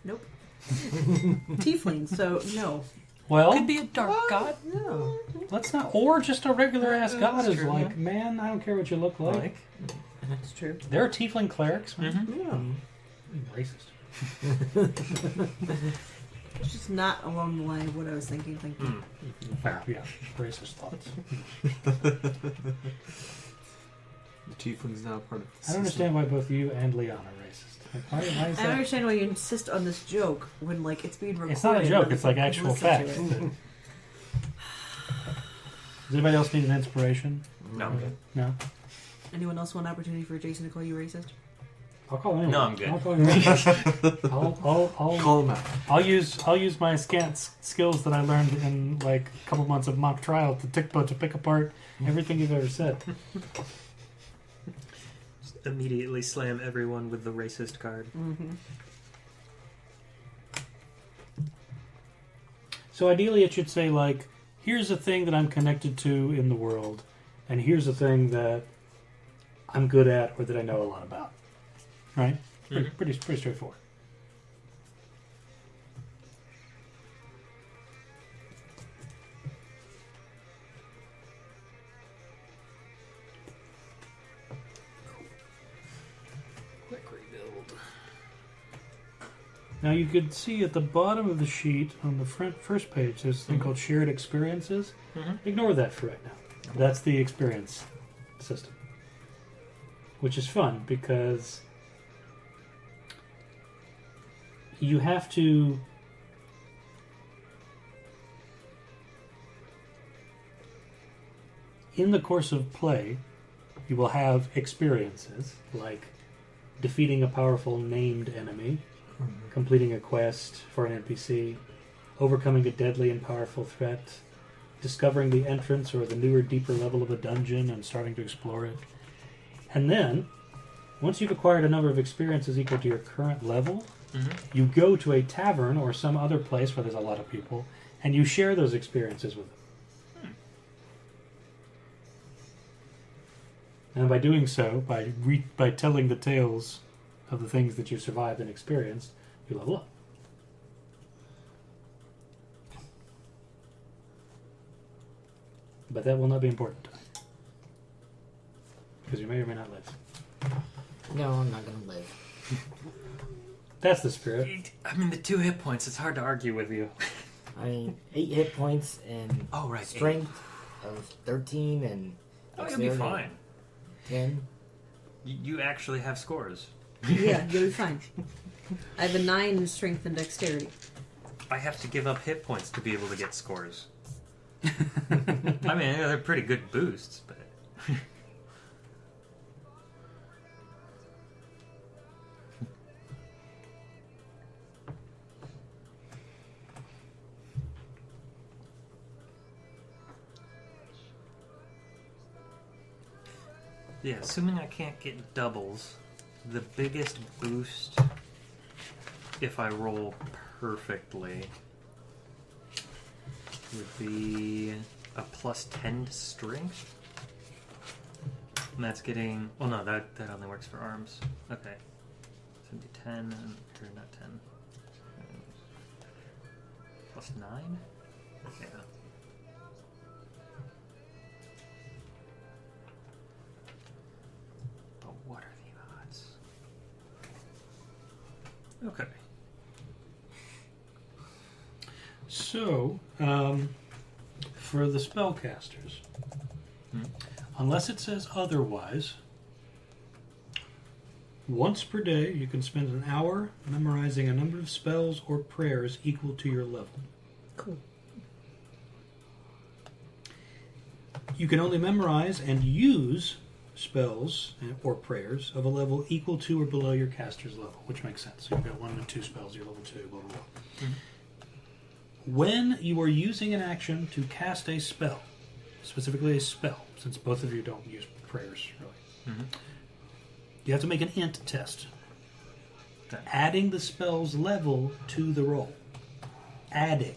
Nope. Tiefling, so no. Well, Could be a dark god. No. let's not. Or just a regular ass god that's is true, like, yeah. man, I don't care what you look like. That's true. There are tiefling clerics, man. Yeah. Racist. It's just not along the line of what I was thinking. Thank you. Well, yeah, racist thoughts. The tiefling's now part of the I don't understand why both you and Leon are racist. Like, why is I don't that? understand why you insist on this joke when, like, it's being recorded. It's not a joke. and It's like people actual listen to fact. it. Does anybody else need an inspiration? No, I'm good. No? Anyone else want an opportunity for Jason to call you racist? I'll call anyone. No, I'm good. I'll call anyone. I'll Call him out. I'll use my scant skills that I learned in like a couple months of mock trial to pick apart everything you've ever said. Just immediately slam everyone with the racist card. Mm-hmm. So ideally, it should say like, here's a thing that I'm connected to in the world, and here's a thing that I'm good at or that I know a lot about. Right? Pretty straightforward. Quick rebuild. Now you could see at the bottom of the sheet on the first page there's a thing called shared experiences. Ignore that for right now. That's the experience system. Which is fun because you have to... In the course of play, you will have experiences, like defeating a powerful named enemy, completing a quest for an NPC, overcoming a deadly and powerful threat, discovering the entrance or the newer, deeper level of a dungeon and starting to explore it. And then, once you've acquired a number of experiences equal to your current level, you go to a tavern or some other place where there's a lot of people, and you share those experiences with them. And by doing so, by telling the tales of the things that you survived and experienced, you level up. But that will not be important tonight. Because you may or may not live. No, I'm not gonna live. That's the spirit. I mean, the 2 hit points, it's hard to argue with you. I mean, 8 hit points and Oh, right. strength of 13 and Oh, you'll be dexterity fine. 10. You actually have scores. Yeah, you'll be fine. I have a 9 in strength and dexterity. I have to give up hit points to be able to get scores. I mean, they're pretty good boosts, but... Yeah, assuming I can't get doubles, the biggest boost, if I roll perfectly, would be a plus 10 to strength. And that's getting... Well, no, that only works for arms. Okay. So it'd be 10, and, or not 10. Plus 9? Yeah. But what are the odds? Okay. So, for the spellcasters, unless it says otherwise, once per day you can spend an hour memorizing a number of spells or prayers equal to your level. Cool. You can only memorize and use spells or prayers of a level equal to or below your caster's level, which makes sense. So you've got 1 and 2 spells, you're level 2, blah, blah, blah. When you are using an action to cast a spell, specifically a spell, since both of you don't use prayers, really, you have to make an int test. Okay. Adding the spell's level to the roll. Adding.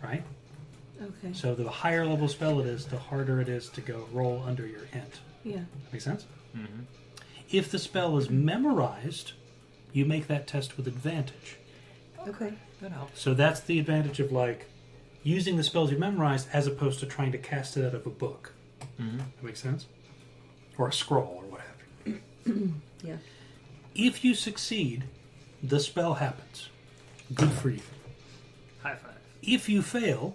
Right? Okay. So the higher level spell it is, the harder it is to go roll under your int. Yeah. Make sense? Mm-hmm. If the spell is memorized, you make that test with advantage. Okay. That helps. So that's the advantage of like using the spells you memorized as opposed to trying to cast it out of a book. Mm-hmm. That makes sense? Or a scroll or what have you. Yeah. If you succeed, the spell happens. Good for you. High five. If you fail,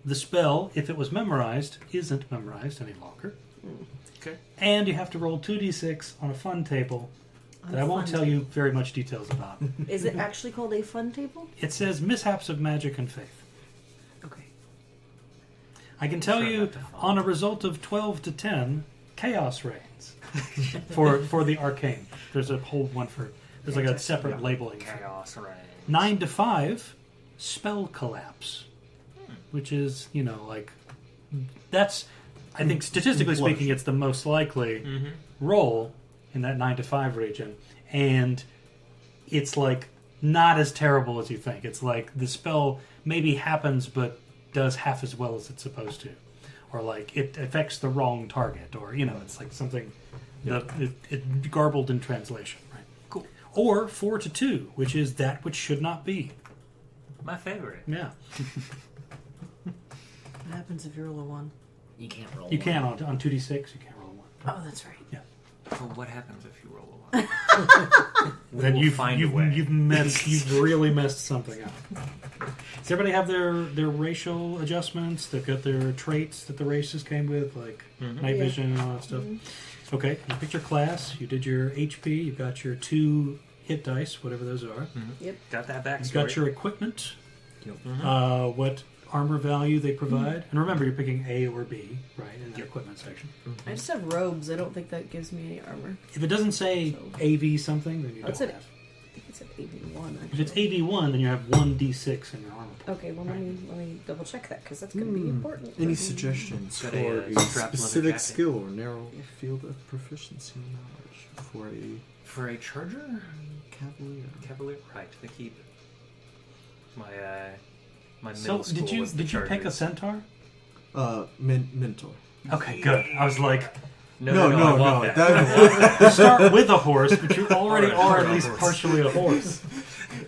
the spell, if it was memorized, isn't memorized any longer. Okay. And you have to roll 2d6 on a fun table that I won't tell you very much details about. Is it actually called a fun table? It says mishaps of magic and faith. Okay. I can tell Try you, not to fall. on a result of 12 to 10, chaos reigns for the arcane. There's a whole one for... There's like a separate labeling. Chaos reigns. 9 to 5, spell collapse. Which is, you know, like... That's... I think statistically speaking, it's the most likely roll in that 9 to 5 region. And it's like not as terrible as you think. It's like the spell maybe happens but does half as well as it's supposed to. Or like it affects the wrong target. Or, you know, it's like something that it garbled in translation. Right? Cool. Or 4 to 2, which is that which should not be. My favorite. Yeah. What happens if you roll a 1? You can't roll. You one. can on 2d6, you can't roll 1. Oh, that's right. Yeah. Well, what happens if you roll a 1? Then will find a way. You've really messed something up. Does everybody have their racial adjustments? They've got their traits that the races came with, like night Yeah. vision and all that stuff. Okay, you picked your class, you did your HP, you've got your 2 hit dice, whatever those are. Yep. Got that backstory. You've got your equipment, Mhm. what armor value they provide. And remember, you're picking A or B, right, in the equipment section. I just have robes. I don't think that gives me any armor. If it doesn't say So- AV something, then you That's don't it. have. I think it's an AV1. If it's Actually. AV1, then you have 1d6 in your armor pool. Okay, well, let me double check that because that's going to be important. Any suggestions Got for a, a strapped leather specific jacket. skill or narrow field of proficiency and knowledge for a For a charger? cavalier? Cavalier? Right, to keep my my So, middle school did you was the pick a chargers. centaur? Mentor. Okay, good. I was like, No, I want that. That, you start with a horse, but you already Alright, are at alright, least horse. partially a horse.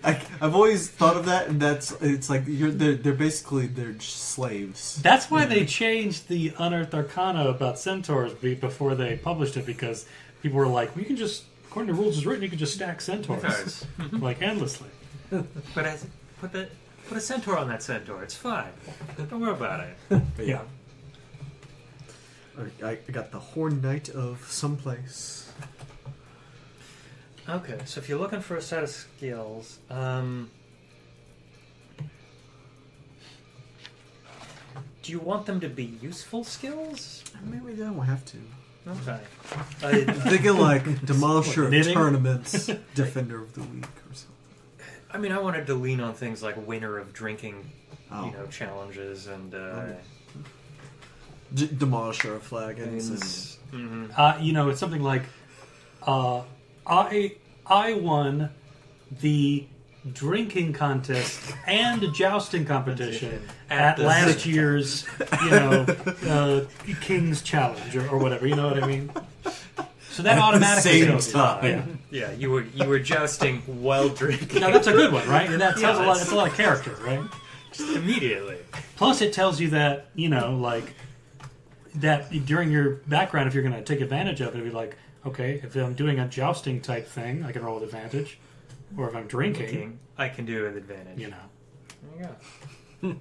I've always thought of that, and it's like they're basically they're just slaves. That's why they changed the Unearthed Arcana about centaurs before they published it, because people were like, well, you can just, according to rules as written, you can just stack centaurs. Centaurs. Like, endlessly. But put a centaur on that centaur. It's fine. Don't worry about it. But Yeah. I got the Horn Knight of someplace. Okay, so if you're looking for a set of skills, do you want them to be useful skills? Maybe they don't have to. Okay. I'm thinking like Demolisher of Knitting? Tournaments, Defender of the Week, or something. I mean, I wanted to lean on things like winner of drinking, Oh. challenges and. Demolisher of Flagons and Mhm. It's something like, I won the drinking contest and jousting competition at the last year's, King's Challenge or whatever. You know what I mean? So that At the automatically same tells you. time. Yeah. Yeah, you were jousting while drinking. Now that's a good one, right? And that tells Yeah, a lot. It's a lot of character, right? Just immediately. Plus, it tells you that that during your background, if you're going to take advantage of it, it'd be like, okay, if I'm doing a jousting type thing, I can roll with advantage, or if I'm drinking, I can do it with advantage. you know. There you go.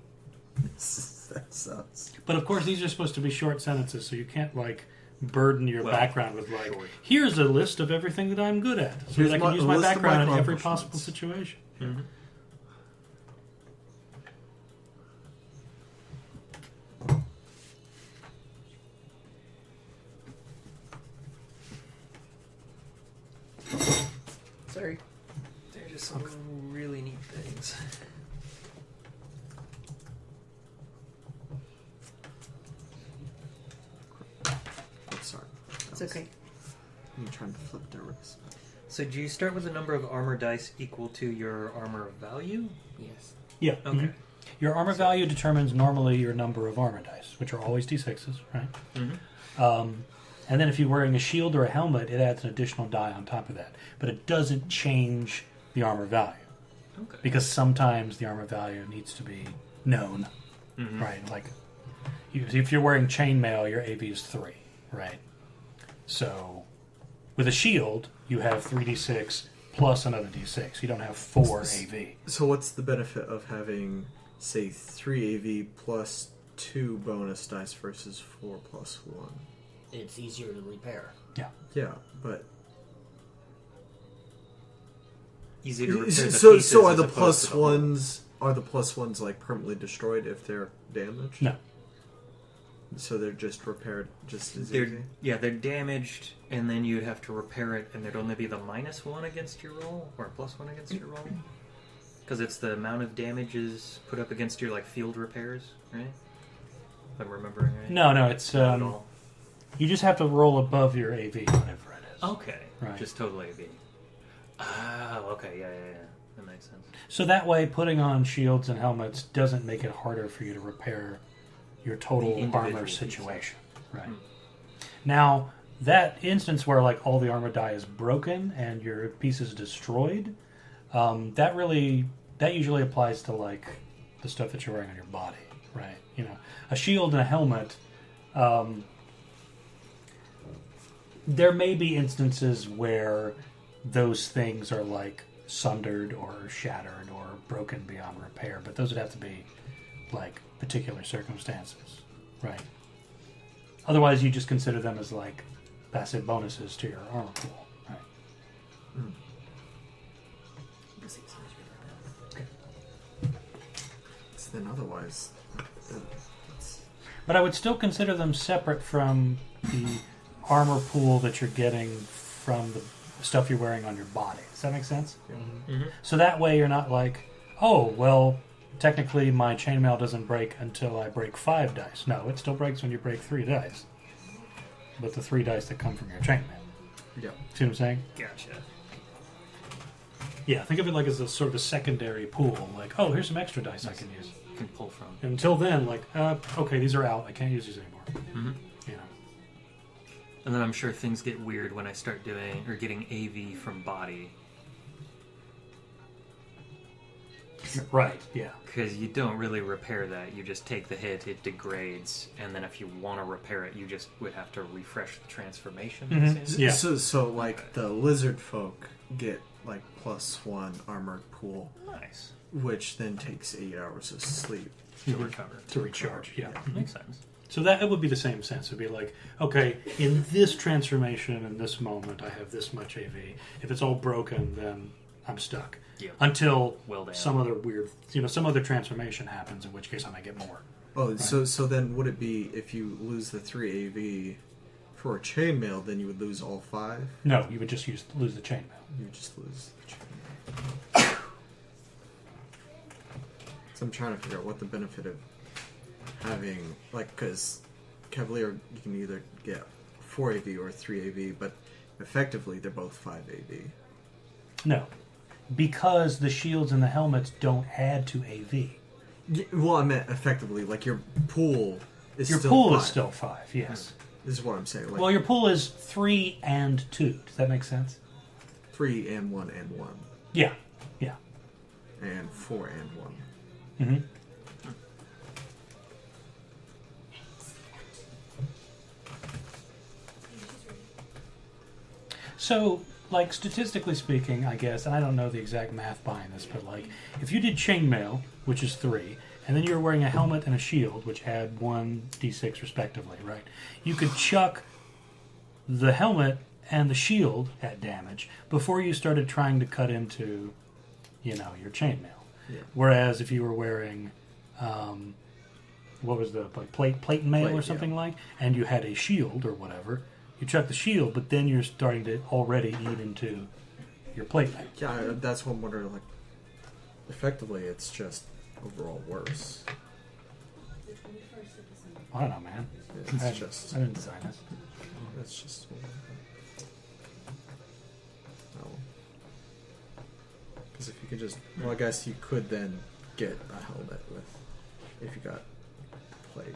that sucks. But of course, these are supposed to be short sentences, so you can't burden your Well, background with short. here's a list of everything that I'm good at, so Here's that I can my- use a my list of background in my every accomplishments. possible situation. Mhm. Sorry. They're just some really neat things. Oh, sorry. It's okay. I'm trying to flip the wrist. So do you start with the number of armor dice equal to your armor value? Yes. Yeah. Okay. mhm. Your armor value determines normally your number of armor dice, which are always d6s, right? Mm-hmm. And then if you're wearing a shield or a helmet, it adds an additional die on top of that. But it doesn't change the armor value. Okay. Because sometimes the armor value needs to be known, Mhm. right? Like, if you're wearing chainmail, your AV is 3, right? So, with a shield, you have 3d6 plus another d6. You don't have 4 AV. So what's the benefit of having, say, 3 AV plus 2 bonus dice versus 4 plus 1? It's easier to repair. Yeah, but Easy to repair the so pieces are as the opposed plus to the whole. ones like permanently destroyed if they're damaged? No. So they're just repaired just as easy. They're damaged, and then you have to repair it, and there'd only be the -1 against your roll, or +1 against your roll, because it's the amount of damages put up against your field repairs, right? If I'm remembering right. No, it's Not at all. you just have to roll above your AV, whatever it is. Okay, Right. just total AV. Oh, okay, yeah, that makes sense. So that way, putting on shields and helmets doesn't make it harder for you to repair your The total individual armor pieces. situation. Right. Hmm. Now, that instance where all the armor die is broken and your piece is destroyed, that usually applies to the stuff that you're wearing on your body, right? A shield and a helmet. There may be instances where those things are sundered or shattered or broken beyond repair, but those would have to be particular circumstances, right? Otherwise, you just consider them as passive bonuses to your armor pool, right? So then otherwise, it's, But I would still consider them separate from the armor pool that you're getting from the stuff you're wearing on your body. Does that make sense? Mhm. So that way you're not like, oh, well, technically my chainmail doesn't break until I break 5 dice. No, it still breaks when you break 3 dice. But the 3 dice that come from your chainmail. yeah. See what I'm saying? Gotcha. Yeah, think of it like as a sort of a secondary pool. Like, oh, here's some extra dice I can use. You can pull from. And until then, like, okay, these are out. I can't use these anymore. Mm-hmm. You know. And then I'm sure things get weird when I start doing or getting AV from body. Right, yeah. Because you don't really repair that. You just take the hit, it degrades, and then if you want to repair it, you just would have to refresh the transformation. Mhm. Yeah. So like the lizard folk get like +1 armored pool, Nice. which then takes 8 hours of sleep. To recover. To recharge, yeah. Makes sense. So that it would be the same sense. It would be like, okay, in this transformation, in this moment, I have this much AV. If it's all broken, then I'm stuck. Yeah. Until Well down. some other weird, some other transformation happens, in which case I might get more. Oh, so then would it be if you lose the 3 AV for a chainmail, then you would lose all 5? No, you would just lose the chainmail. You would just lose the chainmail. So I'm trying to figure out what the benefit of having, like, because Cavalier, you can either get 4 AV or 3 AV, but effectively they're both 5 AV. No, because the shields and the helmets don't add to AV. Yeah, well, I meant effectively, like your pool is Your still pool 5. is still 5, yes. This is what I'm saying. Like Well, your pool is 3 and 2. Does that make sense? 3 and 1 and 1. Yeah, yeah. And 4 and 1. Mm-hmm. So, like, statistically speaking, I guess, and I don't know the exact math behind this, but, like, if you did chainmail, which is 3, and then you were wearing a helmet and a shield, which add 1d6 respectively, right? You could chuck the helmet and the shield at damage before you started trying to cut into, your chainmail. Yeah. Whereas if you were wearing, what was the plate and mail Plate, or something yeah. like, and you had a shield or whatever, you chuck the shield, but then you're starting to already eat into your plate mail. Yeah, that's what I'm wondering. Like, effectively, it's just overall worse. I don't know, man. It's I just. didn't design this. It's just. Oh. Because if you could just. Well, I guess you could then get a helmet with. If you got plate.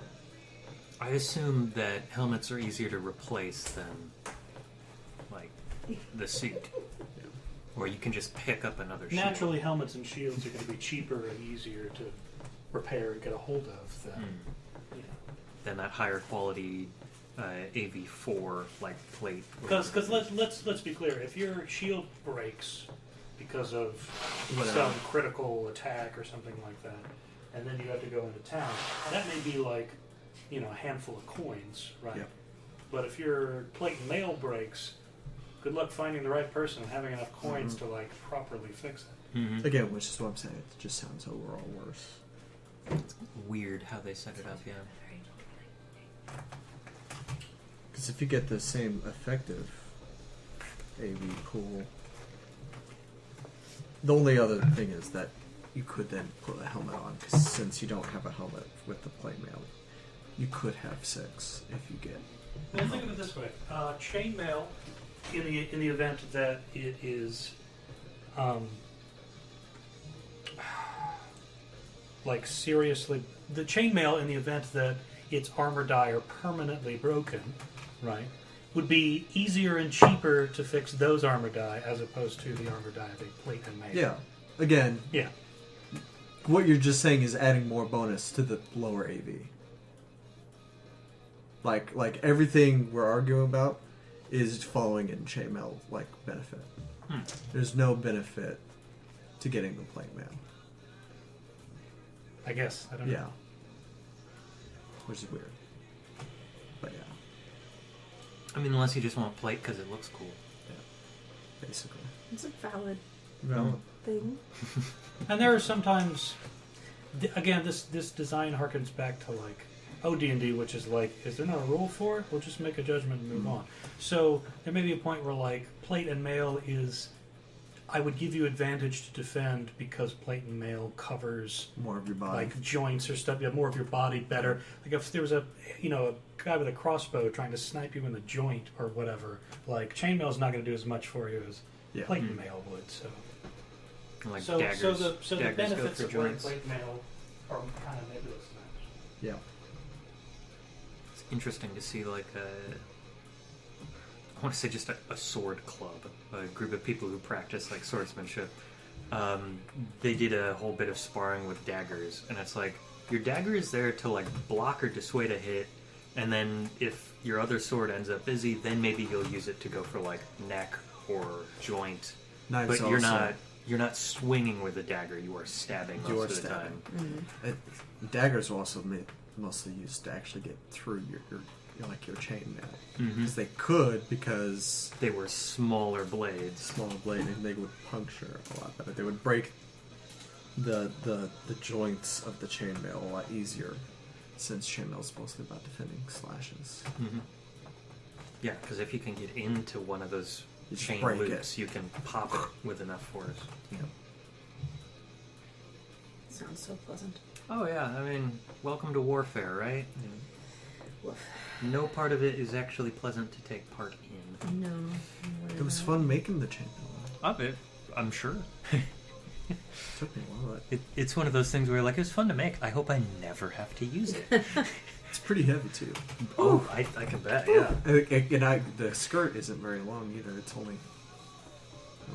I assume that helmets are easier to replace than, like, the suit. Or you can just pick up another shield. Naturally, helmets and shields are going to be cheaper and easier to repair and get a hold of than, Than that higher quality AV4 like plate. Because let's be clear, if your shield breaks because of Whatever. some critical attack or something like that, and then you have to go into town, that may be like, a handful of coins, right? Yep. But if your plate and mail breaks, good luck finding the right person and having enough coins to like properly fix it. Mm-hmm. Again, which is what I'm saying. It just sounds overall worse. Weird how they set it up, yeah. Because if you get the same effective AV pool, the only other thing is that you could then put a helmet on. Because since you don't have a helmet with the plate mail, you could have 6 if you get. Well, think of it this way: chainmail, in the event that it is, like seriously, the chainmail in the event that its armor die are permanently broken, right, would be easier and cheaper to fix those armor die as opposed to the armor die of a plate and mail. Yeah. Again, Yeah. what you're just saying is adding more bonus to the lower AV. Like everything we're arguing about is following in chainmail like benefit. There's no benefit to getting the plate mail. I guess I don't know. Yeah. Which is weird. But yeah, I mean, unless you just want plate because it looks cool. basically. It's a valid. Valid. thing. And there are sometimes, again, this design harkens back to like D&D, which is like, is there not a rule for it? We'll just make a judgment and move on. So there may be a point where like plate and mail is, I would give you advantage to defend because plate and mail covers More of your body. like joints or stuff. You have more of your body better. Like if there was a guy with a crossbow trying to snipe you in the joint or whatever, like chainmail is not going to do as much for you as Yeah. plate and mail would. So. Like So daggers. the daggers benefits go of for wearing joints. plate mail are kind of nebulous. Yeah. It's interesting to see like I want to say just a sword club, a group of people who practice like swordsmanship. They did a whole bit of sparring with daggers, and it's like your dagger is there to like block or dissuade a hit, and then if your other sword ends up busy, then maybe you'll use it to go for like neck or joint. Knives But also. you're not swinging with a dagger. You are stabbing most You are of the stabbing. time. Daggers are also mostly used to actually get through your chainmail. Because they could, because They were smaller blades. smaller blade, and they would puncture a lot better. They would break the joints of the chainmail a lot easier, since chainmail is mostly about defending slashes. Yeah, because if you can get into one of those You just chain break loops, you can pop it with enough force. Yeah. Sounds so pleasant. Oh yeah, I mean, welcome to warfare, right? Woof. No part of it is actually pleasant to take part in. No. It was fun making the chainmail. Of it, I'm sure. It took me a while. It's one of those things where you're like, it's fun to make. I hope I never have to use it. It's pretty heavy too. Oh, I can bet, yeah. And the skirt isn't very long either. It's only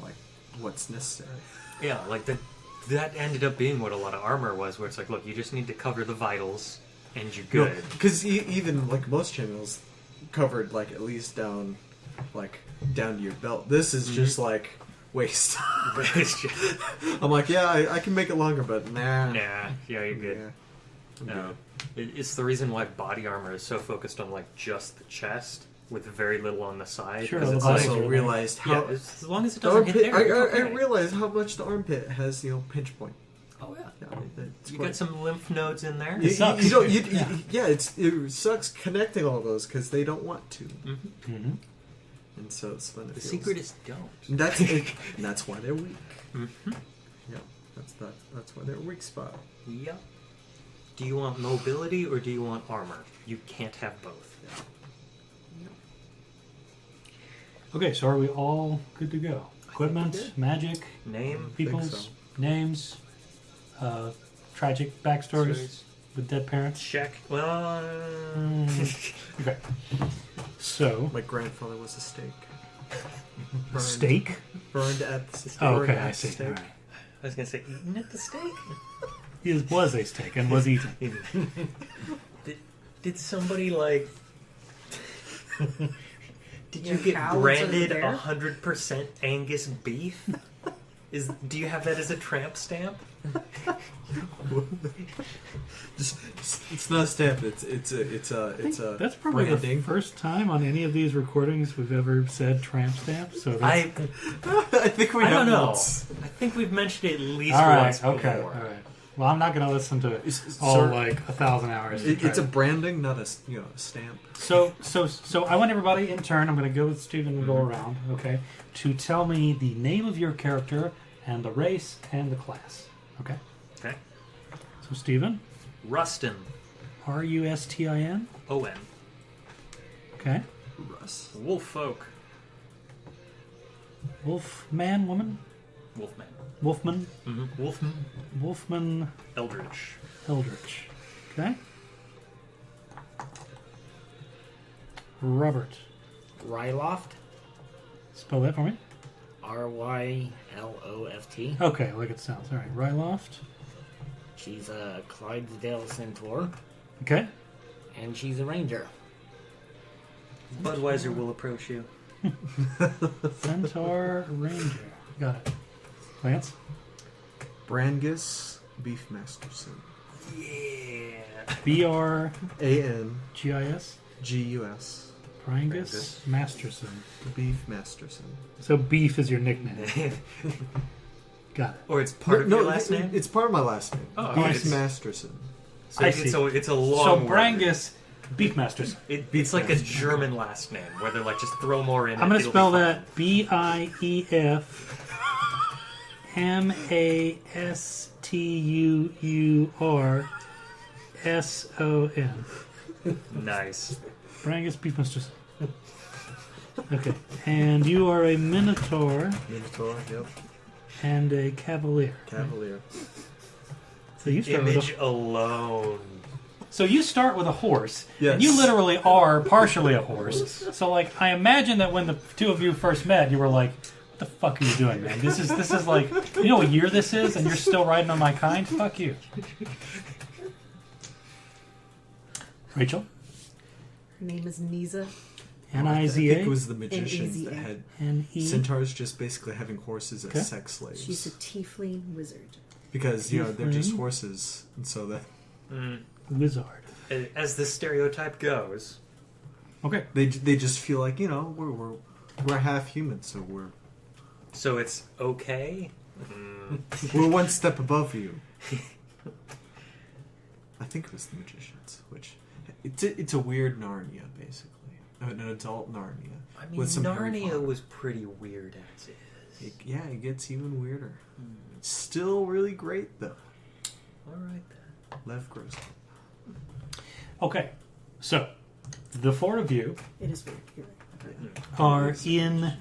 like what's necessary. Yeah, like that ended up being what a lot of armor was, where it's like, look, you just need to cover the vitals, and you're good. Because even like most chainmails covered like at least down to your belt. This is just like waist. It's just- I'm like, yeah, I can make it longer, but nah. nah, yeah, you're good. Yeah. I'm No, good. it's the reason why body armor is so focused on like just the chest with very little on the side. Sure, 'cause the it's I bodies like, also are realized yeah, how as long as it the doesn't hit armpit. there. it's I okay. realized how much the armpit has pinch point. Oh yeah, Yeah, it's you quite- got some lymph nodes in there. You, sucks. you don't. Yeah. Yeah, it sucks connecting all those because they don't want to, Mm-hmm. and so it's fun. The secret is don't. And that's it, and that's why they're weak. Mm-hmm. Yeah, that's why they're a weak spot. Yep. Do you want mobility or do you want armor? You can't have both. Okay, so are we all good to go? Equipment, magic, Name. people's so. names, tragic backstories Stories. with dead parents. Check. Well. Okay. So, My grandfather was a steak. Burned, steak? burned at the stake. Oh, burned okay, at I the see. stake. All right. I was gonna say eaten at the steak. He was a steak and was eaten. Did somebody like? Did you Your get cow was branded over there? 100% Angus beef? Do you have that as a tramp stamp? It's not a stamp. It's a That's probably branding. the first time on any of these recordings we've ever said tramp stamp. So that's, I I think we I have don't know. once. I think we've mentioned it at least all right. once Okay. before. All right. Well, I'm not going to listen to It's- all sir, like 1,000 hours. to try It's a to- branding, not a stamp. So I want everybody in turn. I'm going to go with Steven and go around. Okay, to tell me the name of your character and the race and the class. Okay. Okay. So Steven, Ruston. Rustin. Owen. Okay. Russ. Wolffolk. Wolf man, woman, Wolfman. Wolfman, Wolfman. Wolfman, Eldritch. Eldritch. Okay. Robert, Ryloft. spell that for me. Ryloft. Okay, like it sounds. All right, Ryloft. She's a Clydesdale centaur, Okay. and she's a ranger. Budweiser will approach you. Centaur Ranger. Got it. Lance. Brangus Beefmasterson. Yeah. BRGIS. G-U-S. Brangus Masterson. Beefmasterson. So beef is your nickname. Got it. Or it's part of your last name? It's part of my last name. Oh, okay. Beefmasterson. So I see. it's a long So word. Brangus Beefmasterson. It's like a German last name where they're like, just throw more in. I'm going to it'll spell be fine. that BIEFMASTUURSON. Nice. Brangus Beefmasterson. Okay. And you are a Minotaur Minotaur, yep. and a Cavalier. Cavalier. So you start with Image alone. So you start with a horse, Yes. and you literally are partially a horse. So, like, I imagine that when the two of you first met, you were like, "What the fuck are you doing, man? This is like, you know what year this is, and you're still riding on my kind? Fuck you." Rachel, Her name is Neza. I think Niza, it was the magicians that N-E-Z-A. had N-E. centaurs just basically having horses as Okay. sex slaves. She's a tiefling wizard. Because, they're just Tiefling. horses, and so that Wizard. As the stereotype goes. Okay. they just feel like, we're half human, so So it's okay? we're one step above you. I think it was the magicians, which it's a weird Narnia, basically. An adult Narnia. I mean, with some Harry Narnia Potter. was pretty weird as is. It gets even weirder. It's still really great, though. Alright then. Lev grows up. Okay. So, the four of you It is weird. You're right. are in...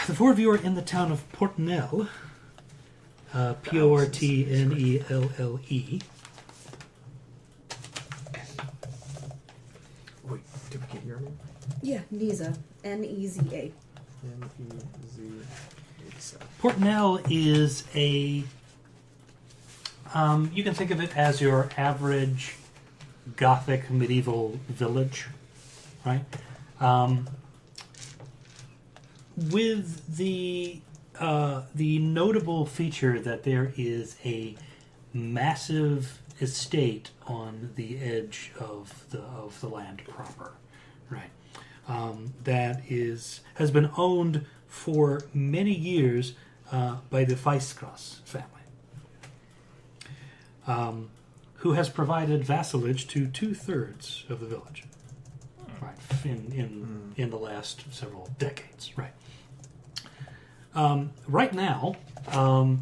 The four of you are in the town of Portnell. Portnelle. Wait, did we get your name? Yeah, Neza. Neza. Neza. Portnell is a... you can think of it as your average Gothic medieval village, right? With the notable feature that there is a massive estate on the edge of the land proper, right? That has been owned for many years by the Weisskras family, who has provided vassalage to 2/3 of the village, right? In the last several decades, right? Right now, a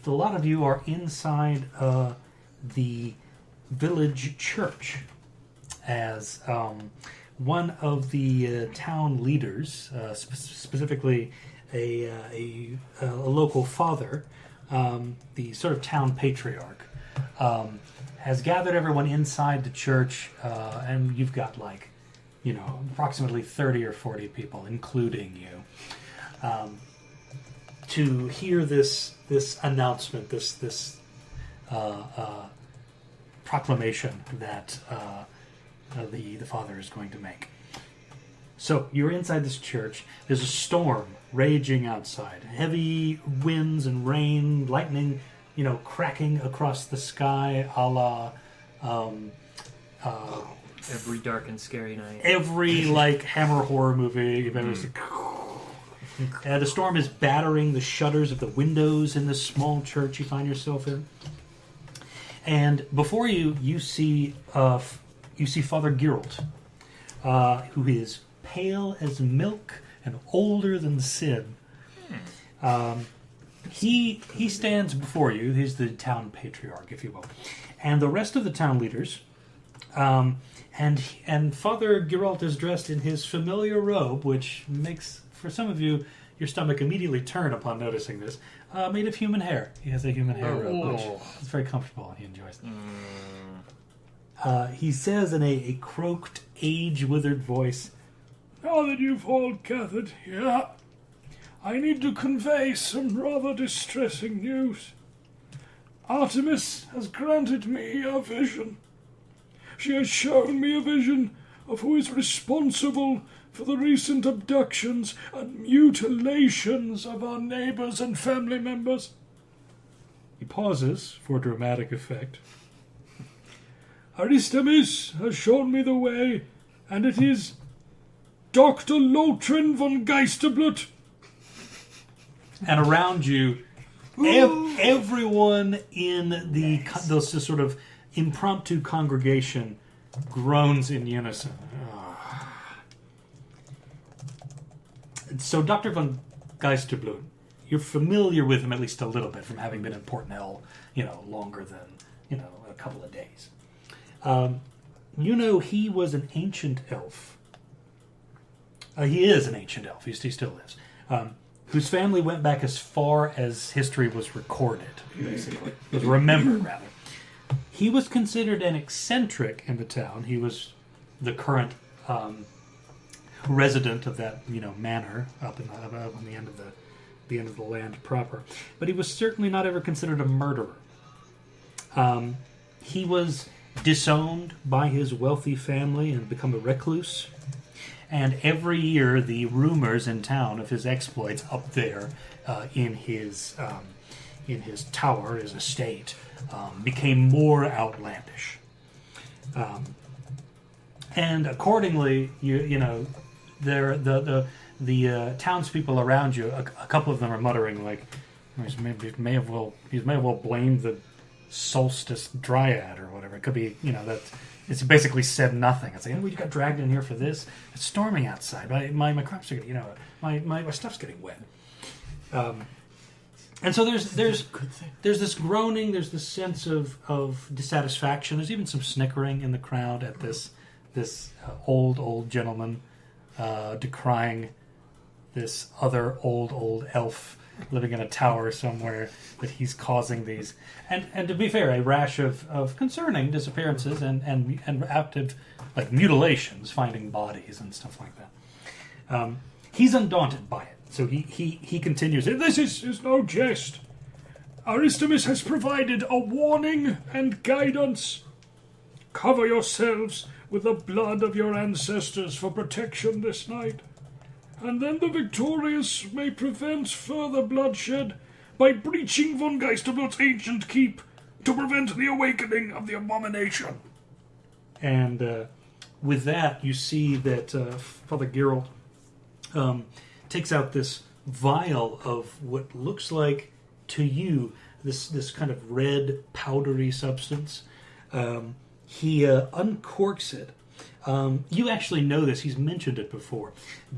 lot of you are inside the village church, as one of the town leaders, specifically a local father, the sort of town patriarch, has gathered everyone inside the church, and you've got approximately 30 or 40 people, including you, to hear this announcement, this proclamation that the father is going to make. So you're inside this church. There's a storm raging outside. Heavy winds and rain, lightning, cracking across the sky, a la Every dark and scary night. every Hammer horror movie you've ever seen. The storm is battering the shutters of the windows in this small church you find yourself in. And before you, you see Father Geralt, who is pale as milk and older than sin. He stands before you. He's the town patriarch, if you will, and the rest of the town leaders. And Father Geralt is dressed in his familiar robe, which makes, for some of you, your stomach immediately turn upon noticing this. Made of human hair. He has a human hair robe, which is very comfortable, and he enjoys it. He says in a croaked, age-withered voice, "Now that you've all gathered here, I need to convey some rather distressing news. Artemis has granted me a vision. She has shown me a vision of who is responsible for the recent abductions and mutilations of our neighbors and family members." He pauses for dramatic effect. "Aristemis has shown me the way, and it is Dr. Lotrin von Geisterblut. And around you, everyone in those sort of impromptu congregation groans in unison. So Dr. von Geisterblut, you're familiar with him at least a little bit from having been in Portnell, longer than, a couple of days. He was an ancient elf. He is an ancient elf. He still is. Whose family went back as far as history was recorded, basically. Was remembered, rather. He was considered an eccentric in the town. He was the current resident of that, manor up on the end of the land proper. But he was certainly not ever considered a murderer. He was disowned by his wealthy family and become a recluse. And every year, the rumors in town of his exploits up there in his tower, his estate, became more outlandish. And accordingly, the townspeople around you, a couple of them are muttering like, he may have well blamed the solstice dryad or whatever. It could be, that it's basically said nothing. It's like, we got dragged in here for this. It's storming outside. My crops are getting, my stuff's getting wet. And so there's this groaning. There's this sense of dissatisfaction. There's even some snickering in the crowd at this old gentleman decrying this other old elf living in a tower somewhere, that he's causing these, and to be fair, a rash of concerning disappearances and active mutilations, finding bodies and stuff like that. He's undaunted by it, so he continues. This is no jest. Aristomus has provided a warning and guidance. Cover yourselves with the blood of your ancestors for protection this night. And then the victorious may prevent further bloodshed by breaching von Geisterblut's ancient keep to prevent the awakening of the abomination. And with that, you see that Father Geralt takes out this vial of what looks like, to you, this kind of red, powdery substance. He uncorks it. You actually know this. He's mentioned it before.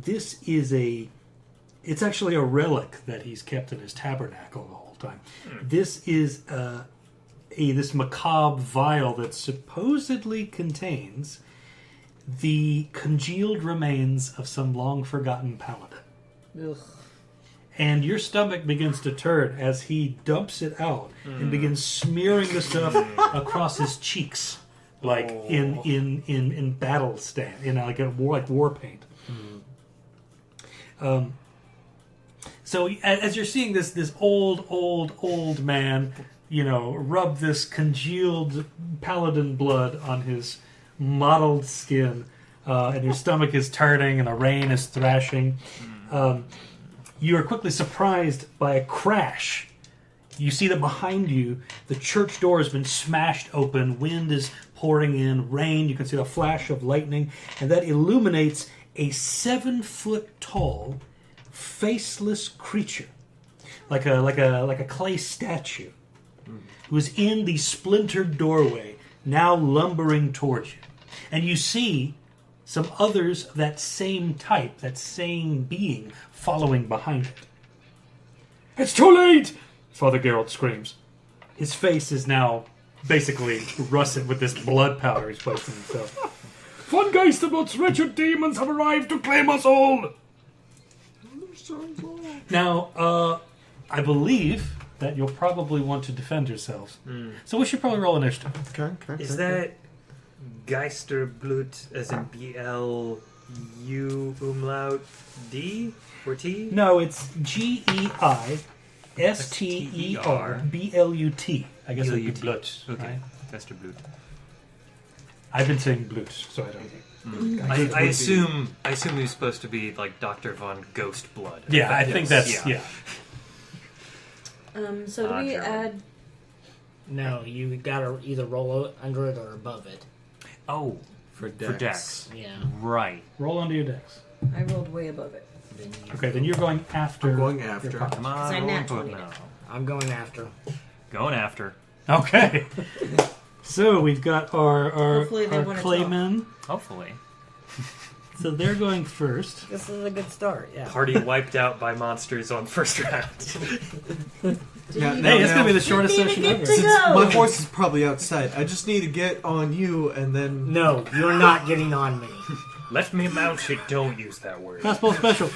It's actually a relic that he's kept in his tabernacle the whole time. This is this macabre vial that supposedly contains the congealed remains of some long-forgotten paladin. Ugh. And your stomach begins to turn as he dumps it out and begins smearing the stuff across his cheeks. In battle stand, like war paint. So as you're seeing this old man, rub this congealed paladin blood on his mottled skin, and your stomach is turning and the rain is thrashing, you are quickly surprised by a crash. You see that behind you, the church door has been smashed open, wind is pouring in, rain, you can see the flash of lightning, and that illuminates a 7-foot-tall, faceless creature, like a clay statue, who is in the splintered doorway, now lumbering towards you. And you see some others of that same type, that same being, following behind it. It's too late! Father Geralt screams. His face is now basically russet with this blood powder he's placed on himself. Von Geisterblut's wretched demons have arrived to claim us all! Now, I believe that you'll probably want to defend yourselves. So we should probably roll initiative. Okay. Is that Geisterblut as in B-L-U umlaut D or T? No, it's Geisterblut. I guess it would be Blut. Okay. Right? Geisterblut. I've been saying Blut, so I don't. I assume he's supposed to be like Dr. Von Ghost Blood. Yeah, I think that's yeah. So do we add? No, you gotta either roll under it or above it. Oh, For for Dex. Dex. Yeah. Right. Roll under your decks. I rolled way above it. Then you Okay, then you're going after. I'm going your after. partner. Come on, I roll nat input 20'd now. I'm going after. Going after. Okay. So we've got our Hopefully they wanna claymen. Hopefully. So they're going first. This is a good start. Yeah. Party wiped out by monsters on first round. Now, Hey, it's gonna be the shortest Didn't session even ever. get to Since go. my horse is probably outside, I just need to get on you and then. No, you're not getting on me. Let me mount it. Don't use that word. Fastball special.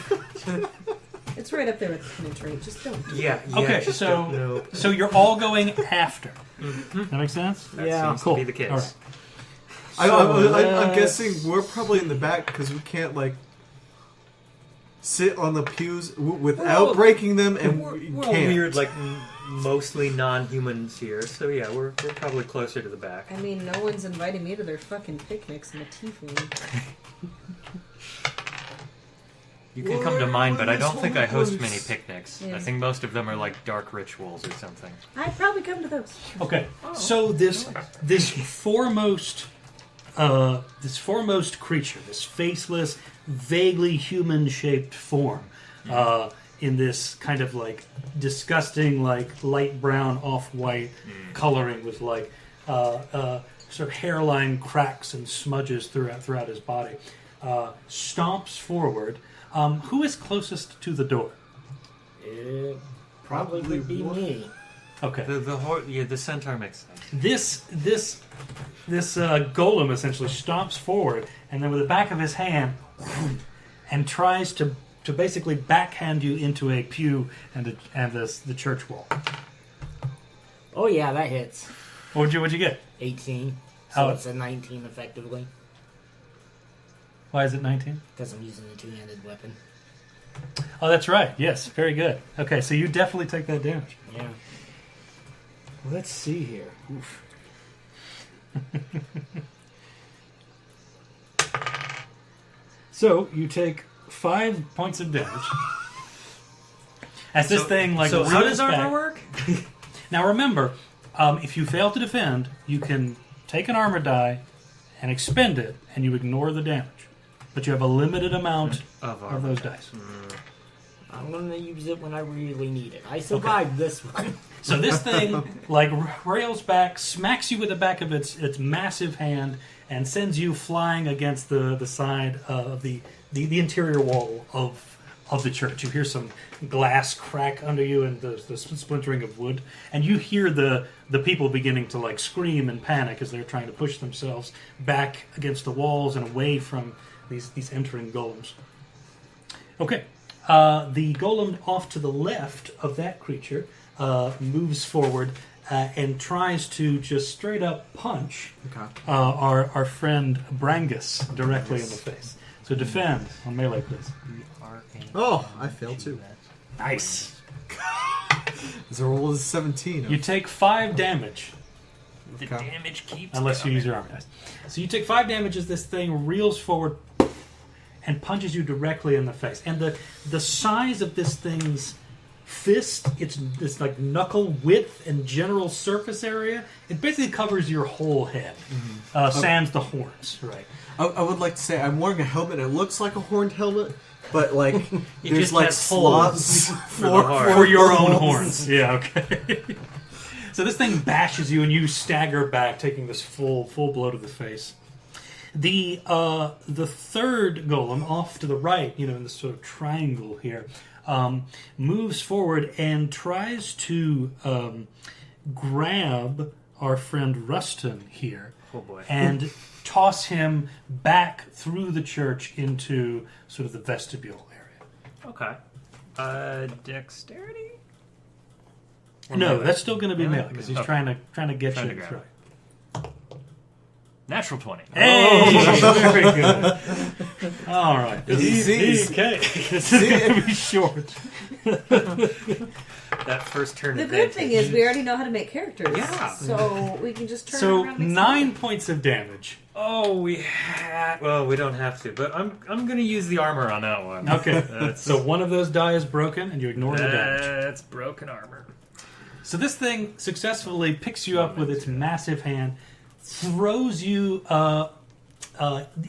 It's right up there with penetrate. Just don't. Do Yeah. Okay, just so don't know. so you're all going after. That makes sense. That Yeah. seems Cool. to be the case. All right. I'm let's- guessing we're probably in the back because we can't like sit on the pews without all- breaking them, and We're, we we're all can't. weird, like mostly non-humans here. So yeah, we're probably closer to the back. I mean, no one's inviting me to their fucking picnics in a tiefling. You can come to mine, but I don't think I host Horse. many picnics. Yeah. I think most of them are like dark rituals or something. I'd probably come to those. Okay. So this foremost creature, this faceless, vaguely human-shaped form, in this kind of like disgusting, like light brown, off-white coloring with like sort of hairline cracks and smudges throughout his body, stomps forward. Who is closest to the door? It probably would be me. Okay. The centaur makes sense. This golem essentially stomps forward, and then with the back of his hand, and tries to basically backhand you into a pew and the church wall. Oh yeah, that hits. What'd you get? 18. How- So it's a 19 effectively. Why is it 19? Because I'm using a two-handed weapon. Oh, that's right. Yes, very good. Okay, so you definitely take that damage. Yeah. Let's see here. Oof. So you take 5 points of damage. As this thing like So how reels does armor back. work? Now remember, if you fail to defend, you can take an armor die and expend it, and you ignore the damage. But you have a limited amount of those dice. I'm going to use it when I really need it. I survived this one. So this thing like rails back, smacks you with the back of its massive hand, and sends you flying against the side of the interior wall of the church. You hear some glass crack under you and the splintering of wood, and you hear the people beginning to like scream and panic as they're trying to push themselves back against the walls and away from these entering golems. Okay, the golem off to the left of that creature moves forward and tries to just straight up punch Okay. our friend Brangus directly in the face. So defend on melee, please. Oh, I failed too. Nice. As a roll is 17. You take 5 damage. The Okay. damage keeps Unless you coming. use your armor dice. So you take 5 damage as this thing reels forward and punches you directly in the face. And the size of this thing's fist, it's like knuckle width and general surface area, it basically covers your whole head. Sans the horns, right? I would like to say I'm wearing a helmet. It looks like a horned helmet, but like there's just like has slots the horn. For your own horns. Yeah, okay. So this thing bashes you and you stagger back, taking this full blow to the face. The third golem off to the right, in this sort of triangle here, moves forward and tries to grab our friend Ruston here Oh boy. and toss him back through the church into sort of the vestibule area. Okay. Dexterity? Or No, melee? that's still going to be Really? melee because he's Okay. trying to get Trying you to to grab throw. Natural 20. Hey, very good. All right, this is going to be short. That first turn The good thing is advantage. we already know how to make characters. Yeah. So we can just turn So around and make 9 points of damage. Oh, well, we don't have to, but I'm going to use the armor on that one. Okay, That's, so one of those die is broken, and you ignore the damage. that's broken armor. So this thing successfully picks you up with its massive hand, throws you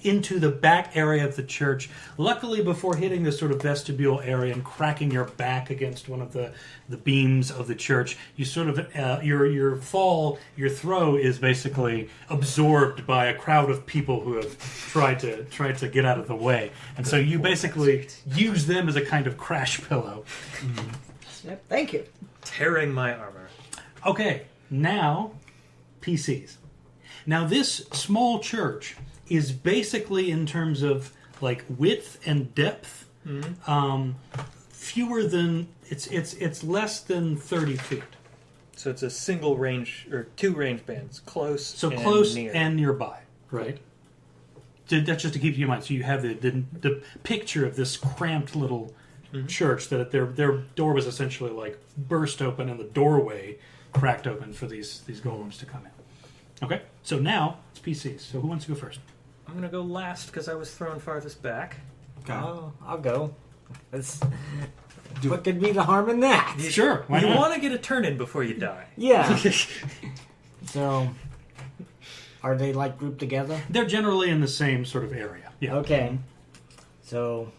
into the back area of the church. Luckily, before hitting this sort of vestibule area and cracking your back against one of the beams of the church, you sort of your throw is basically absorbed by a crowd of people who have tried to get out of the way, and so you basically use them as a kind of crash pillow. Yep, thank you. Tearing my armor. Okay, now PCs. Now this small church is basically, in terms of like width and depth, fewer than it's less than 30 feet. So it's a single range or two range bands, close. So and close near. and nearby, right? That's just to keep you in mind. So you have the picture of this cramped little church that their door was essentially like burst open and the doorway cracked open for these golems to come in. Okay, so now it's PCs. So who wants to go first? I'm gonna go last because I was thrown farthest back. Oh, I'll go. What could be the harm in that? Sure, why You not? want to get a turn in before you die. Yeah. So, are they like grouped together? They're generally in the same sort of area. Yeah. Okay. So,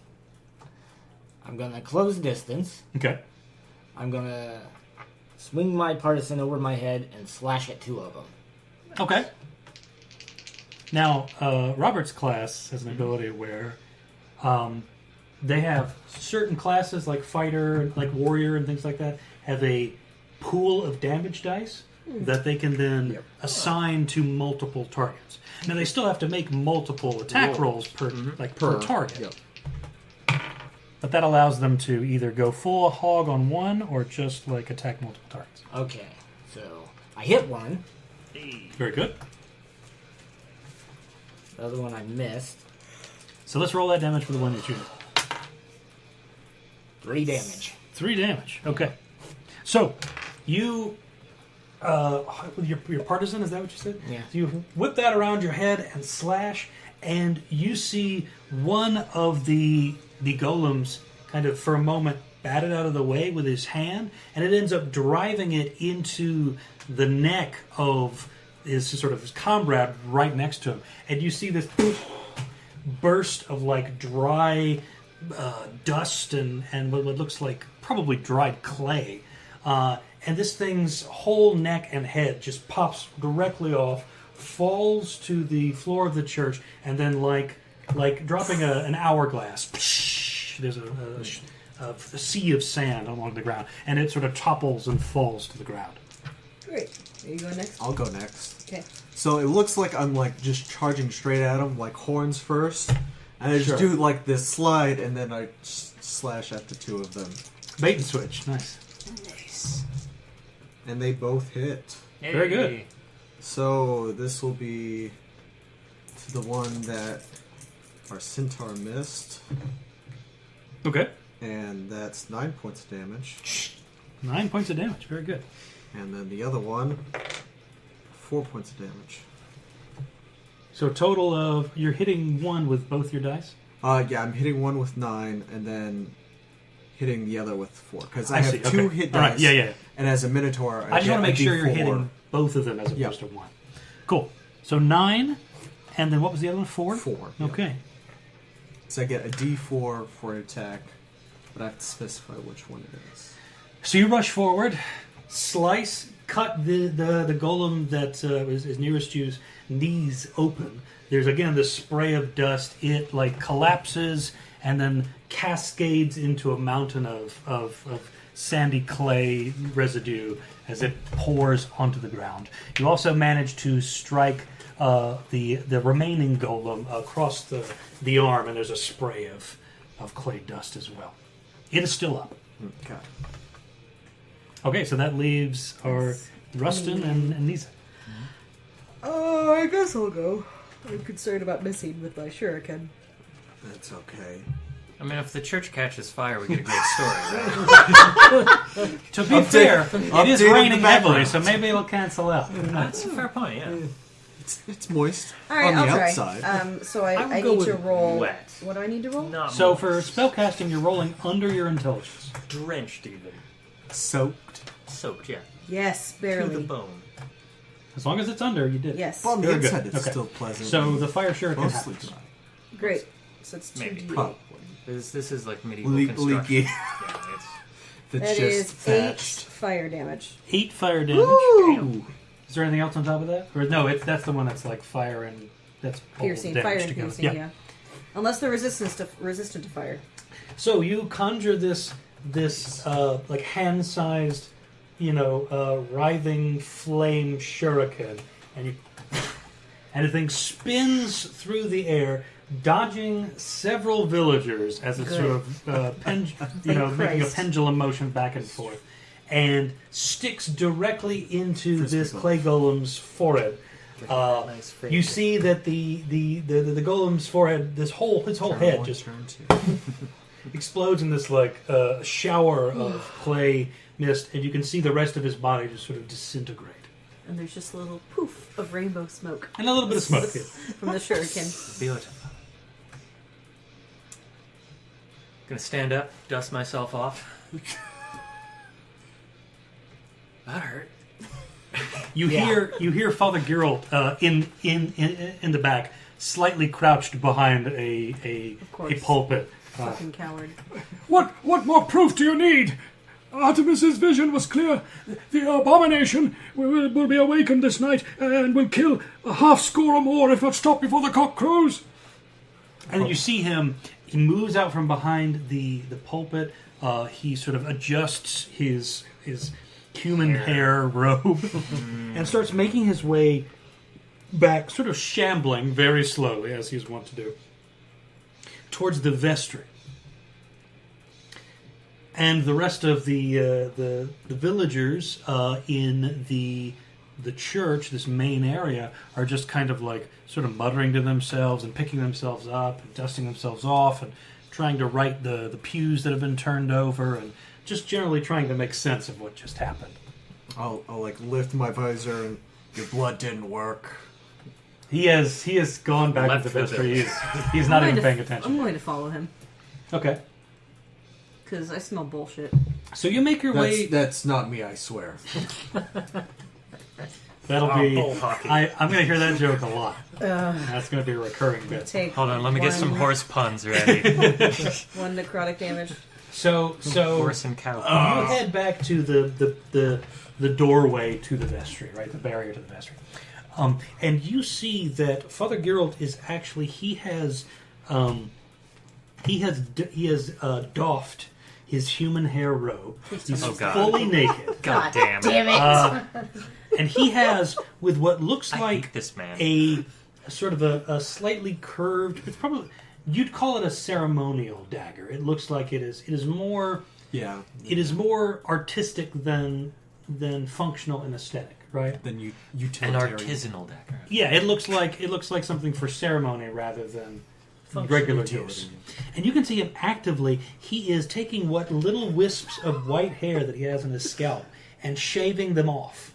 I'm gonna close distance. Okay. I'm gonna swing my partisan over my head and slash at two of them. Okay. Now, Robert's class has an ability where they have certain classes like fighter, like warrior, and things like that, have a pool of damage dice that they can then assign to multiple targets. Now, they still have to make multiple attack rolls per target. Yep. But that allows them to either go full hog on one or just like attack multiple targets. Okay. So, I hit one. Very good. The other one I missed. So let's roll that damage for the one that you hit. 3 damage. 3 damage. Okay. So, you... your partisan, is that what you said? Yeah. So you whip that around your head and slash, and you see one of the golems kind of, for a moment, bat it out of the way with his hand, and it ends up driving it into the neck of his comrade right next to him. And you see this burst of like dry dust and what looks like probably dried clay. And this thing's whole neck and head just pops directly off, falls to the floor of the church, and then like dropping an hourglass. There's a sea of sand along the ground, and it sort of topples and falls to the ground. Great. Are you going next? I'll go next. Okay. So it looks like I'm like just charging straight at him, like horns first, and I just Sure. do like this slide, and then I slash at the two of them, Bait and switch. Nice. and they both hit. Very good. Hey. So this will be to the one that our centaur missed, Okay. and that's 9 points of damage. 9 points of damage. Very good. And then the other one, 4 points of damage. So a total of, you're hitting one with both your dice? Yeah, I'm hitting one with 9, and then hitting the other with 4. Because I I have see, two okay. hit All dice. right, yeah. And as a Minotaur, I just get want to make a sure you're D4. hitting both of them as opposed Yep. to one. Cool. So 9, and then what was the other one? 4? 4. yeah. Okay. So I get a D4 for an attack, but I have to specify which one it is. So you rush forward, slice, cut the golem that is nearest you's knees open. There's again this spray of dust. It like collapses and then cascades into a mountain of sandy clay residue as it pours onto the ground. You also manage to strike the remaining golem across the arm, and there's a spray of clay dust as well. It is still up. Okay. Okay, so that leaves our Ruston and Neza. Oh, I guess I'll go. I'm concerned about missing with my shuriken. That's okay. I mean, if the church catches fire, we get a great story, right? To be fair, it is updated raining the heavily, background. so maybe it'll cancel out. That's a fair point, yeah. It's moist All right, on the I'll try. outside. So I I would go need to with roll. wet. What do I need to roll? Not So much. for spellcasting, you're rolling under your intelligence. drenched even. Soaked. Soaked, yeah. Yes, To the barely. bone. As long as it's under, you did. Yes. Well, on the Very good. inside, it's Okay. still pleasant. So the fire shuriken mostly happens. dry. Great. So it's Maybe. 2d8. Probably. This is like medieval Leaky. construction. Yeah, it's That's That is just 8 thatched. fire damage. 8 fire damage. Woo! Is there anything else on top of that? Or no, that's the one that's like fire and that's all Piercing. damage Fire and together. piercing, yeah. Unless they're resistant to fire. So you conjure this like hand-sized, writhing flame shuriken, and the thing spins through the air, dodging several villagers as it sort of making a Christ. pendulum motion back and forth, and sticks directly into Frisbee this golf. clay golem's forehead. nice fade. You see that the golem's forehead, his whole head just Turn two. explodes in this like shower of clay mist, and you can see the rest of his body just sort of disintegrate. And there's just a little poof of rainbow smoke And a little bit of smoke. Yeah. from the shuriken. Beautiful. Gonna stand up, dust myself off. That hurt. You hear Father Geralt in the back, slightly crouched behind a course. pulpit. Fucking coward. What more proof do you need? Artemis's vision was clear. The abomination will be awakened this night and will kill a half score or more, if not stop before the cock crows. And you see him. He moves out from behind the pulpit. He sort of adjusts his human hair robe and starts making his way back, sort of shambling very slowly, as he's wont to do, towards the vestry. And the rest of the villagers in the church, this main area, are just kind of like sort of muttering to themselves and picking themselves up and dusting themselves off and trying to right the pews that have been turned over and just generally trying to make sense of what just happened. I'll like lift my visor and your blood didn't work. He has gone back Left to the the vestry. He's not even paying I'm attention. going to follow him Okay, because I smell bullshit. so you make your way. That's not me, I swear. That'll Oh, be. bull hockey. I'm going to hear that joke a lot. That's going to be a recurring bit. Take Hold on, let me get some one- horse puns ready. 1 necrotic damage. So Horse and cow. you head back to the doorway to the vestry, right? The barrier to the vestry. And you see that Father Geralt is actually he has doffed his human hair robe. He's Oh, God. fully naked, God damn it. and he has with what looks I like hate this man. a sort of a slightly curved. It's probably you'd call it a ceremonial dagger. It looks like it is. It is more. Yeah. It is more artistic than functional and aesthetic, right? Then you An utilitarian. artisanal dagger. Yeah, it looks like something for ceremony rather than regular use. utility. And you can see him actively. He is taking what little wisps of white hair that he has on his scalp and shaving them off.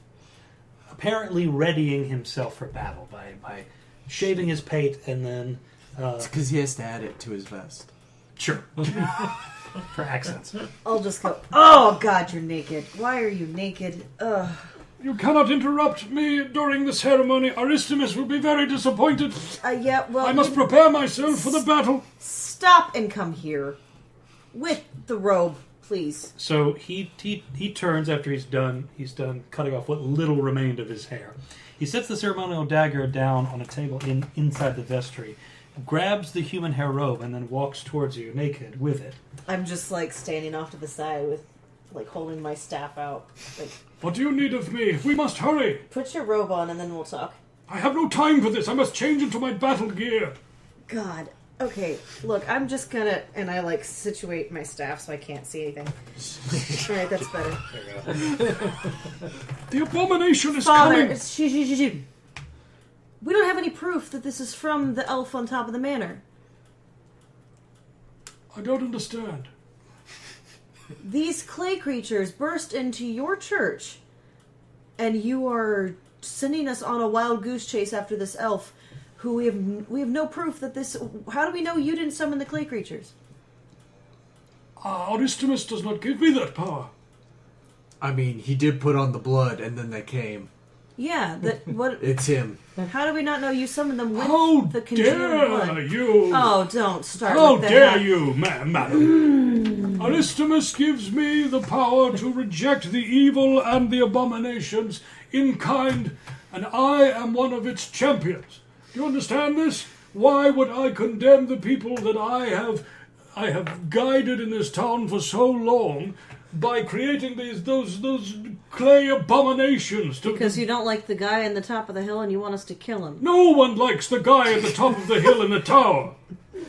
Apparently readying himself for battle by shaving his pate and then It's because he has to add it to his vest. sure for accents. I'll just go, oh God, you're naked. Why are you naked? Ugh. You cannot interrupt me during the ceremony. Aristimus will be very disappointed. Yeah, well, I must you- prepare myself for the battle. stop and come here. With the robe, please. So he turns after he's done cutting off what little remained of his hair. He sets the ceremonial dagger down on a table inside the vestry, grabs the human hair robe, and then walks towards you naked with it. I'm just like standing off to the side with, like, holding my staff out. Like, What do you need of me? We must hurry. put your robe on and then we'll talk. I have no time for this. I must change into my battle gear. God. Okay, look, I'm just gonna, and I like situate my staff so I can't see anything. Alright, that's better. The abomination is Father, coming. we don't have any proof that this is from the elf on top of the manor. I don't understand. These clay creatures burst into your church, and you are sending us on a wild goose chase after this elf, who we have no proof that this. How do we know you didn't summon the clay creatures? Aristimus does not give me that power. I mean, he did put on the blood and then they came. Yeah, what? It's him. How do we not know you summoned them with How the congealed dare blood? you! Oh, don't start How with dare that. you, madam? Aristomus gives me the power to reject the evil and the abominations in kind, and I am one of its champions. Do you understand this? Why would I condemn the people that I have guided in this town for so long by creating those clay abominations? Because you don't like the guy on the top of the hill and you want us to kill him. No one likes the guy at the top of the hill in the tower.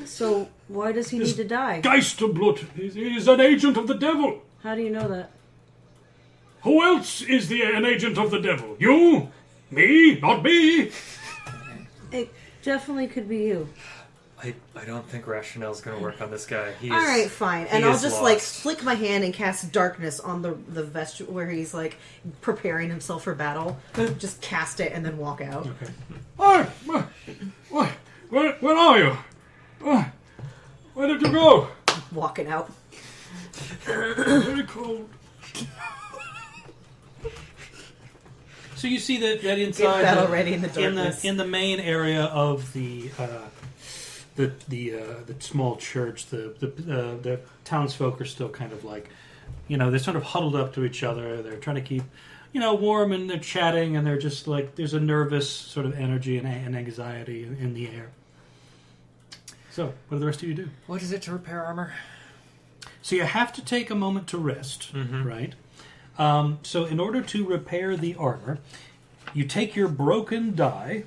So why does he need to die? Geisterblut. He's an agent of the devil. How do you know that? Who else is an agent of the devil? You? Me? Not me. It definitely could be you. I don't think Rationale's going to work on this guy. He is, All right, fine. And he I'll is just lost. flick my hand and cast darkness on the vest where he's preparing himself for battle. Just cast it and then walk out. Where are you? Where did you go? Walking out. Very cold. So you see that inside Get battle ready in the darkness. in the main area of the small church, the townsfolk are still kind of they're sort of huddled up to each other. They're trying to keep warm, and they're chatting, and they're just there's a nervous sort of energy and anxiety in the air. So what do the rest of you do? What is it to repair armor? So you have to take a moment to rest, right? So in order to repair the armor, you take your broken die,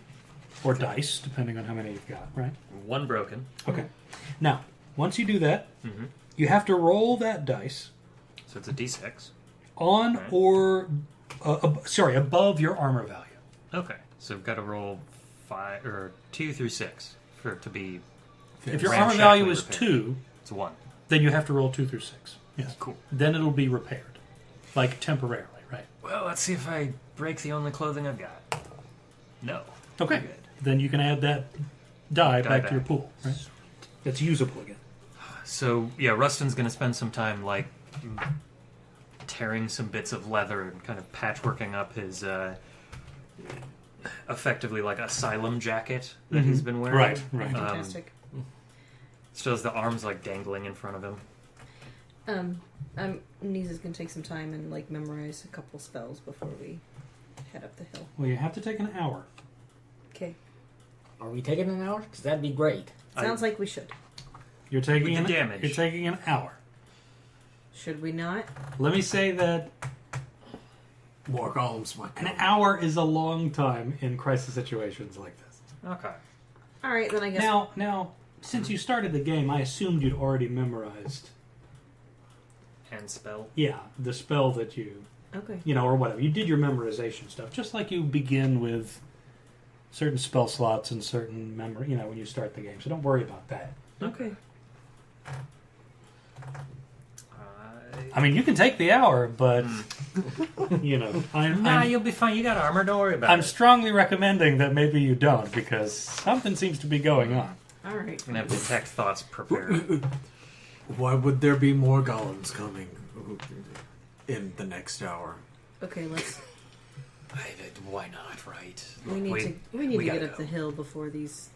or dice, depending on how many you've got, right? One broken. Okay. Now, once you do that, you have to roll that dice So it's a d6. on Right. or, above your armor value. Okay. So we've got to roll 2 through 6 for it to be. If your Ramshackly armor value is repaired. 2, It's 1. then you have to roll 2 through 6. Yes. Cool. Then it'll be repaired, temporarily, right? Well, let's see if I break the only clothing I've got. No. Okay. Good. Then you can add that die back to back. your pool, right? That's usable again. So, yeah, Ruston's going to spend some time, tearing some bits of leather and kind of patchworking up his, effectively, asylum jacket that he's been wearing. Right, right. Fantastic. Still has the arms, dangling in front of him. Neza's gonna take some time and memorize a couple spells before we head up the hill. Well, you have to take an hour. Okay. Are we taking an hour? Because that'd be great. Sounds like we should. You're taking With the damage. You're taking an hour. Should we not? Let me say that More golems might an come. hour is a long time in crisis situations like this. Okay. All right, then I guess. Now, since you started the game, I assumed you'd already memorized. And spell. Yeah, the spell that you, Okay. or whatever. You did your memorization stuff, just like you begin with certain spell slots and certain memory, when you start the game. So don't worry about that. Okay. I mean, you can take the hour, but, Nah, you'll be fine. You got armor. Don't worry about I'm it. strongly recommending that maybe you don't, because something seems to be going on. All right. I'm going to have detect thoughts prepared. Why would there be more golems coming in the next hour? Okay. Let's. Why not, right? We need to we get gotta up the go. hill before these.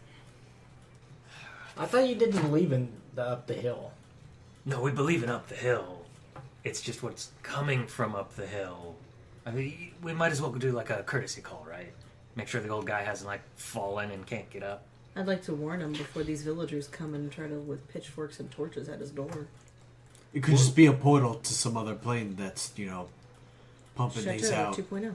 I thought you didn't believe in up the hill. No, we believe in up the hill. It's just what's coming from up the hill. I mean, we might as well do a courtesy call, right? Make sure the old guy hasn't fallen and can't get up. I'd like to warn him before these villagers come and try to with pitchforks and torches at his door. It could just be a portal to some other plane that's, pumping these Chateau out. 2.0.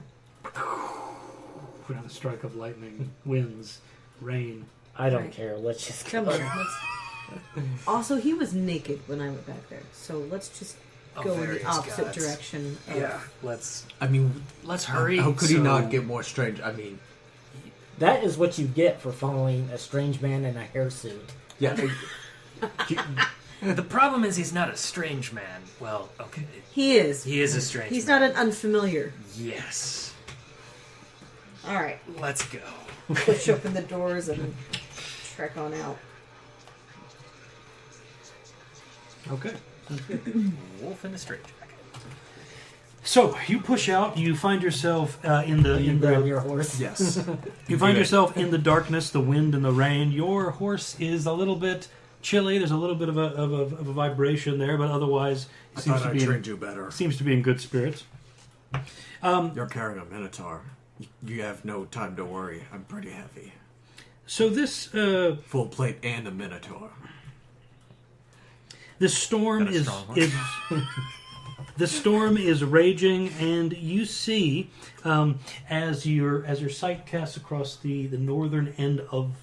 Another strike of lightning, winds, rain. I don't Right. care. Let's just Come go. on. Also, he was naked when I went back there, so let's just go in the various opposite gods. direction. Of, Yeah, let's I mean, hurry. how could he so- not get more strange? I mean, That is what you get for following a strange man in a hirsute. yeah. The problem is he's not a strange man. Well, okay, He is. he is a strange. He's man. not an unfamiliar. Yes. All right. Let's go. Push open the doors and trek on out. Okay. Wolf in a straitjacket. So you push out. You find yourself in You grab the your horse. Yes. you find yourself in the darkness, the wind and the rain. Your horse is a little bit chilly. There's a little bit of a vibration there, but otherwise I it seems thought to I be trained you better. seems to be in good spirits. You're carrying a minotaur. You have no time to worry. I'm pretty heavy. So this Full plate and a minotaur. this storm Got a is strong one. is the storm is raging, and you see as your sight casts across the northern end of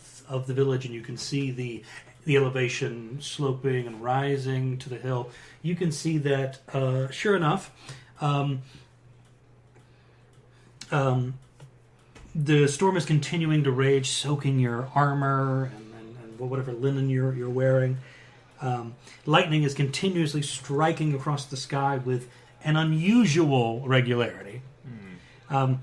the village, and you can see the elevation sloping and rising to the hill. You can see that sure enough. The storm is continuing to rage, soaking your armor and whatever linen you're wearing. Lightning is continuously striking across the sky with an unusual regularity. And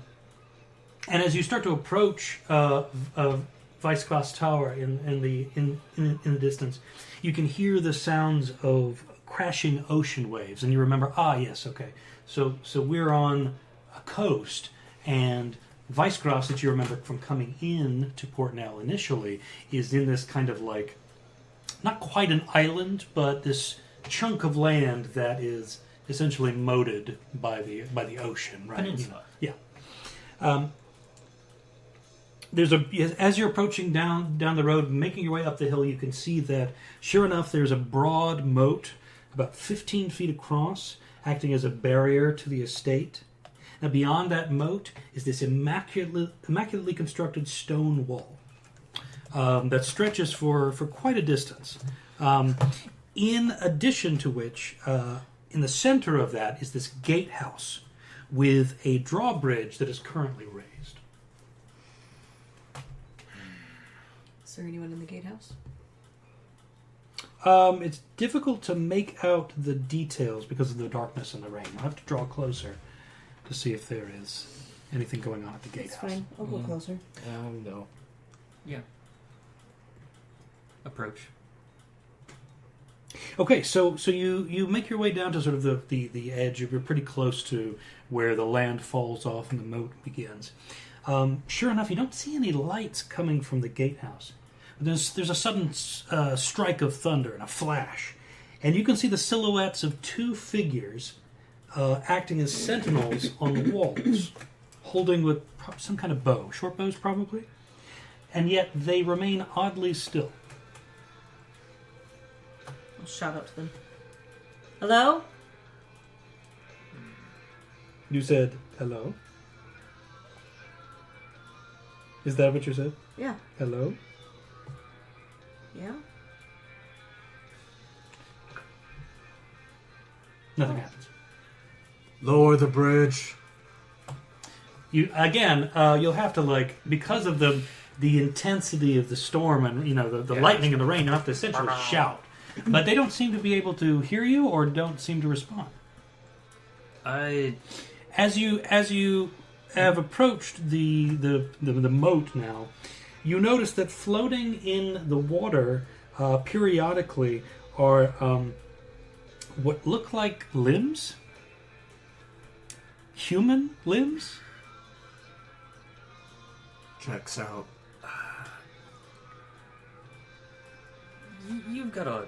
as you start to approach Vice-Class Tower in the distance, you can hear the sounds of crashing ocean waves, and you remember, yes, okay. So we're on a coast, and Vicegrass, that you remember from coming in to Port Nell initially, is in this kind of like, not quite an island, but this chunk of land that is essentially moated by the ocean, right? Peninsula. Yeah. As you're approaching down the road, making your way up the hill, you can see that sure enough, there's a broad moat about 15 feet across, acting as a barrier to the estate. Now, beyond that moat is this immaculately constructed stone wall that stretches for quite a distance. In addition to which, in the center of that is this gatehouse with a drawbridge that is currently raised. Is there anyone in the gatehouse? It's difficult to make out the details because of the darkness and the rain. I'll have to draw closer to see if there is anything going on at the That's gatehouse. fine. I'll go closer. No. Yeah. Approach. Okay, so you make your way down to sort of the edge. You're pretty close to where the land falls off and the moat begins. Sure enough, you don't see any lights coming from the gatehouse. There's a sudden strike of thunder and a flash, and you can see the silhouettes of two figures acting as sentinels on the walls, holding with some kind of bow, short bows probably, and yet they remain oddly still. I'll shout out to them. Hello? You said hello? Is that what you said? Yeah. Hello? Yeah? Nothing happens. Lower the bridge. You again, you'll have to because of the intensity of the storm and the lightning and the rain, you'll have to essentially shout. But they don't seem to be able to hear you or don't seem to respond. As you have approached the moat now, you notice that floating in the water periodically are what look like limbs, human limbs. Checks out. You've got a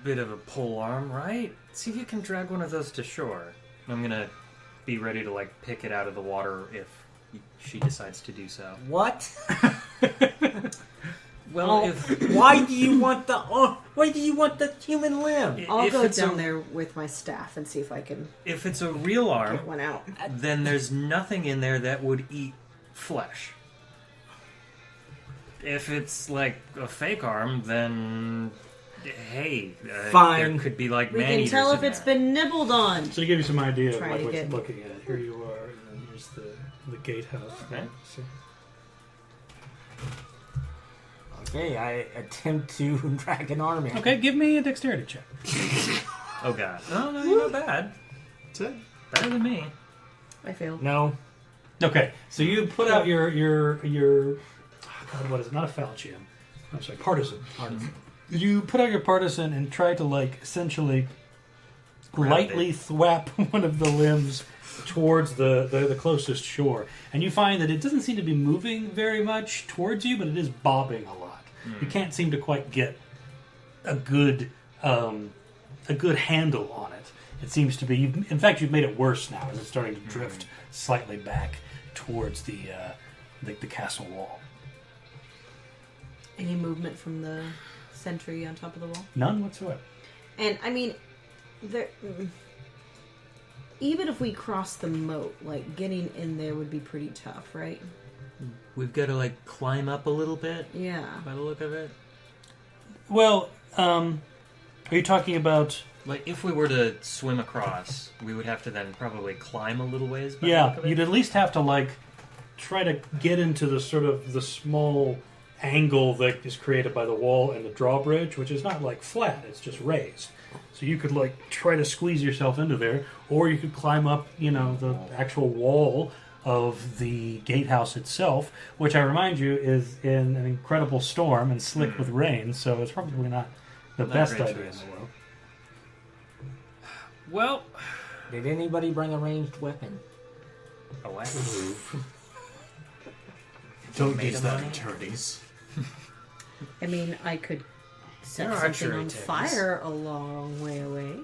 bit of a pole arm, right? See if you can drag one of those to shore. I'm gonna be ready to pick it out of the water if she decides to do so. What? Well, Why do you want the human limb? I'll if go it's down there with my staff and see if I can if it's a real arm, get one out. then there's nothing in there that would eat flesh. If it's like a fake arm, then hey, Fine. there could be We man can eaters tell if in it's there. been nibbled on. So to give you some idea of Try to what you're get- looking at, here you are, and then here's the gatehouse. Okay. So- Okay, I attempt to drag an arm in. Okay, give me a dexterity check. Oh god, no, you're not bad. That's it. Better than me. I failed. No. Okay, so you put out your oh God, what is it? Not a falchion. I'm sorry, partisan. You put out your partisan and try to essentially lightly thwap one of the limbs towards the closest shore. And you find that it doesn't seem to be moving very much towards you, but it is bobbing a lot. You can't seem to quite get a good handle on it. It seems to be... in fact, you've made it worse now as it's starting to drift slightly back towards the castle wall. Any movement from the sentry on top of the wall? None whatsoever. And, I mean, there... even if we cross the moat, like, getting in there would be pretty tough, right? We've got to, like, climb up a little bit, Yeah. by the look of it. Well, are you talking about... Like, if we were to swim across, we would have to then probably climb a little ways. By the Yeah, look of it. you'd at least have to, like, try to get into the sort of the small angle that is created by the wall and the drawbridge, which is not, like, flat, it's just raised. So you could, like, try to squeeze yourself into there, or you could climb up, you know, the actual wall of the gatehouse itself, which I remind you is in an incredible storm and slick with rain, so it's probably not the Not best great idea in choice. the world. Well, Did anybody bring a ranged weapon? a what? Don't Made use of that money? attorneys. I mean, I could set There are something on archery tables. fire a long way away.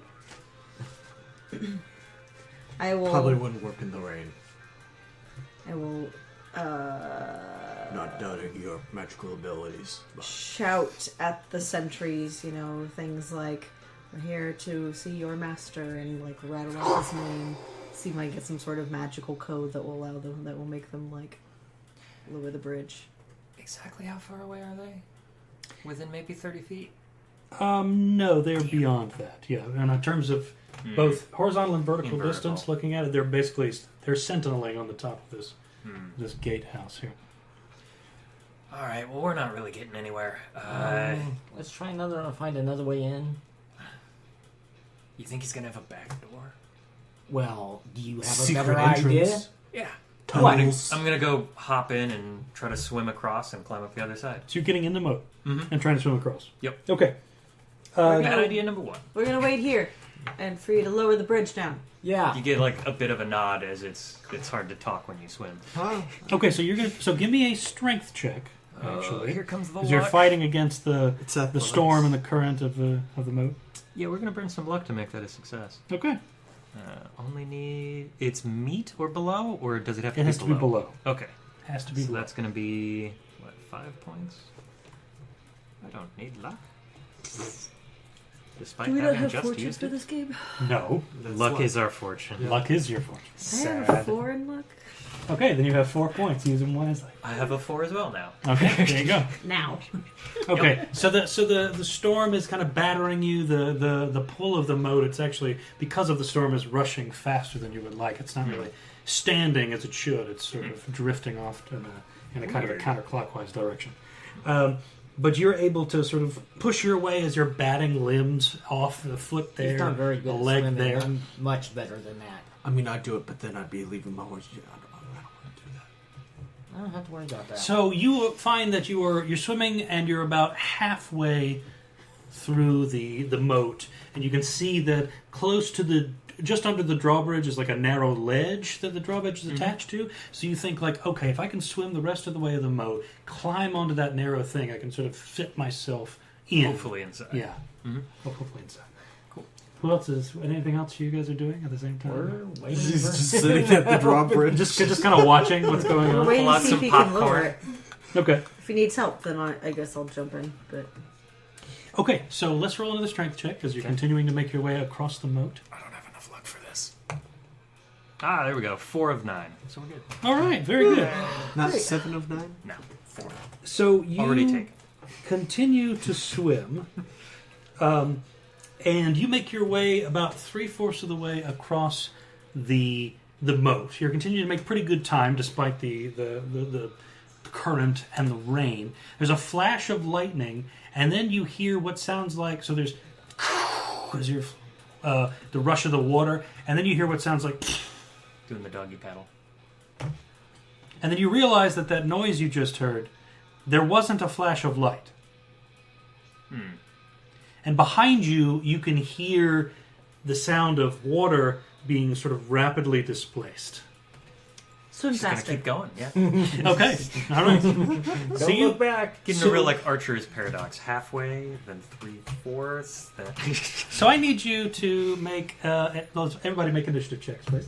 I will... Probably wouldn't work in the rain. I will, Not doubting your magical abilities. But shout at the sentries, you know, things like, we're here to see your master, and, like, rattle off his name. See if I can get some sort of magical code that will allow them, that will make them, like, lower the bridge. Exactly how far away are they? Within maybe 30 feet? No, they're beyond that. Yeah, and in terms of both horizontal and vertical And vertical. distance, looking at it, they're sentineling on the top of this gatehouse here. Alright, well, we're not really getting anywhere. Let's try find another way in. You think he's gonna have a back door? Well, do you have a secret better entrance. idea? Yeah. Tunnels. I'm gonna go hop in and try to swim across and climb up the other side. So you're getting in the moat and trying to swim across. Yep. Okay. Bad idea number one. We're gonna wait here, and for you to lower the bridge down. Yeah. You get like a bit of a nod as it's hard to talk when you swim. Okay, so give me a strength check. Actually, Here comes the because you're luck. fighting against the It's athletics. storm and the current of the moat. Yeah, we're gonna burn some luck to make that a success. Okay, Only need it's meat or below, or does it have to it be has to be below. Okay, Has to be so below. that's gonna be what, 5 points? I don't need luck. Despite Do we not having have just fortune used for it, this game? No, luck is our fortune. luck is your fortune. I have a 4 in luck. Okay, then you have 4 points. Use them wisely. I have a 4 as well now. Okay, there you go. Now. Okay, so the storm is kind of battering you. The pull of the moat, it's actually, because of the storm, is rushing faster than you would like. It's not really standing as it should. It's sort of drifting off in a kind of a Weird. counterclockwise direction. But you're able to sort of push your way as you're batting limbs off the foot there, He's not very good the at leg swimming. there. I'm much better than that. I mean, I'd do it, but then I'd be leaving my horse. I don't want to do that. I don't have to worry about that. So you find that you're swimming and you're about halfway through the moat, and you can see that close to just under the drawbridge is like a narrow ledge that the drawbridge is attached to. So you think like, okay, if I can swim the rest of the way of the moat, climb onto that narrow thing, I can sort of fit myself in. Hopefully inside. Yeah. Mhm. Hopefully inside. Cool. Who else is? Anything else you guys are doing at the same time? We're waiting He's for... just sitting at the drawbridge. Just kind of watching what's going We're on. waiting Pull to out see if some he can lower popcorn. it. Okay. If he needs help, then I guess I'll jump in. But Okay. So let's roll another strength check as you're continuing to make your way across the moat. I don't have enough luck for this. Ah, there we go. 4 of 9. So we're good. All right. Very good. Not 7 of 9? No, 4. So you Already taken. continue to swim, and you make your way about 3/4 of the way across the moat. You're continuing to make pretty good time despite the current and the rain. There's a flash of lightning, and then you hear what sounds like there's as you're the rush of the water, and then you hear what sounds like. Doing the doggy paddle. And then you realize that noise you just heard, there wasn't a flash of light. And behind you, you can hear the sound of water being sort of rapidly displaced. Swim Just gonna faster. keep going. Yeah. Okay, all right. Don't So you look back. Getting a real like Archer's paradox. Halfway, then 3/4. Then... So I need you to make everybody make initiative checks, please.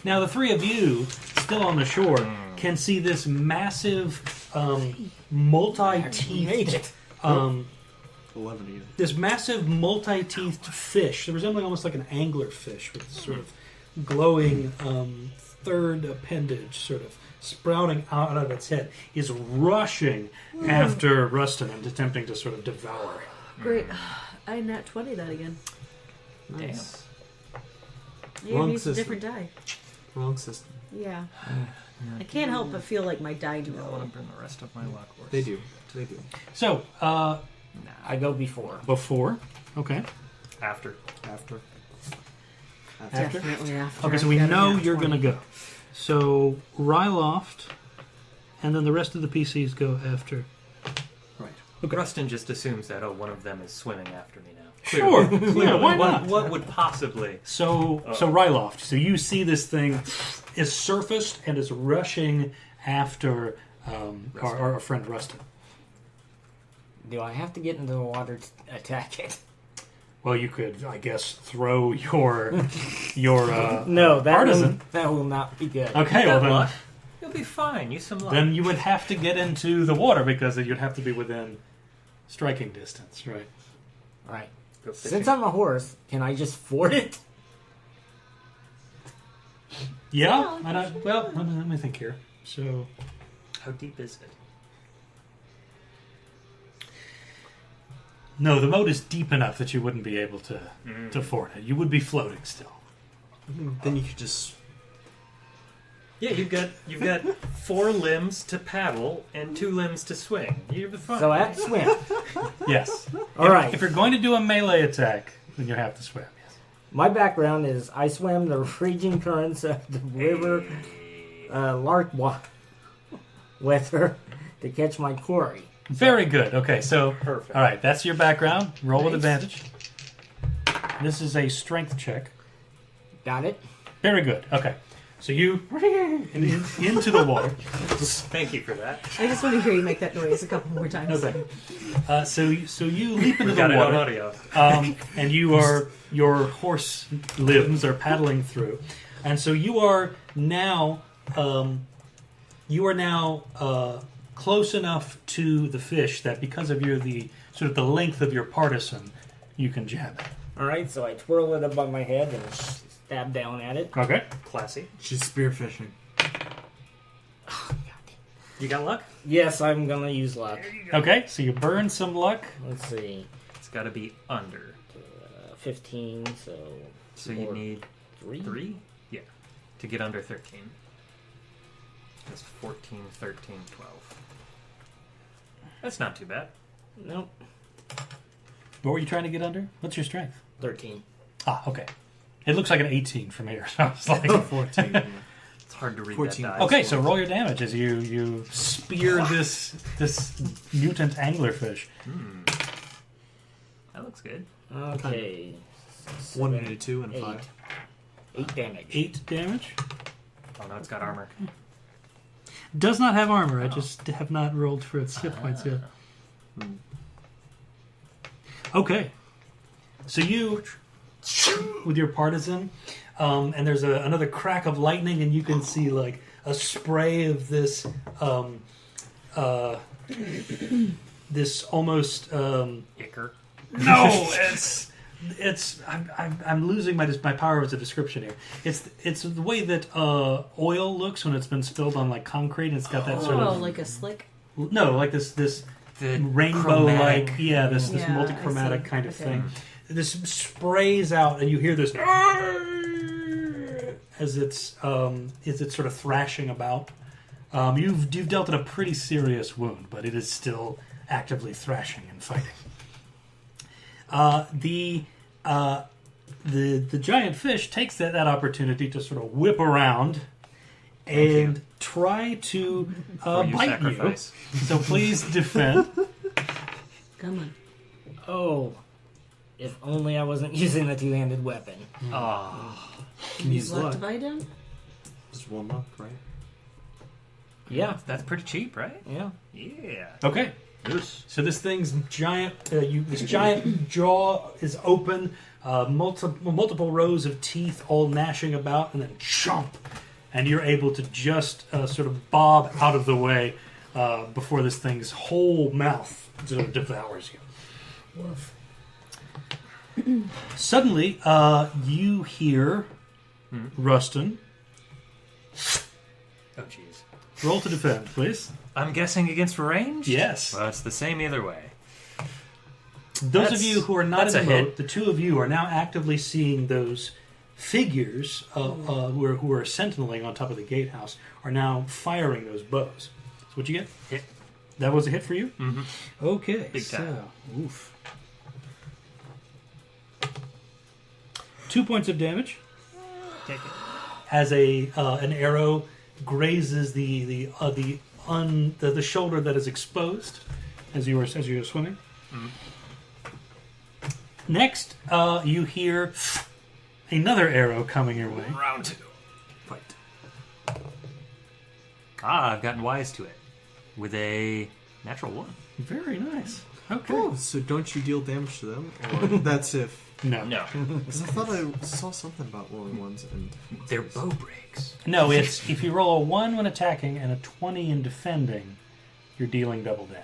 Now the three of you still on the shore can see this massive multi-teethed 11 even. this massive multi-teethed fish, resembling almost like an angler fish with sort of glowing third appendage sort of sprouting out of its head, is rushing after Ruston and attempting to sort of devour him. Great. I nat 20 that again. Nice. You Wrong use a system. different die. Wrong system. Yeah. I can't help but feel like my die do I want roll. to burn the rest of my luck. Horse. They do. They do. So, I go before. before, okay. After. After. After? Definitely after. Okay, so I've we got a know nat you're 20. going to go. So, Ryloft, and then the rest of the PCs go after. Right. Okay. Ruston just assumes that one of them is swimming after me now. Sure. Yeah, why not? What would possibly? So Ryloft, so you see this thing is surfaced and is rushing after our friend Ruston. Do I have to get into the water to attack it? Well, you could, I guess, throw your No, that partisan. that will not be good. Okay, well then, luck. You'll be fine. Use some luck. then you would have to get into the water because you'd have to be within striking distance, right? All right. Go fishing. Since I'm a horse, can I just ford it? Yeah. Well, let me think here. So. How deep is it? No, the moat is deep enough that you wouldn't be able to ford it. You would be floating still. Then you could just. Yeah, you've got 4 limbs to paddle and 2 limbs to swing. You'll be fine. So I have to swim. Yes. All right. If you're going to do a melee attack, then you have to swim. Yes. My background is I swam the raging currents of the river weather to catch my quarry. Very good. Okay, so Perfect. all right, that's your background. Roll with Nice. advantage. This is a strength check. Got it? Very good. Okay, so you into the water. Thank you for that. I just want to hear you make that noise a couple more times. Okay. So you leap into We got the it on water, audio. and your horse limbs are paddling through, and so you are now close enough to the fish that because of the sort of the length of your partisan, you can jab it. All right, so I twirl it above my head and stab down at it. Okay. Classy. She's spearfishing. You got luck? Yes, I'm going to use luck. Okay, so you burn some luck. Let's see. It's got to be under. 15, so... So you Or need 3? Yeah. To get under 13. That's 14, 13, 12. That's not too bad. Nope. What were you trying to get under? What's your strength? 13. Ah, okay. It looks like an 18 from here. So I was like, 14. Yeah. It's hard to read 14. that die. okay, so roll your damage as you spear this mutant anglerfish. That looks good. Okay. 1 and a 2 and 8. 5. 8 damage. 8 damage. Oh, no, it's got armor. Does not have armor. I just have not rolled for its hit points yet. Okay. So you, with your partisan, and there's another crack of lightning, and you can see like a spray of this, this almost. Icker. No, it's. I'm losing my power as a description here. It's the way that oil looks when it's been spilled on like concrete. And it's got that sort Oh, of like a slick. no, like this The rainbow like chromatic- this Yeah, multichromatic I see. kind of Okay. thing. This sprays out, and you hear this as it's sort of thrashing about. You've dealt it a pretty serious wound, but it is still actively thrashing and fighting. The giant fish takes that opportunity to sort of whip around and try to Before you bite sacrifice. you. So please defend. Come on. Oh. If only I wasn't using the two-handed weapon. Oh. Can you use Luck luck? divide down? Just one luck, right? Yeah. That's pretty cheap, right? Yeah. Yeah. Okay. Yes. So this thing's giant, this giant jaw is open, multiple rows of teeth all gnashing about, and then chomp, and you're able to just sort of bob out of the way before this thing's whole mouth sort of devours you. Woof. Suddenly, you hear Ruston. Oh, jeez. Roll to defend, please. I'm guessing against range? Yes. Well, it's the same either way. Those of you who are not that's in the a hit. boat, the two of you are now actively seeing those figures who are sentineling on top of the gatehouse are now firing those bows. So what you get? Hit. That was a hit for you? Mm-hmm. Okay. Big time. Oof. 2 points of damage Take it. as an arrow grazes the shoulder that is exposed as you are swimming. Next, you hear another arrow coming your way. Round 2. Fight. I've gotten wise to it. With a natural 1. Very nice. Okay. Oh, so don't you deal damage to them? Or that's if... No. No. Because I thought I saw something about rolling ones and... They're bow breaks. No, it's if you roll a 1 when attacking and a 20 in defending, you're dealing double damage.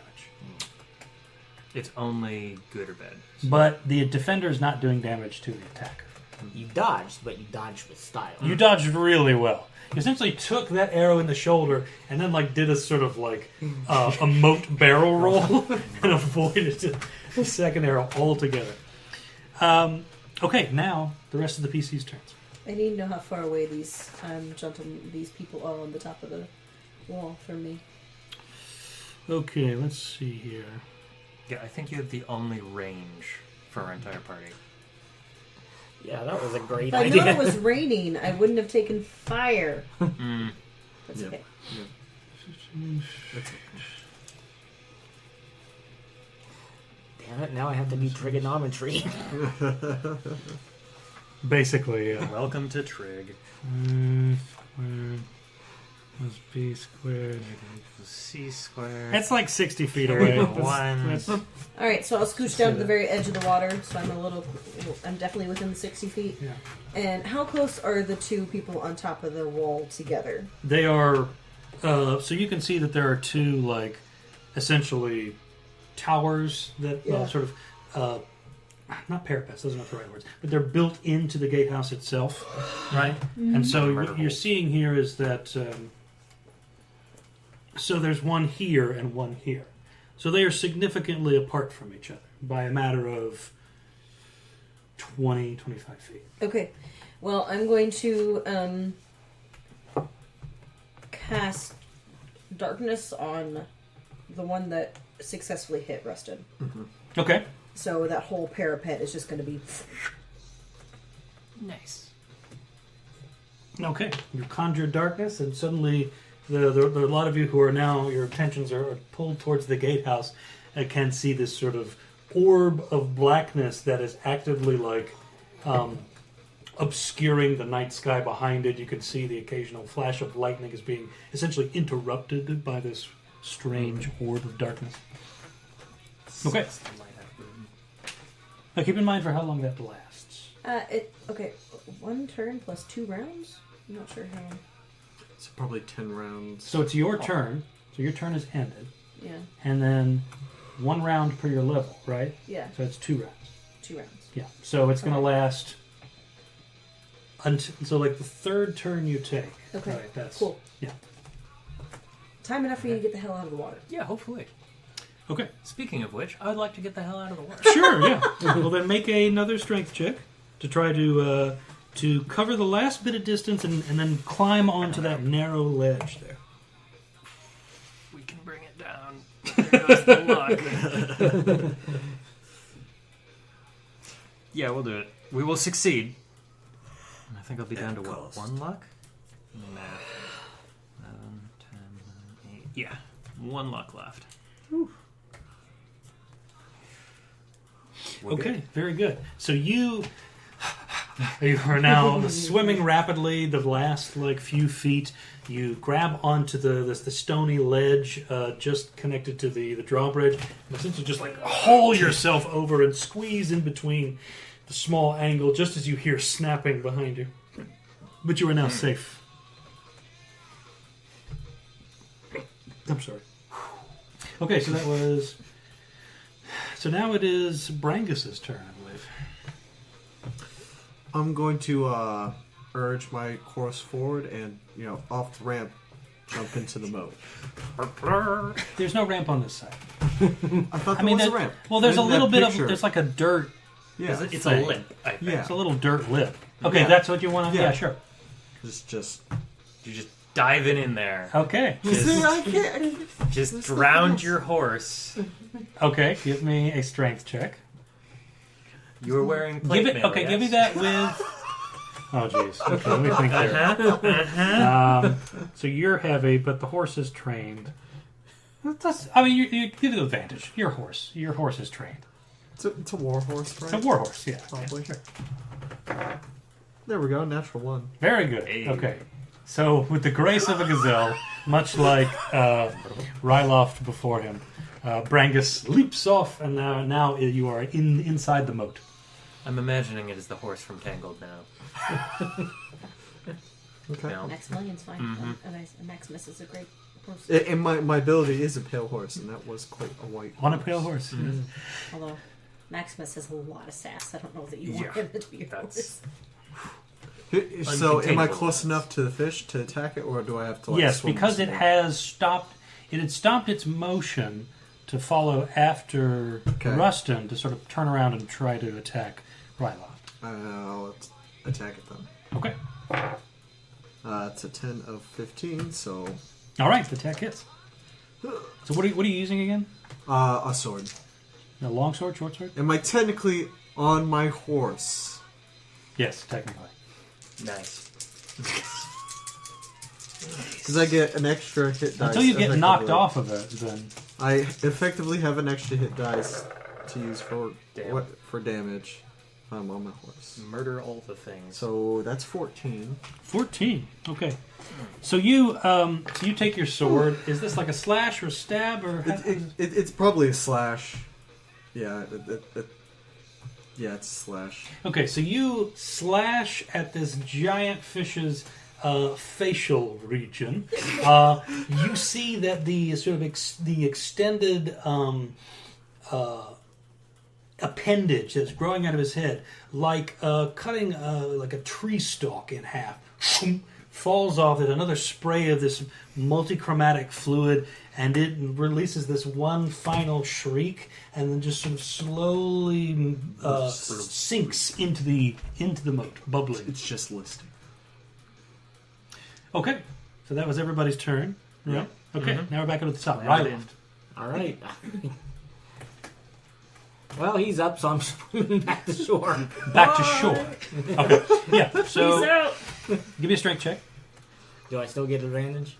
It's only good or bad. But the defender is not doing damage to the attacker. You dodged, but you dodged with style. You dodged really well. You essentially took that arrow in the shoulder and then did a sort of a moat barrel roll and avoided the second arrow altogether. Okay, now the rest of the PC's turns. I need to know how far away these these people are on the top of the wall from me. Okay, let's see here. Yeah, I think you have the only range for our entire party. Yeah, that was a great If I idea. know it was raining, I wouldn't have taken fire. Mm. That's Yeah. okay. That's okay. Damn it, now I have to do trigonometry. Basically, yeah. Welcome to Trig. Squared plus B squared. C squared. That's like 60 feet away. One. That's- All right, so I'll scooch down to the very edge of the water, so I'm definitely within the 60 feet. yeah. And how close are the two people on top of the wall together? They are, so you can see that there are two, essentially towers that Yeah. sort of, not parapets, those are not the right words, but they're built into the gatehouse itself, right? And so what you're seeing here is that, so there's one here and one here. So they are significantly apart from each other by a matter of 20, 25 feet. Okay, well, I'm going to cast darkness on the one that successfully hit Ruston. Okay. So that whole parapet is just going to be... Nice. Okay, you conjure darkness, and suddenly there are a lot of you who are now, your attentions are pulled towards the gatehouse and can see this sort of orb of blackness that is actively obscuring the night sky behind it. You can see the occasional flash of lightning is being essentially interrupted by this strange orb of darkness. Okay. Now keep in mind for how long that lasts. Okay, 1 turn plus 2 rounds? I'm not sure how... So probably 10 rounds. So it's your turn. So your turn is ended. Yeah, And then 1 round per your level, right? yeah, So it's 2 rounds. 2 rounds. Yeah. So it's going to Okay. last until the third turn you take. Okay, Right, that's cool. Yeah. Time enough for you to get the hell out of the water. Yeah, hopefully. Okay. Speaking of which, I'd like to get the hell out of the water. Sure. Yeah. Well, then make another strength check to try to cover the last bit of distance and then climb onto that narrow ledge there. We can bring it down. There goes the luck. Yeah, we'll do it. We will succeed. And I think I'll be down to what? cost. 1 luck? Nah. 11, 10, 8. Yeah, 1 luck left. Okay, very good. So you are now swimming rapidly. The last few feet, you grab onto the stony ledge just connected to the drawbridge, and essentially just haul yourself over and squeeze in between the small angle, just as you hear snapping behind you. But you are now safe. I'm sorry. Okay, so that was. So now it is Brangus's turn, I believe. I'm going to urge my course forward and, off the ramp, jump into the moat. There's no ramp on this side. I thought there was a ramp. Well, there's a In little that bit picture. of. There's like a dirt. Yeah, It's a lip, I think. Yeah. It's a little dirt lip. Okay, Yeah. that's what you want to. Yeah, sure. Just You just diving in there. Okay. I can't. Just drowned your horse. Okay, give me a strength check. You were wearing plate Give it. mail, Okay, yes? give me that with. Oh, jeez. Okay, let me think there. So you're heavy, but the horse is trained. You give it advantage. Your horse is trained. It's a war horse, right? It's a war horse, yeah. Probably. Sure. There we go, natural one. Very good. Hey. Okay. So, with the grace of a gazelle, much like Ryloft before him, Brangus leaps off, and now you are inside the moat. I'm imagining it as the horse from Tangled now. Okay. No. Maximilian's fine. Mhm. And Maximus is a great person. And my ability is a pale horse, and that was quite a white On a pale horse. Mm-hmm. Although Maximus has a lot of sass. I don't know that you Yeah, want him to be your that's- horse. So, am I Uncontainable. close enough to the fish to attack it, or do I have to Yes, swim because it slow? has stopped. It had stopped its motion to follow after Okay. Ruston to sort of turn around and try to attack Ryloft. I'll attack it then. Okay. It's a 10 of 15, so... All right, the attack hits. So what are you using again? A sword. A long sword, short sword? Am I technically on my horse? Yes, technically. Nice. Because I get an extra hit dice. Until you get knocked effectively. off of it, then I effectively have an extra hit dice to use for Damn. for damage if I'm on my horse. Murder all the things. So that's 14. 14. Okay. So you take your sword. Is this like a slash or a stab or? It's probably a slash. Yeah, yeah, it's a slash. Okay, so you slash at this giant fish's facial region. You see that the sort of the extended appendage that's growing out of his head, like cutting like a tree stalk in half, falls off. There's another spray of this multichromatic fluid, and it releases this one final shriek, and then just sort of slowly sinks into the moat, bubbling. It's just listing. Okay, so that was everybody's turn. Right? Okay, now we're back up at the top. Landed Ryloft. All right. Well, he's up, so I'm swimming back to shore. Back to shore. Okay, yeah. So Peace out. give me a strength check. Do I still get advantage?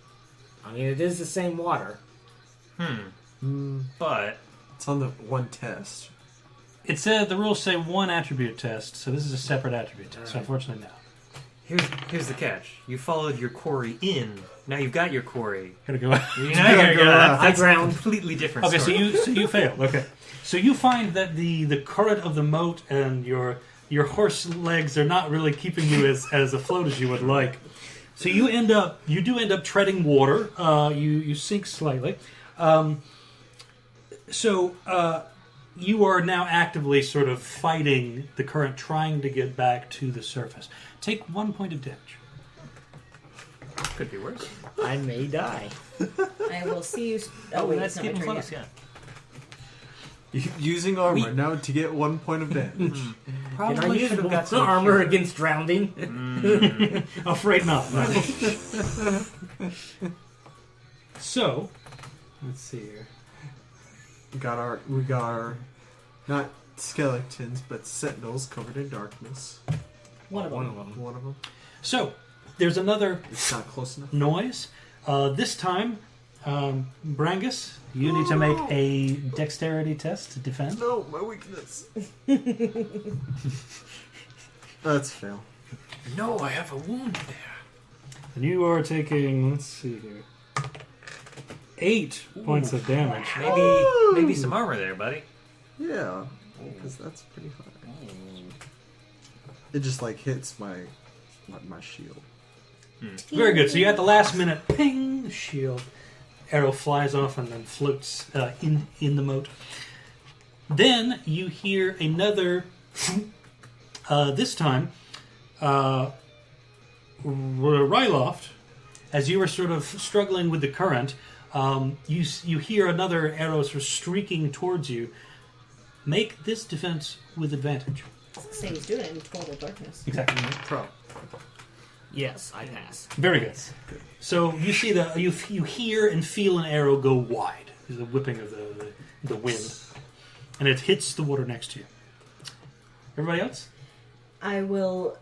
I mean, it is the same water. But It's on the one test. It said the rules say one attribute test, so this is a separate attribute test. So unfortunately, no. here's the catch. You followed your quarry in. Now you've got your quarry. Gotta go. You know, that's a ground. completely different Okay, story. so you failed. Okay, so you find that the current of the moat and your horse legs are not really keeping you as afloat as you would like. So you do end up treading water. You sink slightly. So you are now actively sort of fighting the current, trying to get back to the surface. Take 1 point of damage. Could be worse. I may die. I will see you. Oh, wait, that's it's not my getting turn close, yet. yeah. Using armor now to get 1 point of damage. Can I use armor against drowning? Afraid not. No. So, let's see here. We got our not skeletons but sentinels covered in darkness. One of them. One of them. So, there's another It's not close enough. noise. This time, Brangus, you need to make a dexterity test to defend. No, my weakness. That's fail. No, I have a wound there. And you are taking, let's see here, 8 points of damage. Maybe some armor there, buddy. Yeah, because that's pretty high. It just like hits my shield. Very good. So you at the last minute, ping, shield. Arrow flies off and then floats in the moat. Then you hear another, this time, Ryloft, as you were sort of struggling with the current, you hear another arrow sort of streaking towards you. Make this defense with advantage. Say he's doing it in total darkness. Exactly. Pro. Yes, I pass. Very good. So you see you hear and feel an arrow go wide. There's a whipping of the wind, and it hits the water next to you. Everybody else? I will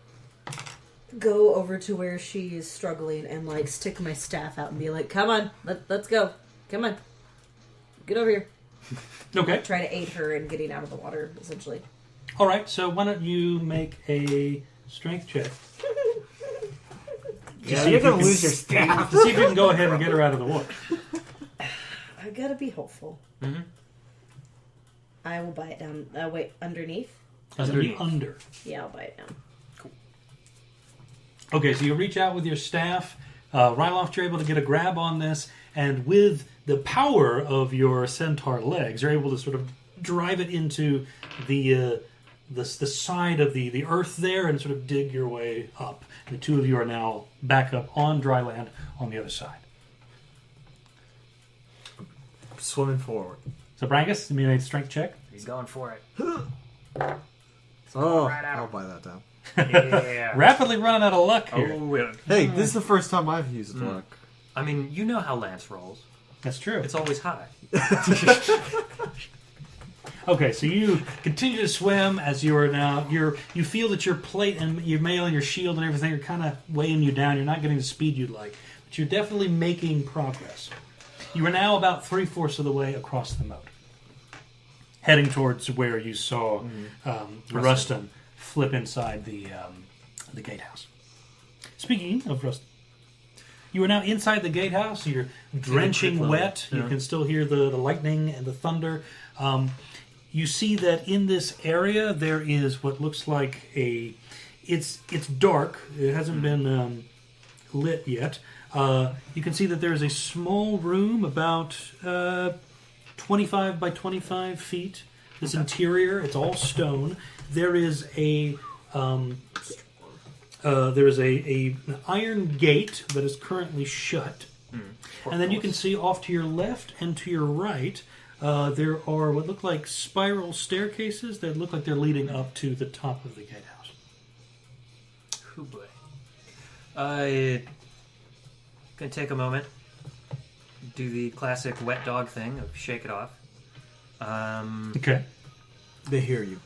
go over to where she is struggling and like stick my staff out and be like, "Come on, let's go. Come on, get over here." Okay. Try to aid her in getting out of the water, essentially. All right. So why don't you make a strength check Yeah, you're going to lose your staff. to see if you can go ahead and get her out of the water. I gotta be hopeful. Mm-hmm. I will buy it down. Wait, underneath? Under. Yeah, I'll buy it down. Okay, so you reach out with your staff. Ryloft, you're able to get a grab on this, and with the power of your centaur legs, you're able to sort of drive it into the side of the earth there and sort of dig your way up. The two of you are now back up on dry land on the other side. Swimming forward. So Brangus, you made a strength check. He's going for it. Oh, Right out. I'll buy that down. Yeah. Rapidly running out of luck here. Oh, yeah. Hey, this is the first time I've used luck. I mean, you know how Lance rolls. That's true. It's always high. Okay, so you continue to swim as you are now. You feel that your plate and your mail and your shield and everything are kind of weighing you down. You're not getting the speed you'd like, but you're definitely making progress. You are now about 3/4 of the way across the moat, heading towards where you saw Ruston flip inside the gatehouse. Speaking of Ruston, you are now inside the gatehouse. You're drenching wet. You can still hear the lightning and the thunder. You see that in this area there is what looks like it's dark. It hasn't been lit yet. You can see that there is a small room about 25 by 25 feet. This interior, it's all stone. There is an iron gate that is currently shut. And then you can see off to your left and to your right, there are what look like spiral staircases that look like they're leading up to the top of the gatehouse. Oh boy. I can take a moment, do the classic wet dog thing of shake it off. Okay. They hear you.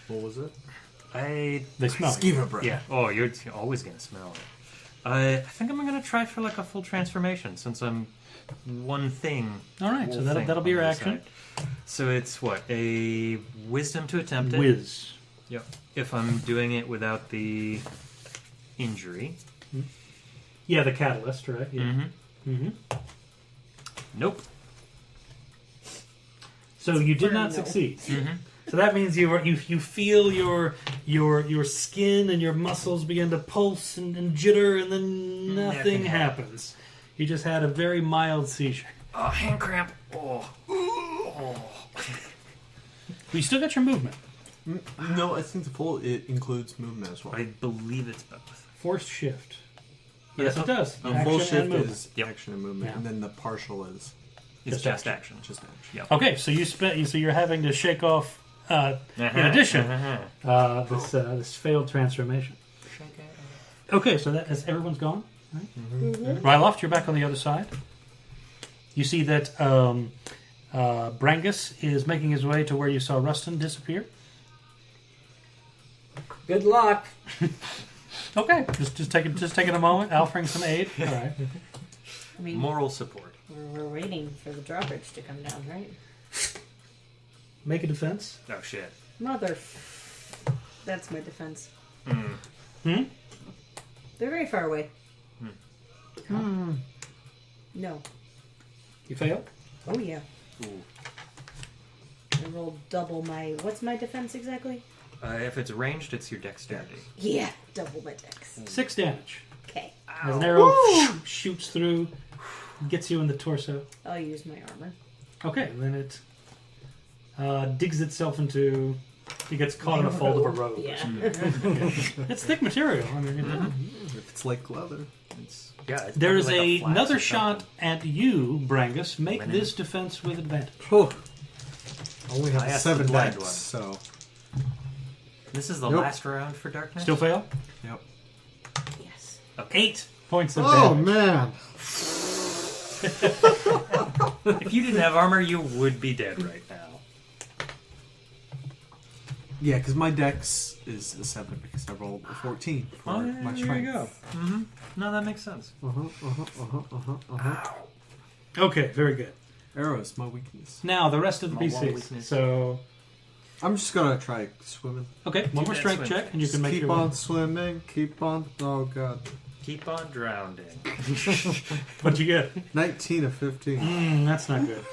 What was it? They smell. Skeever breath. Yeah. Oh, you're always gonna smell it. I think I'm gonna try for like a full transformation since I'm one thing. All right, so whole that'll thing be your on the action. side. So it's what, a wisdom to attempt it. Whiz. Yep. If I'm doing it without the injury. Yeah, the catalyst, right? Yeah. Mm-hmm. Mm-hmm. Nope. So you did not No. succeed. Mm-hmm. So that means you feel your skin and your muscles begin to pulse and jitter, and then nothing happens. You just had a very mild seizure. Oh, hand cramp. Oh. Oh. But you still got your movement. No, I think the full it includes movement as well. I believe it's both. Forced shift. Yes, it does. The Action full and shift movement. is Yep. action and movement, Yeah. and then the partial is It's just action. just action. Yep. Okay, so you're having to shake off. In addition, this failed transformation. Okay, so that is everyone's gone. Right? Ryloft, you're back on the other side. You see that Brangus is making his way to where you saw Ruston disappear. Good luck. Okay, just taking a moment, offering some aid. All right. I mean, Moral support. we're waiting for the drawbridge to come down, right? Make a defense. Oh shit. Mother. That's my defense. Mm. Hmm? They're very far away. Hmm. No. You fail. Oh, yeah. Ooh. I rolled double my... What's my defense exactly? If it's ranged, it's your dexterity. Yeah, double my dex. 6 damage. Okay. As an arrow shoots through, gets you in the torso. I'll use my armor. Okay, then it digs itself into. It gets caught in a fold of a robe. Or Yeah. something. It's thick material. I mean, If it's like leather. It's, yeah. It's there is probably like a flax another or shot something. at you, Brangus. Make Linen. this defense with advantage. Oh. I only have I asked 7 the blind decks, one. so. This is the Nope. last round for darkness. Still fail. Yep. Yes. 8 points of Oh, damage. man. If you didn't have armor, you would be dead right now. Yeah, because my dex is a 7 because I rolled a 14 for Oh, yeah, my there strength. you go. Mm-hmm. No, that makes sense. Okay, very good. Arrows, my weakness. Now the rest of the My one PCs. weakness. So I'm just gonna try swimming. okay, one more that strength swim check, and you Just can make keep your on one. swimming. Keep on. Oh god. Keep on drowning. What'd you get? 19 of 15. That's not good.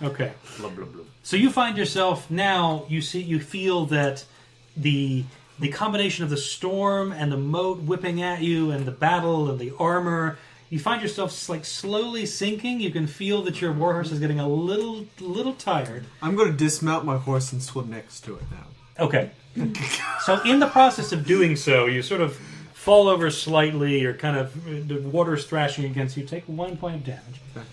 Okay. Blah blah blah. So you find yourself now. You feel that the combination of the storm and the moat whipping at you, and the battle and the armor. You find yourself like slowly sinking. You can feel that your warhorse is getting a little tired. I'm gonna dismount my horse and swim next to it now. Okay. So in the process of doing so, you sort of fall over slightly, or kind of the water's thrashing against you. Take 1 point of damage. Okay.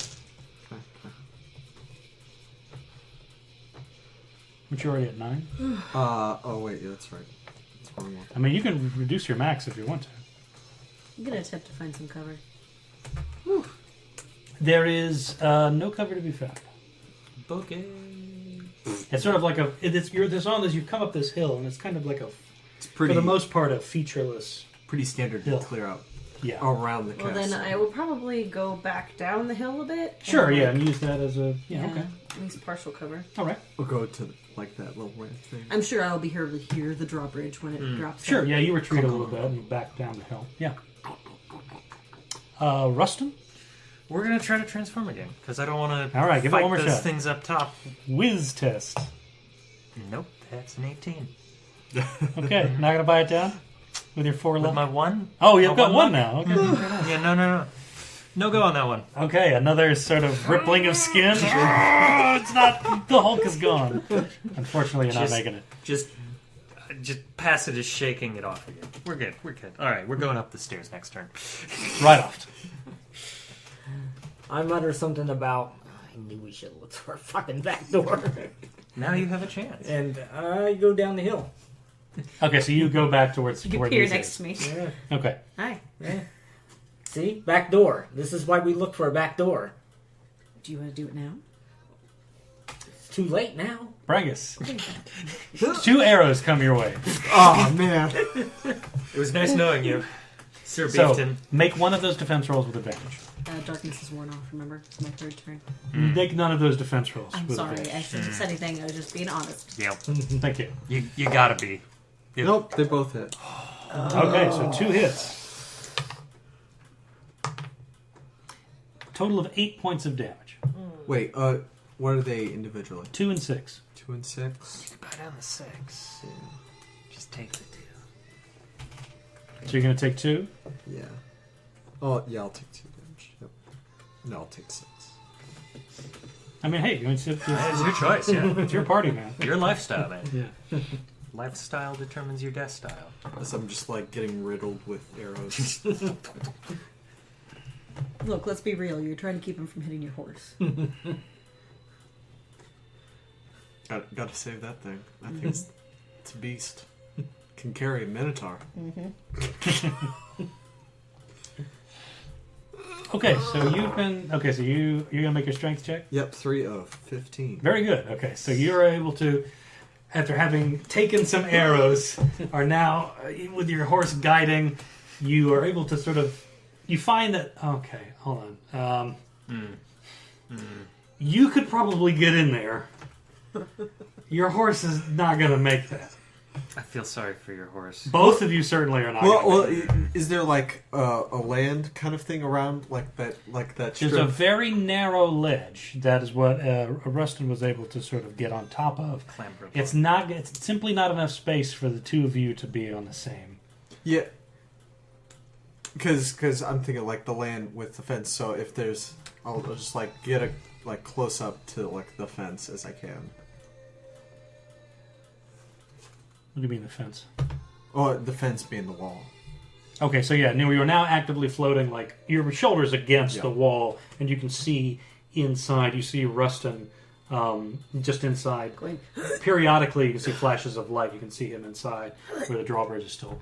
Which you're already at 9. Oh wait, yeah, that's right. That's one more. I mean, you can reduce your max if you want to. I'm going to attempt to find some cover. There is no cover to be found. Bouquet. It's sort of like this on this. You've come up this hill, and it's kind of like It's pretty. for the most part, a featureless. pretty standard Hill. to clear out Yeah. around the Well, castle. then I will probably go back down the hill a bit. Sure. and, Yeah, like, and use that as a. Yeah. Okay. At least partial cover. All right. We'll go to like that little ramp thing. I'm sure I'll be able to hear the drawbridge when it drops. Sure. down. Yeah, you retreat a little bit and back down the hill. Yeah. Ruston, We're gonna try to transform again because I don't want to. All right, give it fight one more those shot. things up top. whiz test. Nope, that's an 18. Okay, not gonna buy it down with your 4 With left. my one. Oh, you've my got one luck? now. Okay. Yeah, no. No go on that one. Okay, another sort of rippling of skin. It's not. The Hulk is gone. Unfortunately, you're not Just- making it. Just passive is shaking it off again. We're good. All right, we're going up the stairs next turn. Ryloft. I mutter something about, I knew we should look for a fucking back door. Now you have a chance. And I go down the hill. Okay, so you go back towards You where appear these next is. to me. Yeah. Okay. Hi. Yeah. See? Back door. This is why we look for a back door. Do you want to do it now? It's too late now. Brangus. 2 arrows come your way. Oh man. It was nice knowing you, Sir So, Beefton. make one of those defense rolls with advantage. Darkness is worn off, remember? It's my third turn. Make none of those defense rolls I'm with sorry, I advantage. shouldn't have said anything. I was just being honest. Yep. Thank you. You gotta be. Yep. Nope, they both hit. Okay, so 2 hits. Total of 8 points of damage. Wait, what are they individually? 2 and 6. 2 and 6. Go down the 6. Just take the 2. So you're going to take 2? Yeah. Oh yeah, I'll take 2 damage. Yep. No, I'll take 6. I mean, hey, it's It's your choice, yeah. your party, man. Your lifestyle, man. Yeah. Lifestyle determines your death style. As I'm just like getting riddled with arrows. Look, let's be real. You're trying to keep him from hitting your horse. Gotta save that thing. That thing's it's a beast. Can carry a minotaur. Okay, so you've been... Okay, so you're going to make your strength check? Yep, 3 of 15. Very good. Okay, so you're able to, after having taken some arrows, are now, with your horse guiding, you are able to sort of... You find that... Okay, hold on. You could probably get in there. Your horse is not going to make that. I feel sorry for your horse. Both of you certainly are not. Well, is there like a land kind of thing around like that strip? There's a very narrow ledge. That is what Ruston was able to sort of get on top of. Clamber It's not. It's simply not enough space for the two of you to be on the same. Yeah. Because I'm thinking like the land with the fence. So if there's, I'll just like get a like close up to like the fence as I can. What do you mean the fence? Oh, the fence being the wall. Okay, so yeah, you are now actively floating, like your shoulders against Yeah. the wall, and you can see inside. You see Ruston just inside. Going. Periodically, you can see flashes of light. You can see him inside, where the drawbridge is still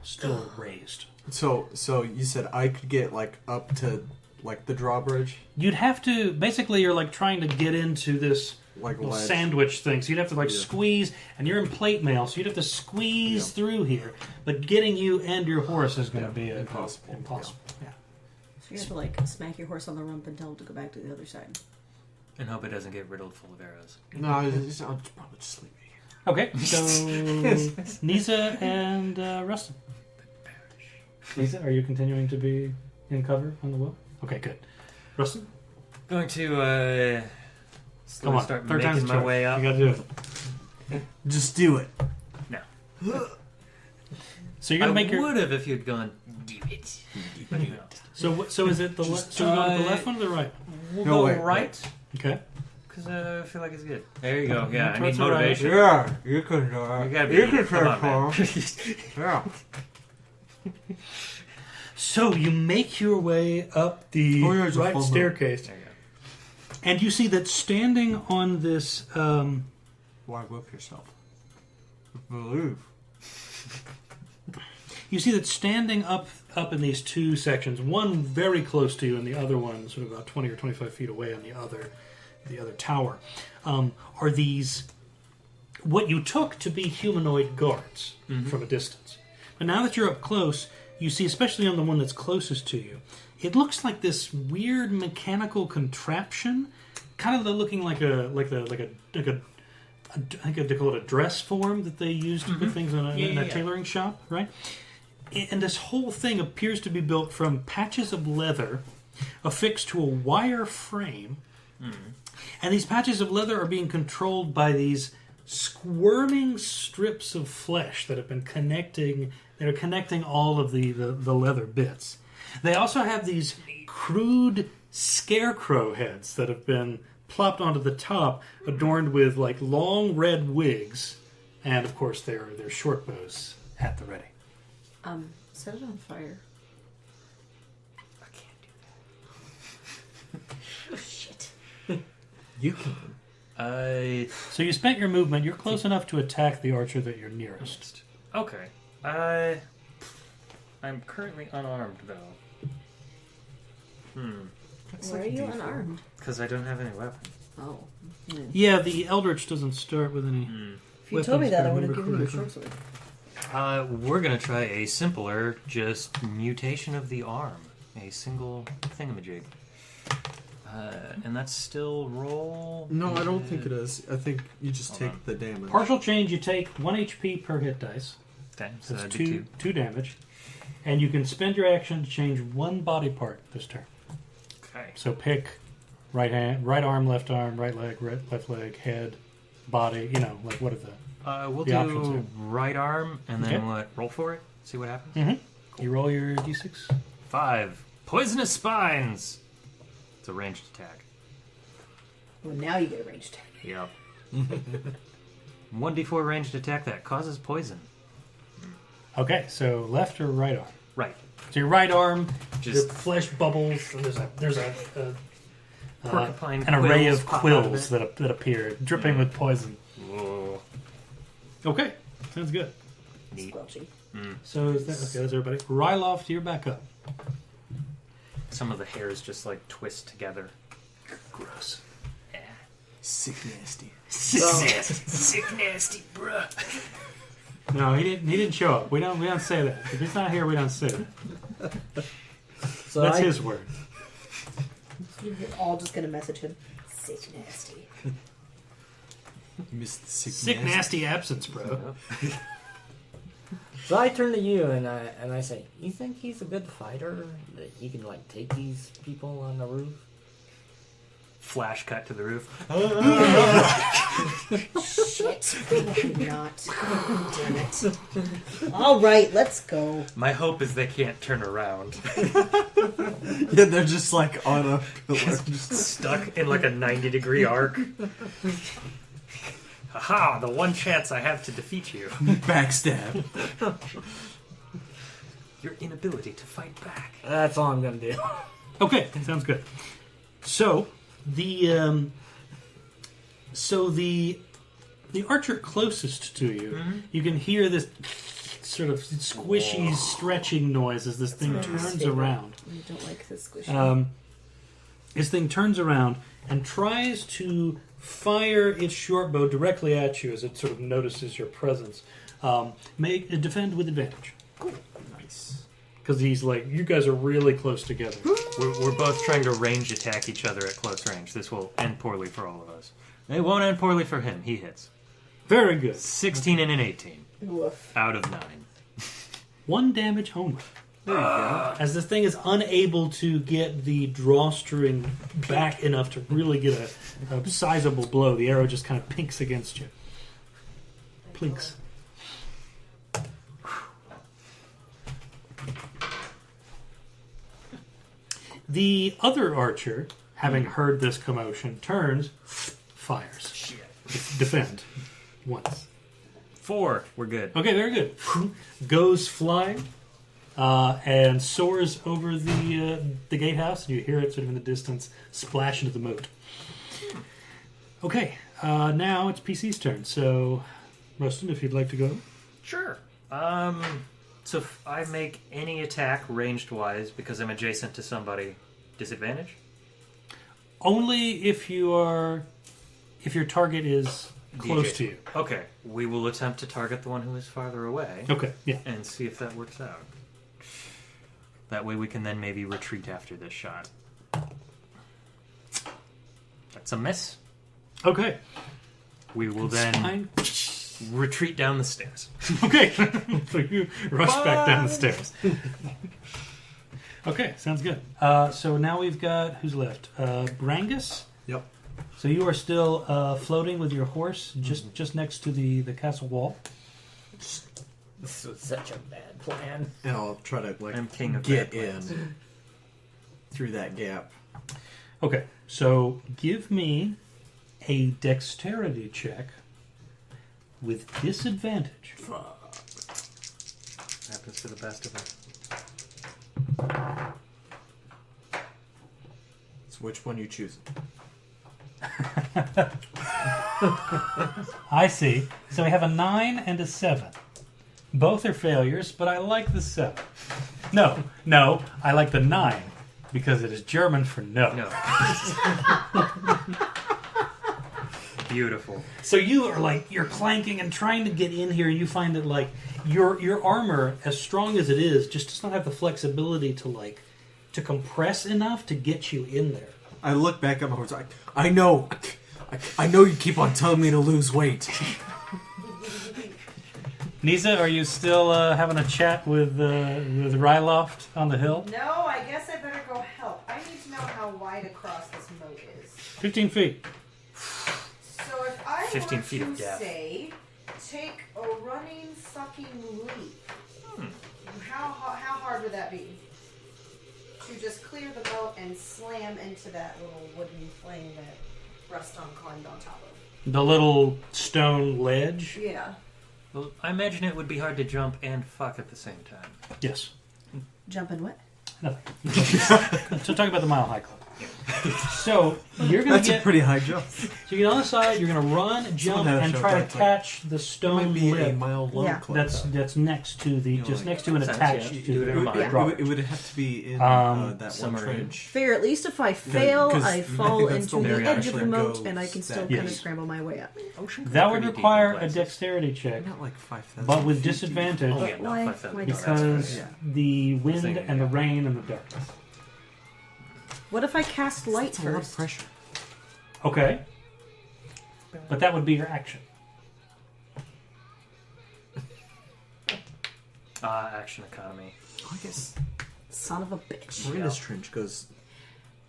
raised. So you said I could get like up to like the drawbridge, You'd have to basically. You're like trying to get into this like little ledge. sandwich thing. So you'd have to like Yeah. squeeze, and you're in plate mail, so you'd have to squeeze through here. But getting you and your horse is going to be impossible. Impossible. Yeah. So you have to like smack your horse on the rump and tell him to go back to the other side. And hope it doesn't get riddled full of arrows. No, I'll probably just leave it here. Okay, so Neza and Ruston. Neza, are you continuing to be in cover on the wall? Okay, good. Ruston, Going to come slowly on. start Third time's making the my charm. way up. You got to do it. Just do it. No. So you're gonna make I your. would have if you'd gone, do it. But you know. So is it the left? So we go with the left one or the right? We'll No, go wait, right, Okay. because I feel like it's good. There you go. Yeah, I Towards need the right. motivation. Yeah, you can. You gotta be. You can Come on, man. transform. Yeah. So you make your way up the Oh, yeah, it's a right full staircase, There you go. and you see that standing on this. Why whip yourself? Believe. You see that standing up in these two sections, one very close to you, and the other one sort of about 20 or 25 feet away on the other tower, are these what you took to be humanoid guards from a distance. But now that you're up close, you see, especially on the one that's closest to you, it looks like this weird mechanical contraption, kind of looking like a I think they call it a dress form that they use to put things in a tailoring shop, right? And this whole thing appears to be built from patches of leather affixed to a wire frame. And these patches of leather are being controlled by these squirming strips of flesh that have been connecting all of the leather bits. They also have these crude scarecrow heads that have been plopped onto the top, adorned with like long red wigs, and of course their short bows at the ready. Set it on fire. I can't do Oh shit. You can. that. So you spent your movement. You're close enough to attack the archer that you're nearest. Okay. I'm currently unarmed though. Why are you unarmed? Because I don't have any weapon. Oh. Yeah, the Eldritch doesn't start with any. If you told me that, I would have Weapons, given you a correctly. short sword. We're gonna try a simpler, just mutation of the arm. A single thingamajig. And that's still roll. No, I don't think it is. I think you just Hold take on. the damage. Partial change, you take 1 HP per hit dice. Okay, so That's that'd be two damage. And you can spend your action to change one body part this turn. Okay. So pick right hand, right arm, left leg, left leg, head, body. You know, like what are the? We'll The options do here. right arm, and then Okay. what? Roll for it. See what happens. You roll your d6. 5. Poisonous spines. It's a ranged attack. Well, now you get a ranged attack. Yep. 1d4 ranged attack that causes poison. Okay, so left or right arm. Right. So your right arm, your Just flesh bubbles. And there's a porcupine an array quills of pop out of quills it. that appear, dripping with poison. Whoa. Okay, sounds good. Neat. Squelchy. So is that okay? That's everybody. Ryloft, you're back up. Some of the hairs just like twist together. Gross. Yeah. Sick nasty. Sick nasty, bruh. No, he didn't show up. We don't say that. If he's not here, we don't say that. So That's his word. You're all just gonna message him. Sick nasty. Missed the Sick, nasty absence, bro. So I turn to you and I say, "You think he's a good fighter? That he can like take these people on the roof?" Flash cut to the roof. Shit. Probably not. Damn it. All right, let's go. My hope is they can't turn around. Yeah, they're just like on a pillar. Stuck in like a 90-degree arc. Haha, the one chance I have to defeat you. Backstab. Your inability to fight back. That's all I'm gonna do. Okay, sounds good. So the archer closest to you, you can hear this sort of squishy, stretching noise as this thing turns around. I don't like this squishy. This thing turns around and tries to fire its short bow directly at you as it sort of notices your presence. Defend with advantage. Nice. Because he's like, you guys are really close together. We're both trying to range attack each other at close range. This will end poorly for all of us. It won't end poorly for him. He hits. Very good. 16 and an 18. Woof. Out of 9. 1 damage only. There you go. As this thing is unable to get the drawstring back enough to really get a sizable blow, the arrow just kind of pinks against you. Plinks. The other archer, having heard this commotion, turns, fires. Shit. Defend. Once. 4. We're good. Okay, very good. Goes flying and soars over the gatehouse, and you hear it sort of in the distance splash into the moat. Okay, now it's PC's turn. So, Ruston, if you'd like to go. Sure. So if I make any attack ranged-wise because I'm adjacent to somebody, disadvantage? Only if your target is close to you. Okay, we will attempt to target the one who is farther away Okay, yeah. and see if that works out. That way we can then maybe retreat after this shot. That's a miss. Okay. We will then Fine. retreat down the stairs. Okay. So you rush back down the stairs. Okay, sounds good. So now we've got, who's left? Brangus? Yep. So you are still floating with your horse just next to the castle wall. This was such a bad plan. And I'll try to I'm king of get bad plans. in through that gap. Okay, so give me a dexterity check with disadvantage. Happens to the best of us. So which one you choose? I see. So we have a 9 and a 7. Both are failures, but I like the 7. No, I like the 9 because it is German for no. No. Beautiful. So you are like, you're clanking and trying to get in here, and you find that like your armor, as strong as it is, just does not have the flexibility to compress enough to get you in there. I look back at my horse. I know you keep on telling me to lose weight. Neza, are you still having a chat with Ryloft on the hill? No, I guess I better go help. I need to know how wide across this moat is. 15 feet. So if I 15 were feet to of depth. say, take a running fucking leap, how hard would that be? To just clear the moat and slam into that little wooden plane that Ruston climbed on top of. The little stone ledge? Yeah. Well, I imagine it would be hard to jump and fuck at the same time. Yes. Jumping what? Nothing. So talk about the Mile High Club. So you're gonna That's get a pretty high jump. so you get on the side. You're gonna run, jump, had a and show try to that's like- catch the It stone might be a lip. mile long Yeah. clip. That's next to the know, just like- next to and Sense, attached yeah. to Do it the in a mile. drawbridge. It would have to be in that one summary. trench. Figure at least if I fail, 'cause I I fall think that's into the the way edge of actually the moat, goes and I can still that- kind of Yes. scramble my way up. Ocean That would pretty deep in require a places. dexterity check, Not like 5,000. but with feet disadvantage Oh, yeah, no, Why- 5,000. why No, that's because right. the wind Thinking, and the yeah. rain and the darkness. What if I cast light That's a lot of first? pressure. Okay, but that would be your action. Action economy. I guess Son of a bitch. Marina's trench goes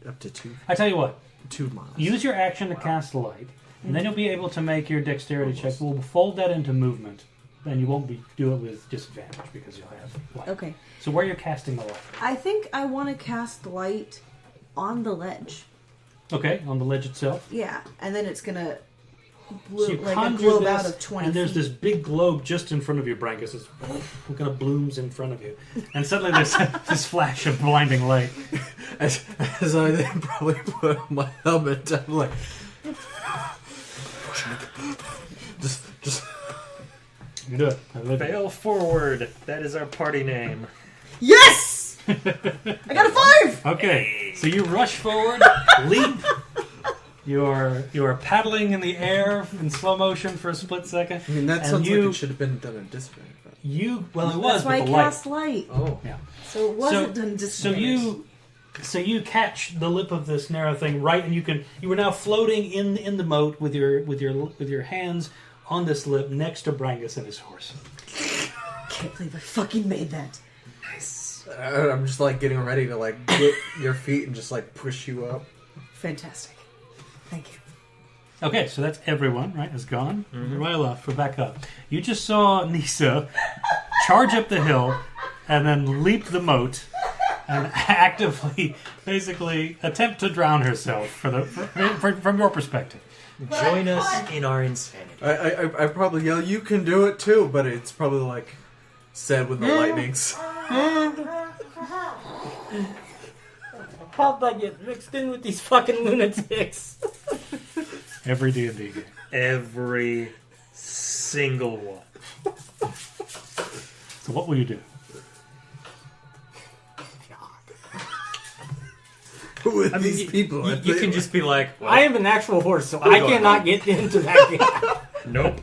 up to I tell you what, 2 miles. use your action to cast light, and then you'll be able to make your dexterity check. We'll fold that into movement, and you won't do it with disadvantage because you'll have light. Okay. So where you're casting the light? I think I want to cast light on the ledge. Okay, on the ledge itself. Yeah, and then it's gonna So you like a conjure globe this, out of 20 and there's feet. this big globe just in front of you, Brangus. It kind of blooms in front of you, and suddenly there's this flash of blinding light. As I then probably put on my helmet, I'm like, just. You do it. I live it. Fail forward. That is our party name. Yes! I got a 5! Okay, so you rush forward, leap. You're paddling in the air in slow motion for a split second. I mean, that And sounds you- like it should have been done at disadvantage. But... Well, it was That's why I with the light. cast light. Oh. Yeah. So it wasn't done disadvantage. So you catch the lip of this narrow thing right, and you were now floating in the moat with your hands on this lip next to Brangus and his horse. Can't believe I fucking made that. I'm just like getting ready to like get your feet and just like push you up. Fantastic. Thank you. Okay, so that's everyone, right? Is gone. Ryloft, we're back up. You just saw Neza charge up the hill and then leap the moat and actively, basically, attempt to drown herself from your perspective. Join us in our insanity. I probably yell, "You can do it too," but it's probably like said with the lightnings. How'd I get mixed in with these fucking lunatics? Every D&D game. Every single one. So what will you do? Who are I mean, these people? You can just be like, well, I am an actual horse, so I cannot get into that game. nope.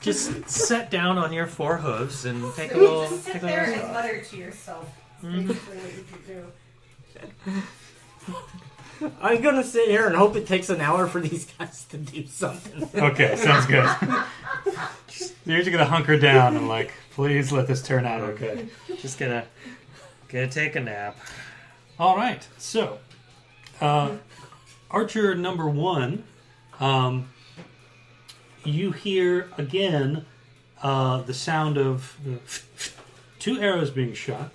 Just sit down on your 4 hooves and take a little. Just sit Take a there little and mutter to yourself. That's basically what you could do. I'm gonna sit here and hope it takes an hour for these guys to do something. Okay, sounds good. You're just gonna hunker down and like, please let this turn out okay. Just gonna take a nap. All right, so Archer number 1, you hear again the sound of 2 arrows being shot.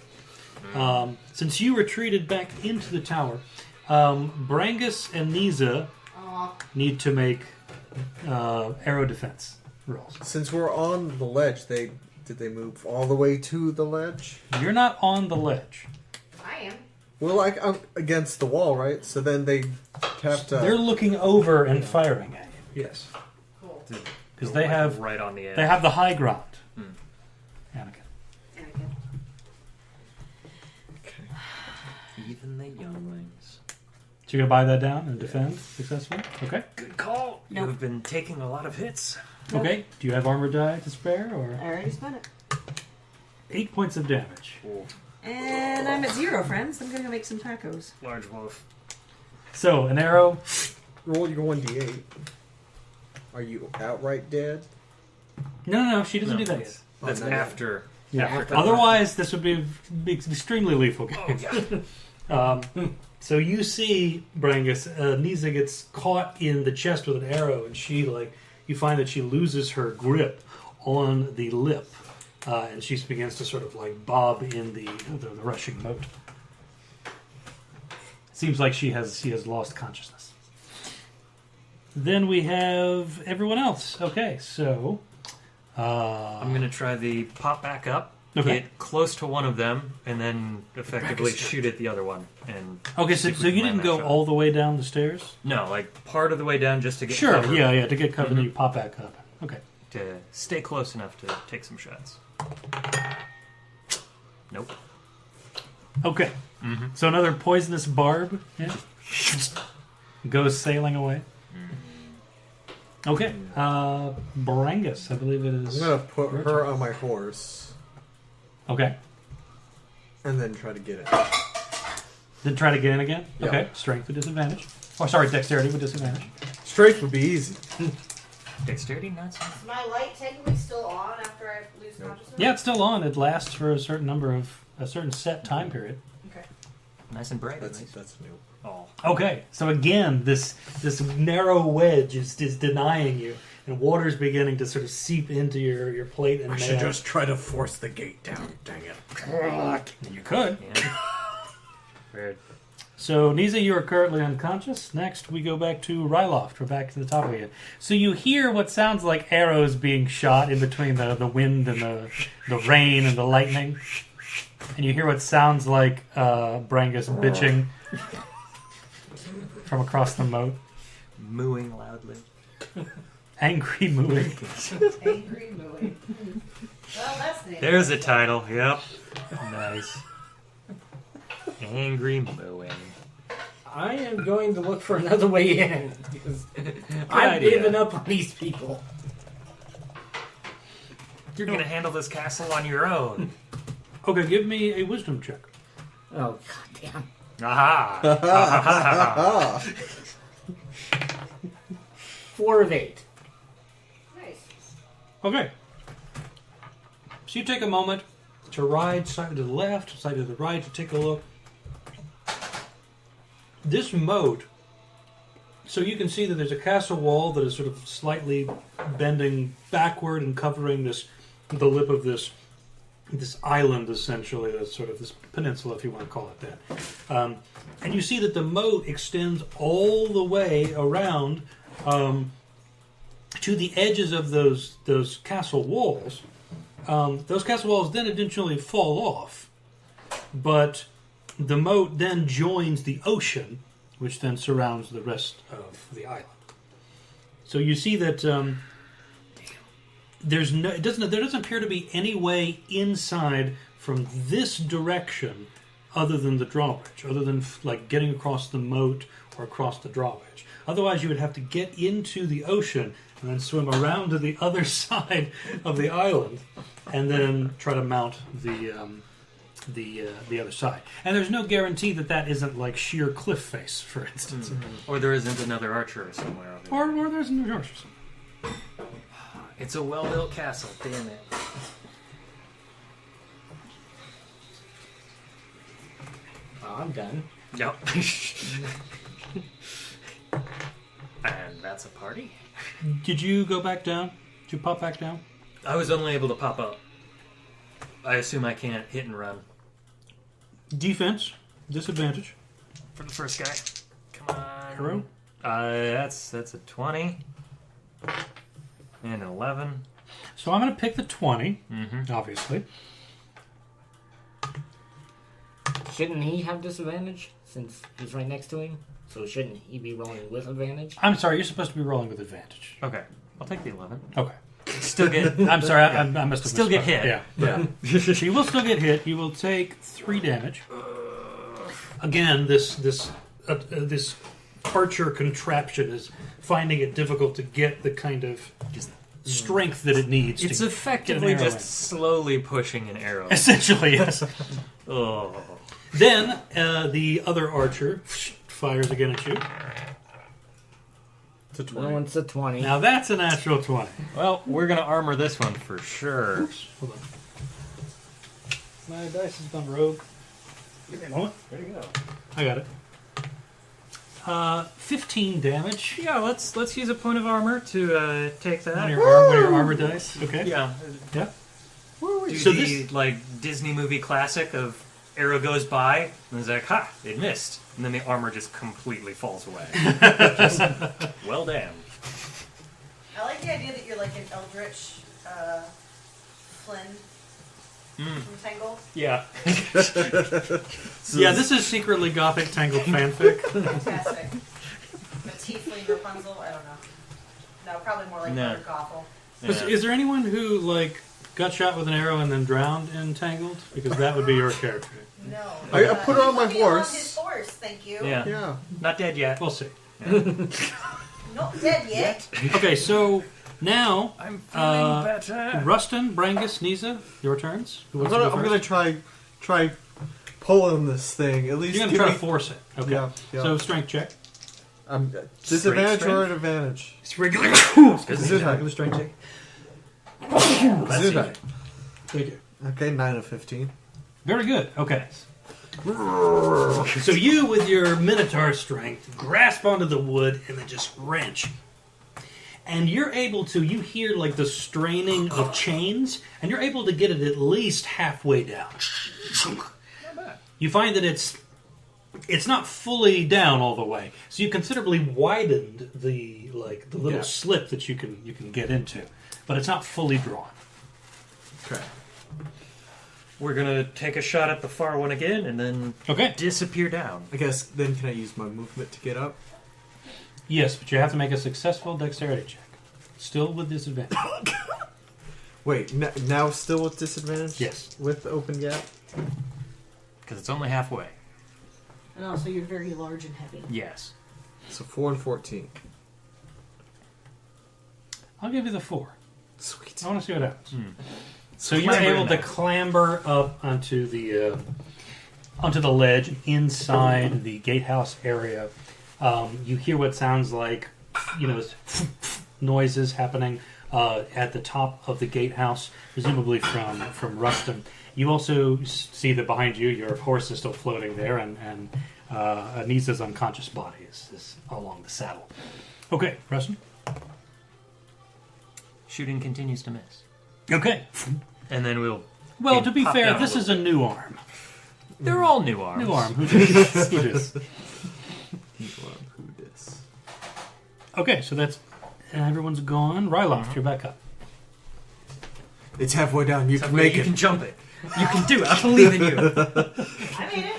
Since you retreated back into the tower, Brangus and Neza Aw. need to make arrow defense rolls. Since we're on the ledge, did they move all the way to the ledge? You're not on the ledge. I am. Well, like I'm against the wall, right? So then they have to. They're looking over and firing at you. Yes, Cool. because they have right on the edge. they have the high ground. Anakin. Anakin. Even the younglings. So you're gonna buy that down and defend successfully. Okay. Good call. Nope. You've been taking a lot of hits. Nope. Okay. Do you have armor die to spare, or I already spent it. 8 points of damage? And I'm at 0, friends. I'm gonna go make some tacos. Large wolf. So an arrow. Roll your 1d8. Are you outright dead? No, she doesn't No, do that yet. That's not yet. after. Yeah. After Otherwise, this would be extremely lethal game. Oh, yeah. So you see, Brangus, Neza gets caught in the chest with an arrow, and you find that she loses her grip on the lip, and she begins to sort of like bob in the rushing moat. Seems like she has lost consciousness. Then we have everyone else. Okay, so I'm going to try the pop back up Okay. get close to one of them, and then effectively shoot at the other one. And Okay, so see if we you can land didn't go that shot. all the way down the stairs? No, like part of the way down just to get Sure, cover, yeah, to get cover, then you pop back up. Okay. to stay close enough to take some shots. Nope. Okay. So another poisonous barb goes sailing away. Okay. Brangus, I believe it I'm is. gonna put her on my horse Okay. and then try to get it. Then try to get in again? Yeah. Okay. Strength with disadvantage. Oh, sorry, dexterity with disadvantage. Strength would be easy. Dexterity, not so. Is my light technically still on after I lose consciousness? Yeah, it's still on. It lasts for a certain set time period. Okay. Nice and bright. That's Nice. new. Oh. Okay, so again, this narrow wedge is denying you, and water's beginning to sort of seep into your plate and mail. try to force the gate down. Dang it. You could. Yeah. Weird. So, Neza, you are currently unconscious. Next, we go back to Ryloft. We're back to the top again. So you hear what sounds like arrows being shot in between the wind and the rain and the lightning. And you hear what sounds like Brangus bitching from across the moat. Mooing loudly. Angry mooing. Angry mooing. Well, that's the name. There's a title. Yep. Nice. Angry mooing. I am going to look for another way in because I've idea. given up on these people. You're gonna handle this castle on your own. Okay, give me a wisdom check. Oh goddamn! Aha! 4 of 8. Nice. Okay. So you take a moment to ride slightly to the left, slightly to the right, to take a look. This moat, so you can see that there's a castle wall that is sort of slightly bending backward and covering the lip of this island, essentially, that's sort of this peninsula, if you want to call it that. And you see that the moat extends all the way around to the edges of those castle walls. Those castle walls then eventually fall off, but the moat then joins the ocean, which then surrounds the rest of the island. So you see that there doesn't appear to be any way inside from this direction other than the drawbridge, other than like getting across the moat or across the drawbridge. Otherwise, you would have to get into the ocean and then swim around to the other side of the island, and then try to mount the other side. And there's no guarantee that isn't like sheer cliff face, for instance, Or there isn't another archer somewhere over there. or there's no archers. It's a well-built castle. Damn it. Oh, I'm done. Yep. And that's a party. Did you go back down? Did you pop back down? I was only able to pop up. I assume I can't hit and run. Defense, disadvantage. For the first guy. Come on. Hero? That's a 20. And an 11. So I'm going to pick the 20, Mm-hmm. obviously. Shouldn't he have disadvantage since he's right next to him? So shouldn't he be rolling with advantage? I'm sorry, you're supposed to be rolling with advantage. Okay. I'll take the 11. Okay. Still get... I'm sorry, I must have Still get misspoke. hit. Yeah. You will still get hit. You will take 3 damage. Again, this archer contraption is finding it difficult to get the kind of Just strength that it needs. It's to effectively get an arrow just slowly pushing an arrow. in. Essentially, yes. Oh. Then the other archer fires again at you. It's a That 20. one's a 20. Now that's a natural 20. Well, we're going to armor this one for sure. Hold on. My dice has gone rogue. Give me a moment. There you go. I got it. 15 damage. Yeah, let's use a point of armor to take that. One of your armor dice. Okay. Yeah. Yeah. Do So the Disney movie classic of arrow goes by and it's like, ha, it missed. And then the armor just completely falls away. Just, well damn. I like the idea that you're like an eldritch Flynn. Entangled? Yeah. Yeah, this is secretly gothic Tangled fanfic. Fantastic. The tiefling Rapunzel? I don't know. No, probably more like No. Gothel. Is there anyone who got shot with an arrow and then drowned in Tangled? Because that would be your character. No. I put her on my Put me on horse. his horse, thank you. Yeah. Yeah. Not dead yet. We'll see. Not dead yet. Okay, so now I'm feeling better. Ruston, Brangus, Neza, your turns. Who I'm wants to go gonna first? try pulling this thing. At least You're gonna give try me- to force it. Okay. Yeah, yeah. So strength check. Disadvantage strength? or an advantage? It's regular. Gesundheit. strength check. Gesundheit. Thank you. Okay, 9 of 15. Very good. Okay. So you, with your Minotaur strength, grasp onto the wood and then just wrench. And you're able to, you hear like the straining of chains, and you're able to get it at least halfway down. You find that it's not fully down all the way, so you considerably widened the little slip that you can get into, but it's not fully drawn. Okay. We're gonna take a shot at the far one again, and then Okay. disappear down. I guess then can I use my movement to get up? Yes, but you have to make a successful dexterity check. Still with disadvantage. Wait, now still with disadvantage? Yes. With the open gap? Because it's only halfway. And also, you're very large and heavy. Yes. So 4 and 14. I'll give you the 4. Sweet. I want to see what happens. So you're Clamber able in to there. clamber up onto the ledge inside the gatehouse area. You hear what sounds like, noises happening at the top of the gatehouse, presumably from Ruston. You also see that behind you, your horse is still floating there, and Neza's unconscious body is along the saddle. Okay, Ruston. Shooting continues to miss. Okay. And then we'll... Well, to be pop fair, down a this is a new arm. They're all new arms. New arm. Who dis? Who dis? Who dis? Okay, so that's everyone's gone. Ryloft, you're back up. It's halfway down. You can Somebody, make you it. can jump it. You can do it. I believe in you. I made it.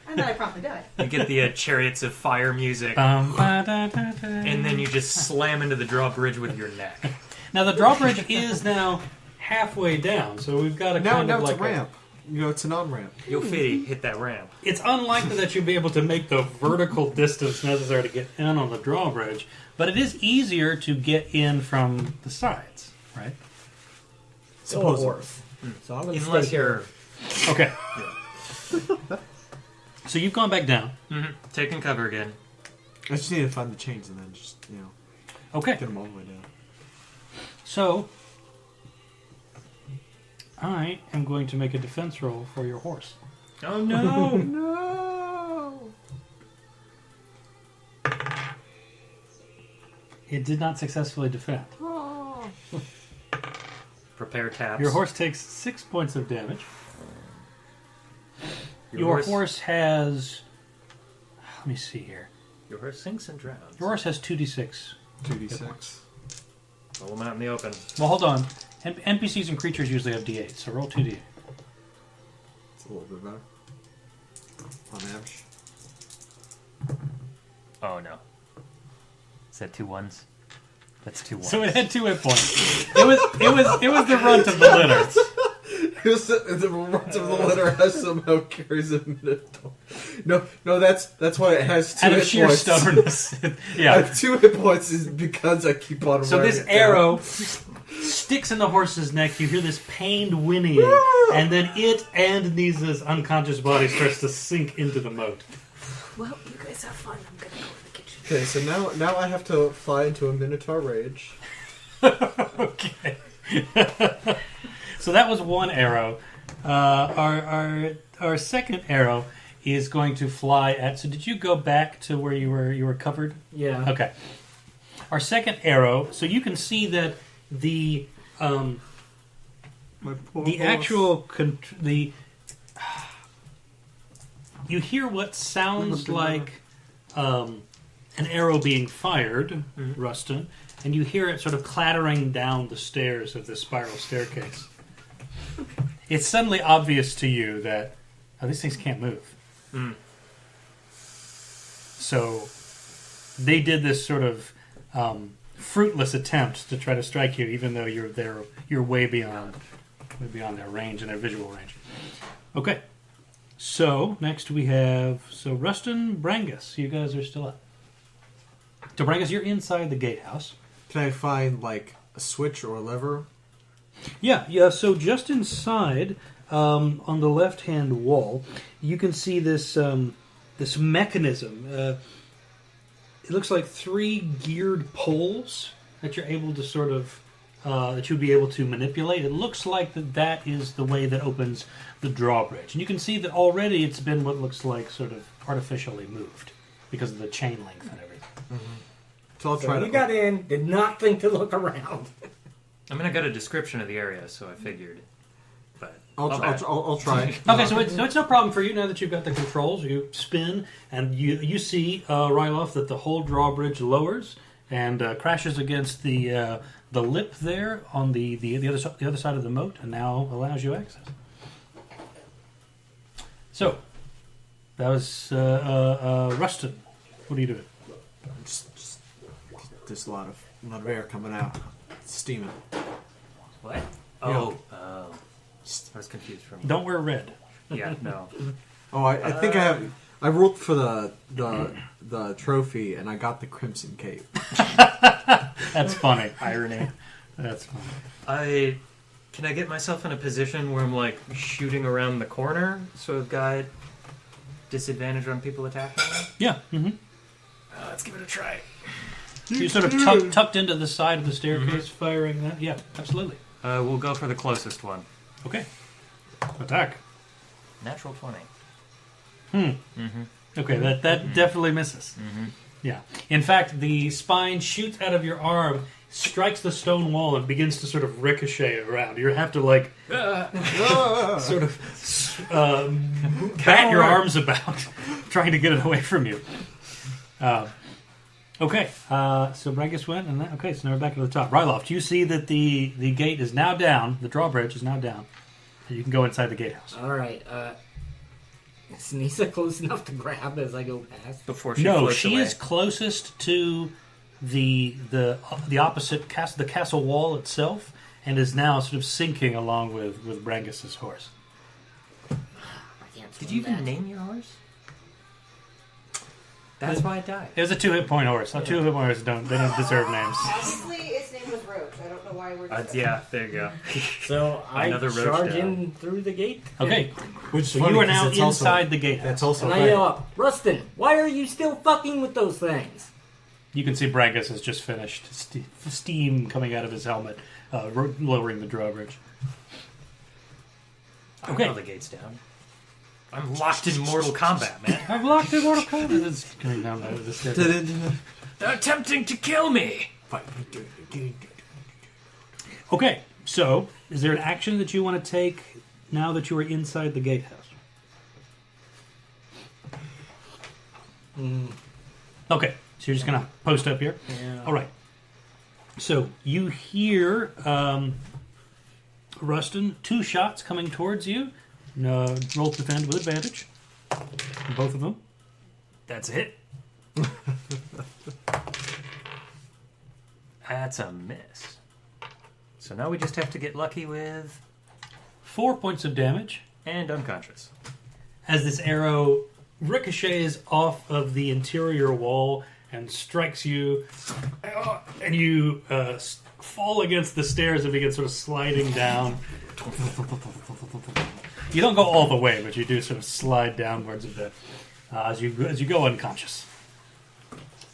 And then I promptly died. You get the Chariots of Fire music, And and then you just slam into the drawbridge with your neck. now the drawbridge is now halfway down, so we've got a Now kind of it's like a ramp. It's an on-ramp. Yo, Fitty, hit that ramp. It's unlikely that you'll be able to make the vertical distance necessary to get in on the drawbridge, but it is easier to get in from the sides, right? Still a horse. So I'm going to Unless stay here. you're Okay. So you've gone back down. taking cover again. I just need to find the chains and then just, Okay. get them all the way down. So I am going to make a defense roll for your horse. Oh no! No! It did not successfully defend. Prepare taps. Your horse takes 6 points of damage. Your horse has... Let me see here. Your horse sinks and drowns. Your horse has 2d6. 2d6. Roll them out in the open. Well, hold on. NPCs and creatures usually have d8, so roll 2d8. It's a little bit better. On average. Oh no. Is that 2 1s? That's 2 1s. So it had 2 hit points. It was the runt of the litter. The runt of the litter has somehow carries a minotaur. No, that's why it has 2 Out of hit sheer points. stubbornness. I Yeah. have 2 hit points is because I keep on So wearing this it down. arrow sticks in the horse's neck. You hear this pained whinnying, and then it and Neza's unconscious body starts to sink into the moat. Well, you guys have fun. I'm gonna go to the kitchen. Okay, so now I have to fly into a minotaur rage. Okay. So that was one arrow. Our second arrow is going to fly at. So did you go back to where you were covered? Yeah. Okay. Our second arrow. So you can see that the My poor the horse. actual you hear what sounds like an arrow being fired, Ruston, and you hear it sort of clattering down the stairs of this spiral staircase. it's suddenly obvious to you that these things can't move. So they did this sort of fruitless attempt to try to strike you, even though you're way beyond their range and their visual range. Okay. So next we have Ruston, Brangus. You guys are still up. So Brangus, you're inside the gatehouse. Can I find like a switch or a lever? Yeah. So just inside, on the left-hand wall, you can see this this mechanism. It looks like 3 geared poles that you're able to sort of that you'll be able to manipulate. It looks like that is the way that opens the drawbridge, and you can see that already it's been what looks like sort of artificially moved because of the chain length and everything. Mm-hmm. So I'll So try you to. got in, did not think to look around. I mean, I got a description of the area, so I figured. But I'll try. Okay, so it's no problem for you now that you've got the controls. You spin, and you see Ryloft that the whole drawbridge lowers and crashes against the lip there on the other side of the moat, and now allows you access. So that was Ruston. What are you doing? Just there's a lot of air coming out. It's steaming. what? Oh, I was confused for a moment. Don't wear red. Yeah, no. Oh, I think I have. I rolled for the trophy, and I got the Crimson Cape. That's funny. Irony. That's funny. Can I get myself in a position where I'm like shooting around the corner, so I've got disadvantage on people attacking me? Yeah. Mm-hmm. Let's give it a try. So you're sort of tucked into the side of the staircase, firing that. Yeah, absolutely. We'll go for the closest one. Okay. Attack. Natural 20. Okay, that definitely misses. Yeah. In fact, the spine shoots out of your arm, strikes the stone wall, and begins to sort of ricochet around. You have to, like, sort of bat your arms about, trying to get it away from you. Okay, so Brangus went, and so now we're back to the top. Ryloft, you see that the gate is now down, the drawbridge is now down, and you can go inside the gatehouse. All right. Is Neza close enough to grab as I go past? Before she No, floats she away. is closest to the opposite the castle wall itself, and is now sort of sinking along with Brangus's horse. I can't Did swim you even that. name your horse? That's why I died. It was a 2-hit point horse. 2-hit point horses don't deserve names. Honestly, its name was Roach. I don't know why we're just Yeah, there you go. So I Another roach charge down. in through the gate, Okay, Which is so funny you are 'cause now it's also- inside the gatehouse. That's also and I yell up, "Ruston, why are you still fucking with those things?" You can see Brangus has just finished. Steam coming out of his helmet, lowering the drawbridge. I Okay. know the gate's down. I'm locked in Mortal Kombat, man. I'm locked in Mortal Kombat. It's coming down the stairs. They're attempting to kill me. Okay, so is there an action that you want to take now that you are inside the gatehouse? Okay, so you're just going to post up here? Yeah. All right. So you hear Ruston, 2 shots coming towards you. Roll to defend with advantage. Both of them. That's a hit. That's a miss. So now we just have to get lucky with 4 points of damage and unconscious. as this arrow ricochets off of the interior wall and strikes you, and you fall against the stairs and begin sort of sliding down. You don't go all the way, but you do sort of slide downwards a bit as you go unconscious.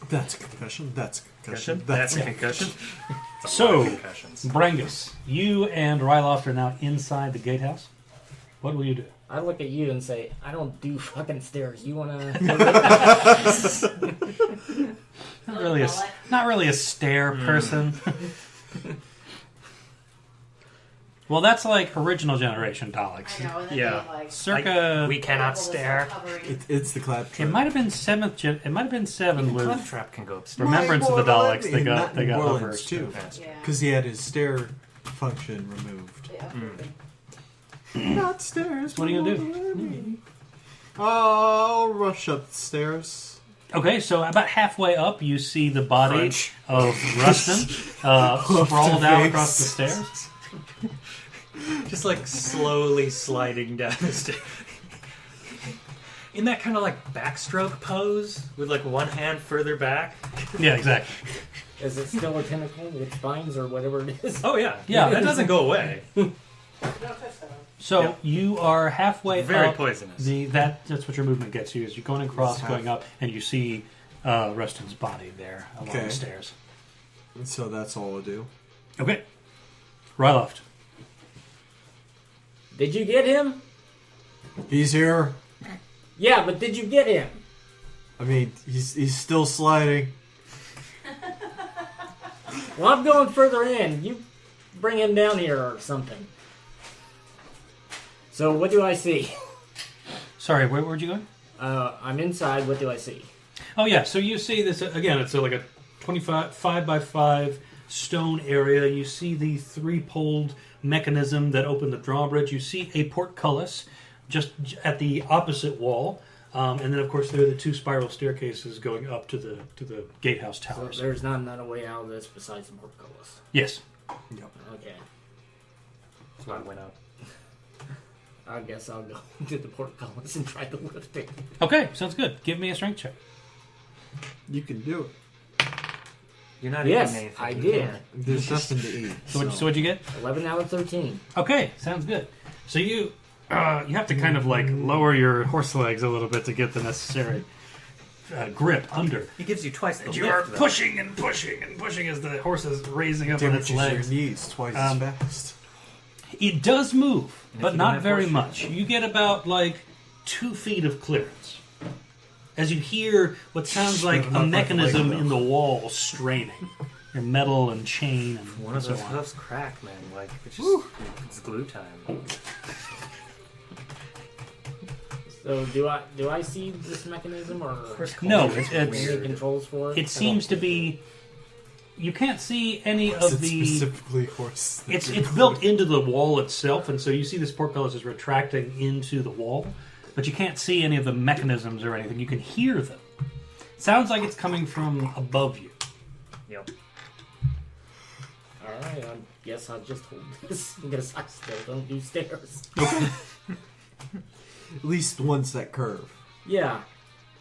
That's a concussion. That's a concussion. That's a concussion. So, Concussions. Brangus, you and Ryloft are now inside the gatehouse. What will you do? I look at you and say, "I don't do fucking stairs. You wanna?" Not really a stair person. Well, that's like original generation Daleks. I know, and then Yeah. they, like, Circa, We cannot stare. It's the clap it trap. might have been seventh. It might have been 7 with Claptrap can go upstairs. Remembrance of the Daleks. They And got not in Borderlands, reversed too. Faster. Yeah. Because he had his stair function removed. Yeah. Not stairs. What are you going to do? I'll rush up the stairs. Okay, so about halfway up, you see the body Crunch. of Ruston sprawled out across the stairs. Just like slowly sliding down the stairs. In that kind of like backstroke pose with like one hand further back. Yeah, exactly. Is it still a tentacle with spines or whatever it is? Oh yeah, Yeah. that doesn't go away. Don't touch that. So Yeah. you are halfway Very up. poisonous. That's what your movement gets you. Is you're going across, Half. going up, and you see Ruston's body there along Okay. the stairs. So that's all I'll do. Okay. Ryloft. Did you get him? He's here. Yeah, but did you get him? I mean, he's still sliding. Well, I'm going further in. You bring him down here or something. So what do I see? Sorry, where'd you go? I'm inside. What do I see? Oh yeah, so you see this again. It's like a 5 by 5 stone area. You see the 3-poled mechanism that opened the drawbridge. You see a portcullis just at the opposite wall, and then of course there are the 2 spiral staircases going up to the gatehouse So towers. there's not another way out of this besides the portcullis. Yes. Okay. So I went up. I guess I'll go to the portcullis and try to lift it. Okay, sounds good. Give me a strength check. You can do it. You're not Yes, eating anything. I You did. can't. There's nothing to eat. So what'd you get? 11 out of 13. Okay, sounds good. So you have to kind of like lower your horse legs a little bit to get the necessary grip under. He gives you twice the You lift, are though. pushing and pushing and pushing as the horse is raising up on its Damages your legs. knees twice Um, as fast. It does move, if but you don't not have very horseshoes. much. You get about like 2 feet of clearance as you hear what sounds like Not a like mechanism Lego. in the wall straining. Your metal and chain and One of so those on. hoofs crack, man. Like it's just it's glue time. So do I see this mechanism or No, It's it's any controls for it? it seems to be. You can't see any Is of it the. specifically horse? It's built into the wall itself, and so you see this portcullis is retracting into the wall, but you can't see any of the mechanisms or anything. You can hear them. Sounds like it's coming from above you. Yep. Alright, I guess I'll just hold this because I still don't do stairs. At least ones that curve. Yeah.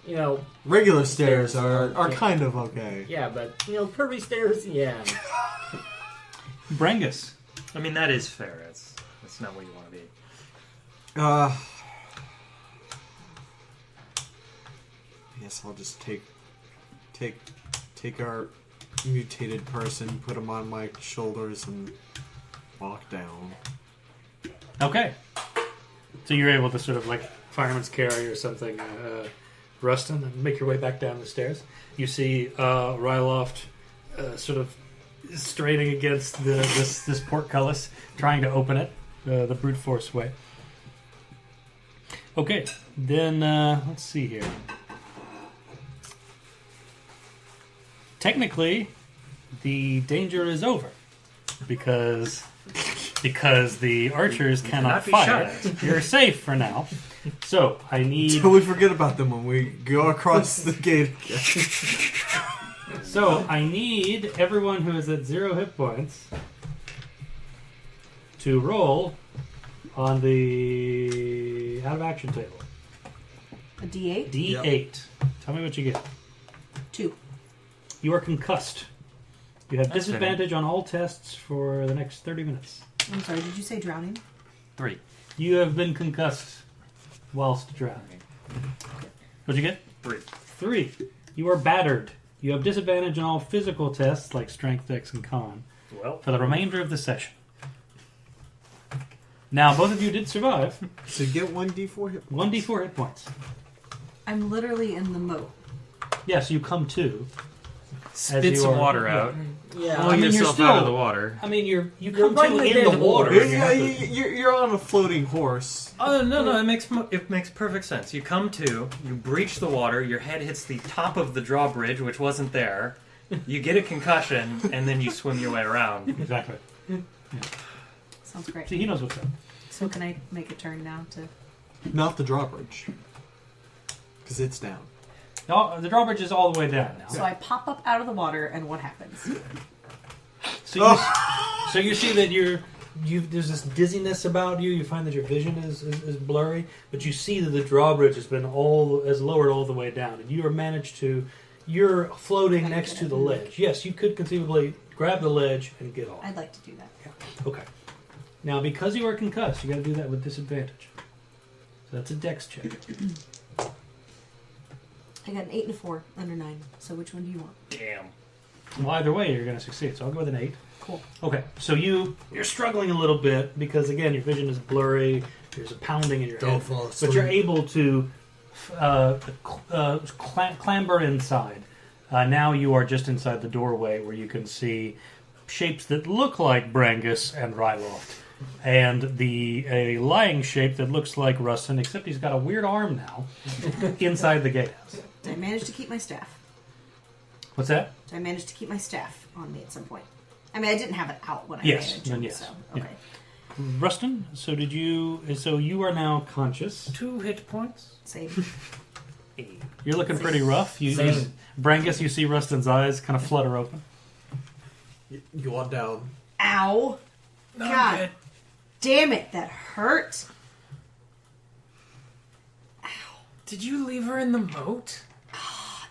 You know, Regular stairs Stairs are yeah. kind of okay. yeah, but, curvy stairs, yeah. Brangus. I mean that is fair. That's not where you want to be. I guess I'll just take our mutated person, put him on my shoulders, and walk down. Okay. So you're able to sort of like fireman's carry or something, Ruston, and make your way back down the stairs. You see Ryloft sort of straining against this portcullis, trying to open it the brute force way. Okay, then let's see here. Technically, the danger is over because the archers cannot be fire. shot at. You're safe for now. So I need. Until we forget about them when we go across the gate again. So I need everyone who is at 0 hit points to roll on the out of action table. A D8? D8. Tell me what you get. 2. You are concussed. You have That's disadvantage on all tests for the next 30 minutes. I'm sorry, did you say drowning? 3. You have been concussed whilst drowning. What'd you get? 3. 3. You are battered. You have disadvantage on all physical tests like strength, dex, and con Well, for the remainder of the session. Now, both of you did survive. So you get 1d4 hit. 1d4 hit points. I'm literally in the moat. Yes, you come to. spit you some are- water out. Yeah. Pull I mean, you're yourself still- out of the water. I mean, you You're come right to in in the the water. water. and you Yeah, have to- you're on a floating horse. Oh no, it makes perfect sense. You come to, you breach the water, your head hits the top of the drawbridge, which wasn't there. You get a concussion, and then you swim your way around. Exactly. Sounds great. See, he knows what's up. So can I make a turn now to? Not the drawbridge. Because it's down. No, the drawbridge is all the way down now. So I pop up out of the water, and what happens? So you see that there's this dizziness about you. You find that your vision is blurry, but you see that the drawbridge has been lowered all the way down, and you're floating next to the ledge. Yes, you could conceivably grab the ledge and get off. I'd like to do that. Yeah. Okay. Now, because you are concussed, you got to do that with disadvantage. So that's a dex check. I got an 8 and a 4 under 9. So which one do you want? Damn. Well, either way, you're going to succeed. So I'll go with an 8. Cool. Okay. So you're struggling a little bit because again, your vision is blurry. There's a pounding in your Don't head, fall asleep. but you're able to clamber inside. Now you are just inside the doorway where you can see shapes that look like Brangus and Ryloft, and a lying shape that looks like Ruston, except he's got a weird arm now inside the gatehouse. Did I manage to keep my staff? What's that? Did I manage to keep my staff on me at some point? I mean, I didn't have it out when I Yes, ran into then it, yes. so Yeah. okay. Ruston, so you are now conscious. 2 hit points. Save. You're looking pretty rough. Same. Brangus, you see Ruston's eyes kind of flutter open. You are down. Ow! No, God. I'm good. Damn it, that hurt. Did you leave her in the moat?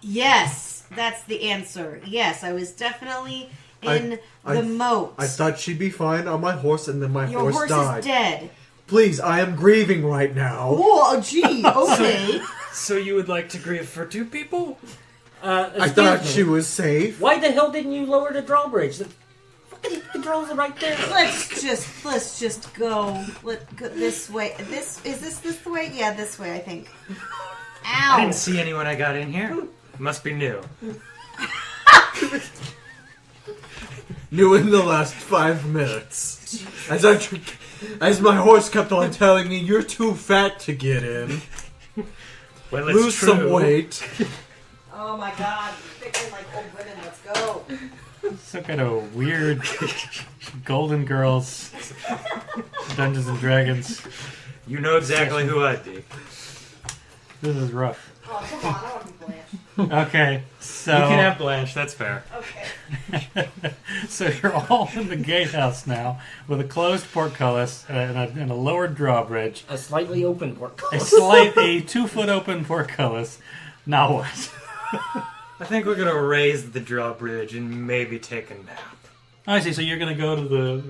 Yes, that's the answer. Yes, I was definitely in I- the moat. I thought she'd be fine on my horse, and then my Your horse died. is dead. Please, I am grieving right now. Oh, gee, okay. So you would like to grieve for 2 people? I thought she was safe. Why the hell didn't you lower the drawbridge? The fucking controls are right there. let's just go. Let's go this way. Is this the way? Yeah, this way. I think. I Ow! didn't see anyone I got in here. Must be new. New in the last 5 minutes. As my horse kept on telling me, you're too fat to get in. Well, it's Lose true. some weight. Oh my God! Thinking like old women. Let's go. Some kind of weird Golden Girls, Dungeons and Dragons. You know exactly who I'd be. This is rough. Oh come on! I want to be Blanche. Okay, so You can have Blanche. That's fair. Okay. so you're all in the gatehouse now with a closed portcullis and a lowered drawbridge, A slightly open portcullis. a 2-foot open portcullis. Now what? I think we're gonna raise the drawbridge and maybe take a nap. I see. So you're going to go to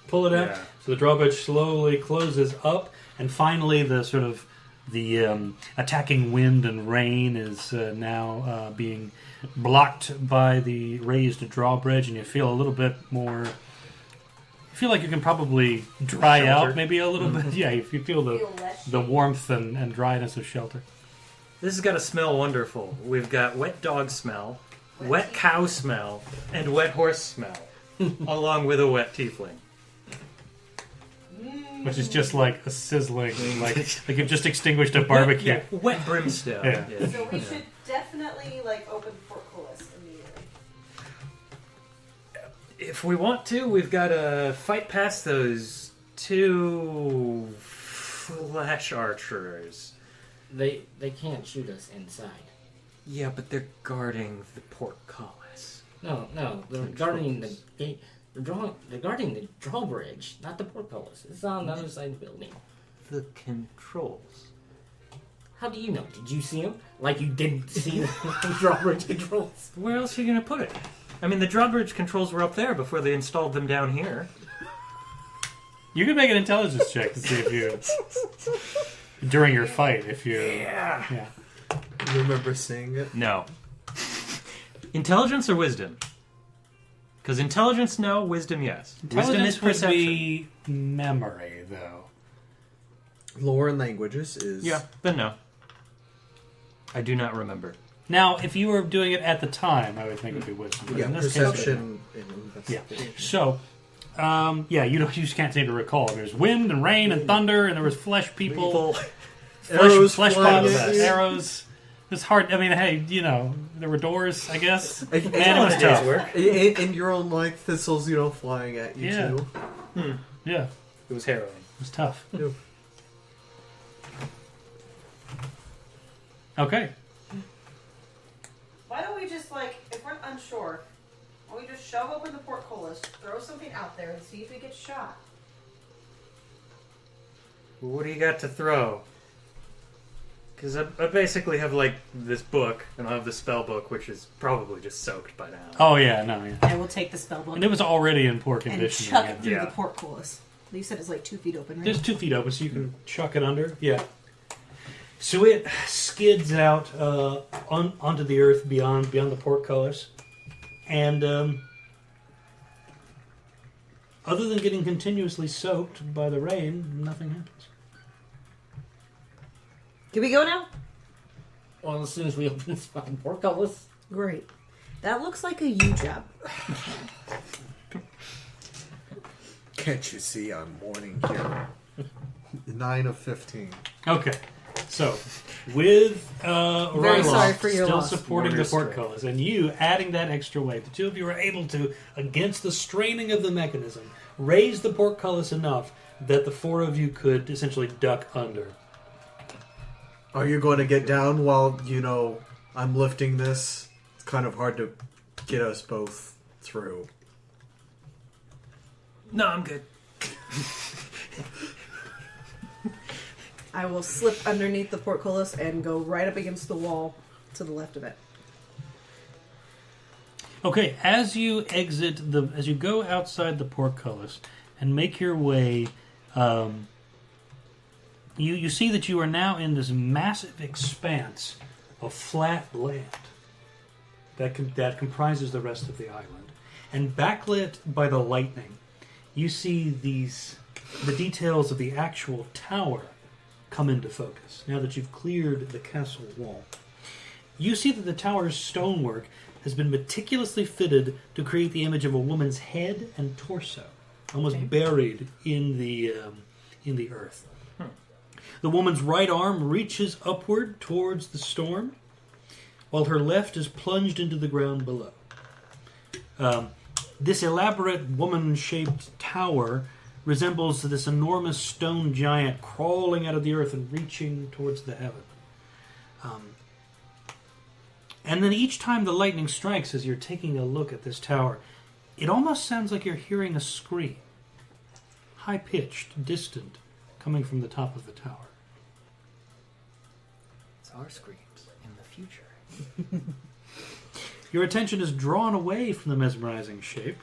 pull it out. Yeah. So the drawbridge slowly closes up, and finally the attacking wind and rain is now being blocked by the raised drawbridge, and you feel a little bit more. You feel like you can probably dry Shelter. out maybe a little bit. Yeah, if you feel the warmth and dryness of shelter. This has got to smell wonderful. We've got wet dog smell, wet cow smell, and wet horse smell, along with a wet tiefling. Which is just like a sizzling, like you've just extinguished a barbecue. Yeah, wet brimstone. Yeah. So we should definitely open portcullis immediately. If we want to, we've got to fight past those 2 flesh archers. They can't shoot us inside. Yeah, but they're guarding the portcullis. No, they're guarding the gate. They're guarding the drawbridge, not the portcullis. It's on the other side of the building. The controls. How do you know? Did you see them? Like you didn't see the drawbridge controls? Where else are you going to put it? I mean, the drawbridge controls were up there before they installed them down here. You can make an intelligence check to see if you during your fight if you Yeah. You remember seeing it? No. Intelligence or wisdom? Because intelligence, no. Wisdom, yes. Wisdom is Intelligence would perception. be memory, though. Lore and languages is... Yeah, then no. I do not remember. Now, if you were doing it at the time, I would think it would be wisdom. But Yeah, in this perception and Case, investigation. so, you just can't seem to recall. There's wind and rain and thunder, and there was flesh people, Arrows flesh flying pots, at you. arrows. It's hard. I mean, hey, there were doors, I guess. And Man, it was tough. in your own thistles, flying at you Yeah. too. Yeah. It was harrowing. was tough. Okay. Why don't we just, like, if we're unsure, why don't we just shove open the portcullis, throw something out there, and see if it gets shot? What do you got to throw? Because I basically have, like, this book, and I have the spell book, which is probably just soaked by now. Oh, yeah, no, yeah. I will take the spellbook And it was already in poor and condition. chuck it through Yeah. the portcullis. You said it's like 2 feet open, right? There's 2 feet open, so you can chuck it under. Yeah. So it skids out onto the earth beyond the portcullis. And other than getting continuously soaked by the rain, nothing happens. Can we go now? Well, as soon as we open this fucking portcullis. Great. That looks like a you job. Can't you see I'm warning here? 9 of 15. Okay. So, with Very sorry Ryloft for your still loss. supporting the Warrior strength. portcullis, and you adding that extra weight, the two of you are able to, against the straining of the mechanism, raise the portcullis enough that the 4 of you could essentially duck under. Are you going to get down while, I'm lifting this? It's kind of hard to get us both through. No, I'm good. I will slip underneath the portcullis and go right up against the wall to the left of it. Okay, as you go outside the portcullis and make your way, you see that you are now in this massive expanse of flat land that comprises the rest of the island, and backlit by the lightning, you see the details of the actual tower come into focus now that you've cleared the castle wall. You see that the tower's stonework has been meticulously fitted to create the image of a woman's head and torso, almost buried in the earth. The woman's right arm reaches upward towards the storm, while her left is plunged into the ground below. This elaborate woman-shaped tower resembles this enormous stone giant crawling out of the earth and reaching towards the heaven. And then each time the lightning strikes as you're taking a look at this tower, it almost sounds like you're hearing a scream. High-pitched, distant, coming from the top of the tower. It's our screams in the future. Your attention is drawn away from the mesmerizing shape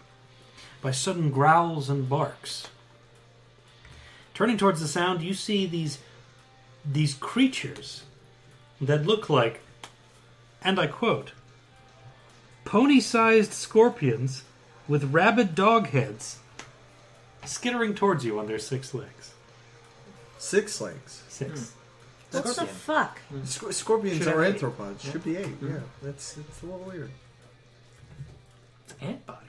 by sudden growls and barks. Turning towards the sound, you see these creatures that look like, and I quote, pony-sized scorpions with rabid dog heads skittering towards you on their 6 legs. 6 legs. 6. What the Scorpion. fuck? Scorpions Should are have 8. arthropods. Should be 8. Yeah, it's a little weird. It's ant body.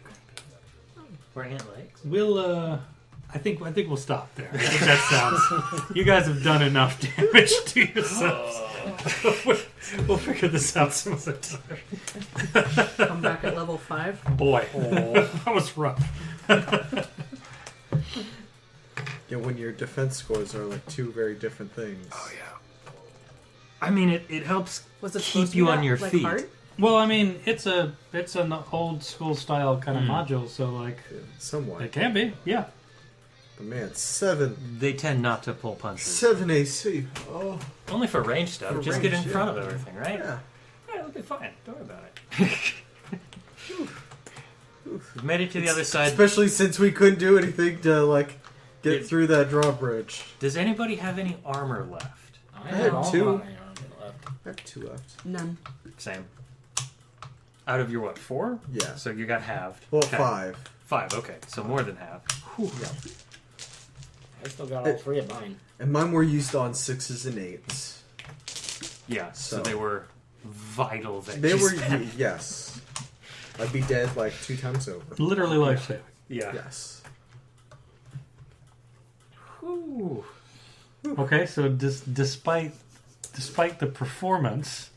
Or ant legs. I think we'll stop there. I think that sounds. You guys have done enough damage to yourselves. We'll figure this out some other time. Come back at level 5. Boy, that was rough. Yeah, when your defense scores are like 2 very different things. Oh, yeah. I mean, it helps Was it keep supposed to you be on that, your like, feet. hard? Well, I mean, it's an old school style kind of module, so like Yeah, somewhat. it can be, yeah. But man, 7 They tend not to pull punches. 7 AC. Oh, Only for range stuff. For Just range, get in front yeah. of everything, right? yeah. Yeah, it'll be fine. Don't worry about it. We've made it to the other side. Especially since we couldn't do anything to get It- through that drawbridge. Does anybody have any armor left? I had all 2. my armor left. I have 2 left. None. Same. Out of your what, 4? Yeah. So you got halved. Well, Okay. 5. 5, okay. So more than half. Yeah. I still got all 3 of mine. And mine were used on 6s and 8s. Yeah, so So- they were vital that They you were, spent. yes. I'd be dead 2 times over. Literally life saving. Yeah. Yes. Whew. Okay, so despite the performance,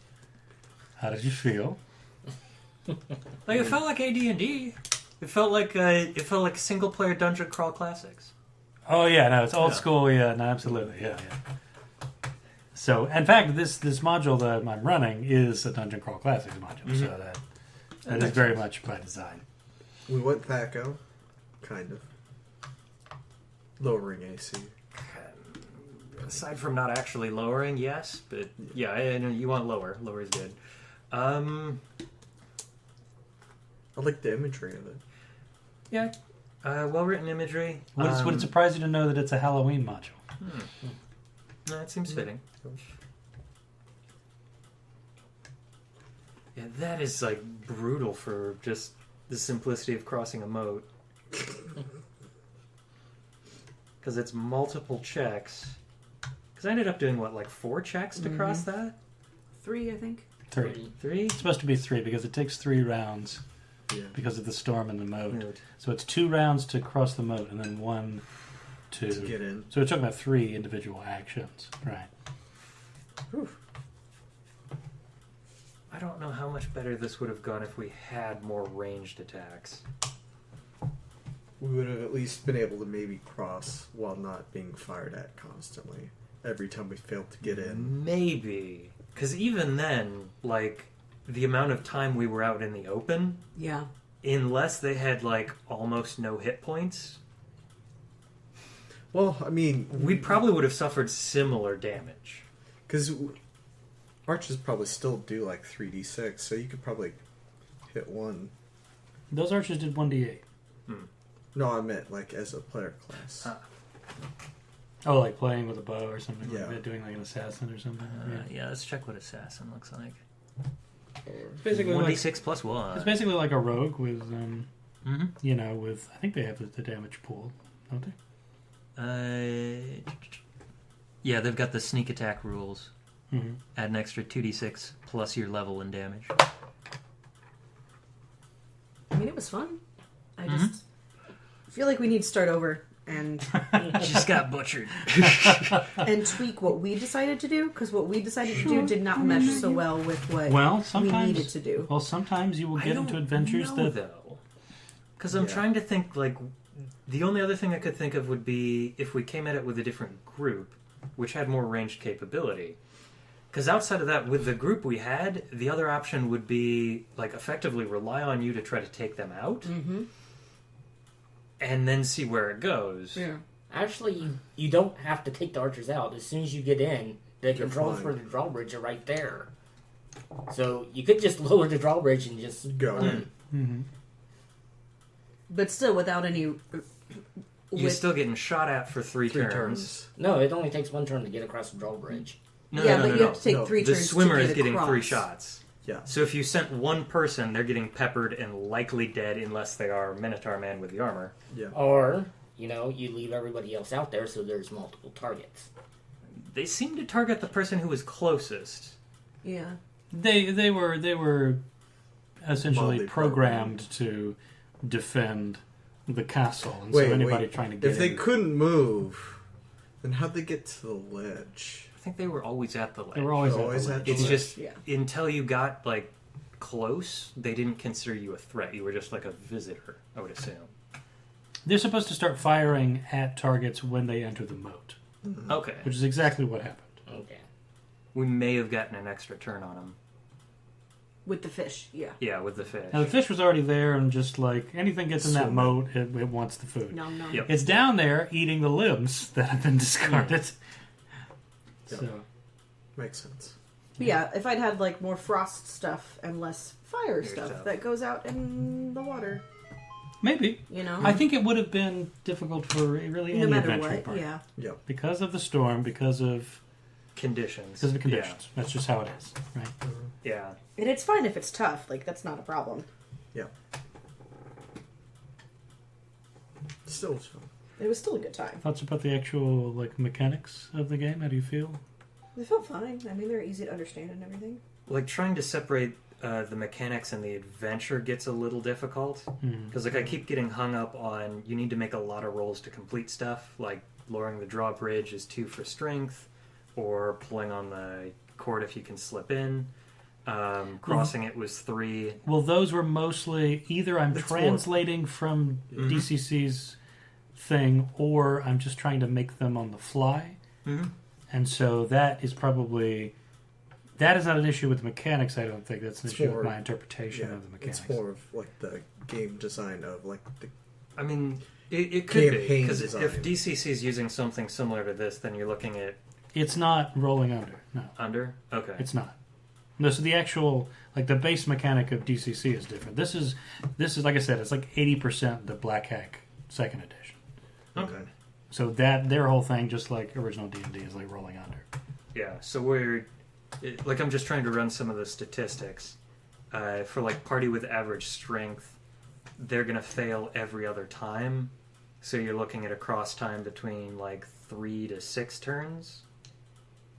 how did you feel? Like, it felt like AD&D. It felt like single player dungeon crawl classics. Oh yeah, no, it's old Yeah. school. Yeah, no, absolutely. Yeah, yeah. So, in fact, this module that I'm running is a Dungeon Crawl Classics module, so that is very much by design. We went THACO, kind of. Lowering AC. Aside from not actually lowering, yes, but yeah, I know you want lower. Lower is good. I like the imagery of it. Yeah, well-written imagery. Would it surprise you to know that it's a Halloween module? No, it seems fitting. Yeah, that is like brutal for just the simplicity of crossing a moat. Because it's multiple checks. Because I ended up doing, what, like 4 checks to cross that? 3, I think. 3. 3? It's supposed to be 3 because it takes 3 rounds Yeah. because of the storm and the moat. Moat. So it's 2 rounds to cross the moat and then 1 to get in. So we're talking about 3 individual actions, right? I don't know how much better this would have gone if we had more ranged attacks. We would have at least been able to maybe cross while not being fired at constantly. Every time we failed to get in. Maybe. Because even then, like, the amount of time we were out in the open, Yeah. unless they had, like, almost no hit points, Well, I mean, we probably would have suffered similar damage. because archers probably still do like 3d6, so you could probably hit one. Those archers did 1d8. No, I meant like as a player class. Oh, like playing with a bow or something Yeah. like that, doing like an assassin or something. Yeah, let's check what assassin looks like. It's basically like 1d6 plus 1. it's basically like a rogue with Mm-hmm. you know, with I think they have the damage pool, don't they? Yeah, they've got the sneak attack rules. Mm-hmm. Add an extra 2d6 plus your level in damage. I mean, it was fun. I just feel like we need to start over and Just got butchered. and tweak what we decided to do, because what we decided to do did not mesh so well with what Well, we sometimes needed to do. Well, sometimes you will get into adventures that though, because I'm Yeah. trying to think. Like, the only other thing I could think of would be if we came at it with a different group, which had more ranged capability. Because outside of that, with the group we had, the other option would be like effectively rely on you to try to take them out, and then see where it goes. Yeah. Actually, you don't have to take the archers out. As soon as you get in, the controls fine. for the drawbridge are right there. So you could just lower the drawbridge and just Go in. Mm-hmm. But still, without any. You're still getting shot at for 3 3 turns. turns. No, it only takes 1 turn to get across the drawbridge. No, yeah, no, but no, you no. have to take No. 3 The turns. swimmer to is get getting across. 3 shots. Yeah. So if you sent one person, they're getting peppered and likely dead unless they are Minotaur Man with the armor. Yeah. Or, you leave everybody else out there so there's multiple targets. They seem to target the person who was closest. Yeah. They were essentially Mildly programmed to defend the castle, and Wait, so anybody wait. trying to get If they in, couldn't move, then how'd they get to the ledge? I think they were always at the ledge. they were always, Always at the at ledge. the It's ledge. just Yeah. until you got like close, they didn't consider you a threat. You were just like a visitor, I would assume. They're supposed to start firing at targets when they enter the moat, Okay, which is exactly what happened. Okay. we may have gotten an extra turn on them. With the fish, yeah. Yeah, with the fish. Now the fish was already there, and just like anything gets in that Swimming. moat, it wants the food. No, no. Yep. It's down there eating the limbs that have been discarded. Yeah. So Makes sense. But yeah, if I'd had like more frost stuff and less fire stuff stuff. that goes out in the water, maybe I I think it would have been difficult for really no any matter adventuring what, party. yeah. Yep. Because of the storm, because of Conditions. the conditions. That's just how it is, right? Yeah. And it's fine if it's tough, like that's not a problem. Yep. Still was fun. It was still a good time. Thoughts about the actual like mechanics of the game? How do you feel? They felt fine. I mean, they're easy to understand and everything. Like trying to separate the mechanics and the adventure gets a little difficult. Because like I keep getting hung up on you need to make a lot of rolls to complete stuff. Like lowering the drawbridge is 2 for strength, or pulling on the cord if you can slip in. Crossing it was 3. Well, those were mostly either I'm That's translating from DCC's thing, or I'm just trying to make them on the fly. Mm-hmm. And so that is probably... That is not an issue with the mechanics, I don't think. That's an It's issue more- with my interpretation of the mechanics. It's more of like the game design of like the I mean, it could be, Campaign because design. if DCC is using something similar to this, then you're looking at It's not rolling under. No, under. Okay. it's not. No, so the actual, like the base mechanic of DCC is different. This is like I said, it's like 80% the Black Hack second edition. Okay. So that their whole thing, just like original D&D, is like rolling under. Yeah. So like I'm just trying to run some of the statistics for like party with average strength. They're gonna fail every other time, so you're looking at a cross time between like 3 to 6 turns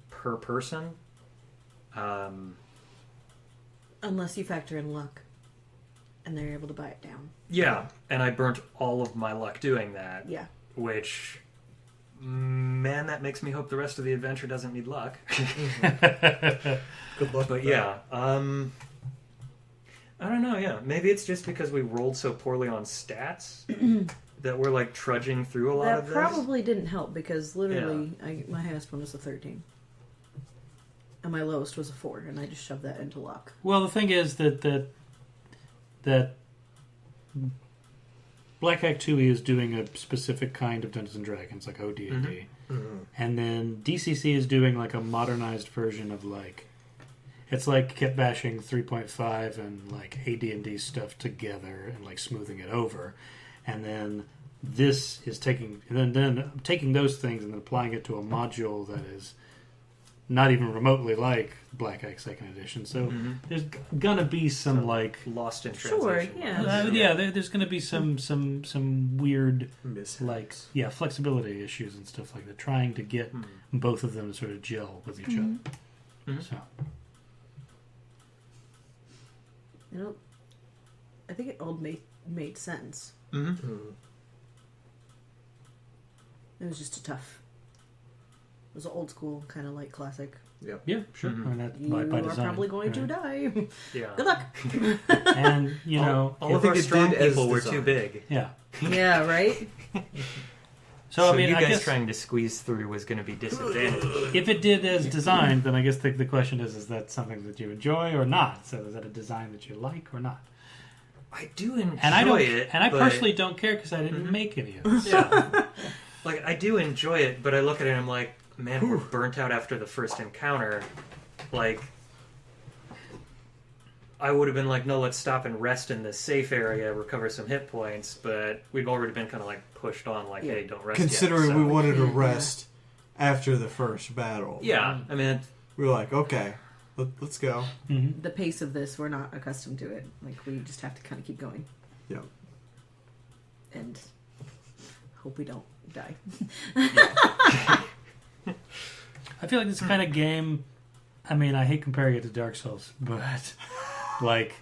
per person. Unless you factor in luck, and they're able to buy it down. Yeah, and I burnt all of my luck doing that. Yeah. Which, man, that makes me hope the rest of the adventure doesn't need luck. good luck. But with yeah, I don't know. Yeah, maybe it's just because we rolled so poorly on stats that we're like trudging through a lot That of this. probably didn't help because literally my highest one was a 13. And my lowest was a 4, and I just shoved that into luck. Well, the thing is that Black Hack 2E is doing a specific kind of Dungeons and Dragons, like OD&D. Mm-hmm. And then DCC is doing like a modernized version of like... It's like kit bashing 3.5 and like AD&D stuff together and like smoothing it over. And then this is taking those things and then applying it to a module that is not even remotely like Black Hack Second Edition. So there's gonna be some like lost in Sure, translation. yeah. there's gonna be some weird mishaps. like flexibility issues and stuff like that. Trying to get both of them to sort of gel with each other. Mhm. So I think it all made sense. Mm-hmm. It was just a tough. It was an old school kind of like classic. Yep. yeah, sure. Mhm. I mean, that's You by are design, probably going to right? die. Yeah. Good luck. And you know, all of think our it strong did as people were too designed. big. yeah. Yeah, right? So I mean, you I guys guess trying to squeeze through was going to be disadvantaged. if it did as designed, then I guess the question is that something that you enjoy or not? So is that a design that you like or not? I do enjoy And I don't, it, and I but- personally don't care because I didn't make any of it. Yeah. Like, I do enjoy it, but I look at it and I'm like, man, we're burnt out after the first encounter. Like, I would have been like, no, let's stop and rest in this safe area, recover some hit points, but we've already been kind of like pushed on, like, hey, don't rest Considering yet. we So- wanted to rest after the first battle. Yeah, I mean, We were like, okay, let's go. The pace of this, we're not accustomed to it. Like, we just have to kind of keep going. Yeah. And hope we don't die. I feel like this kind of game. I mean, I hate comparing it to Dark Souls, but like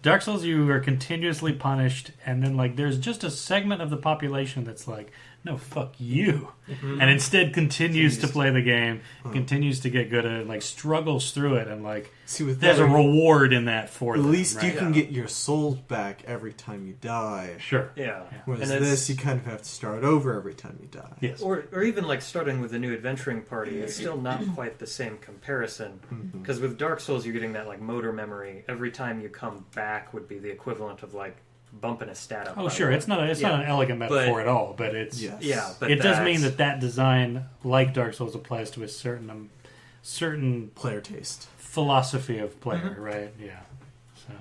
Dark Souls, you are continuously punished, and then like there's just a segment of the population that's like, no, fuck you, and instead continues to play the game, continues to get good at it, like struggles through it, and like See, with there's that, a reward in that for at them, least right? you can get your souls back every time you die. Sure. yeah. Whereas And this, you kind of have to start over every time you die. Yes. Or even like starting with a new adventuring party, it's still not quite the same comparison. Because with Dark Souls, you're getting that like motor memory. Every time you come back would be the equivalent of like bumping a stat up. Oh, by sure. one. It's not an elegant But- metaphor at all, but it's Yes. Yeah, but it does mean that's- that design, like Dark Souls, applies to a certain Player taste. philosophy of player, right? Yeah. So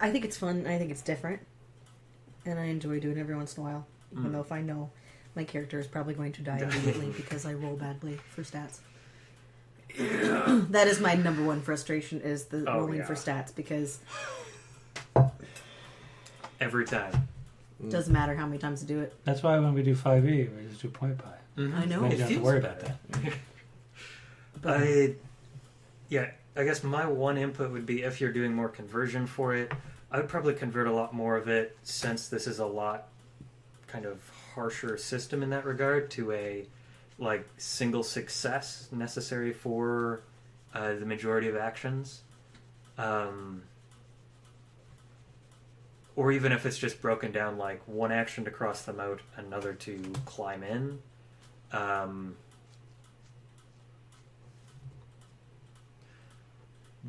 I think it's fun. I think it's different. And I enjoy doing it every once in a while. Even though if I know my character is probably going to die immediately because I roll badly for stats. That is my number one frustration is the rolling for stats because every time. it doesn't matter how many times I do it. that's why when we do 5e, we just do point by. I know. Then you It don't have to feels worry better. about that. I guess my one input would be if you're doing more conversion for it, I would probably convert a lot more of it since this is a lot kind of harsher system in that regard to a like single success necessary for the majority of actions. or even if it's just broken down like one action to cross the moat, another to climb in.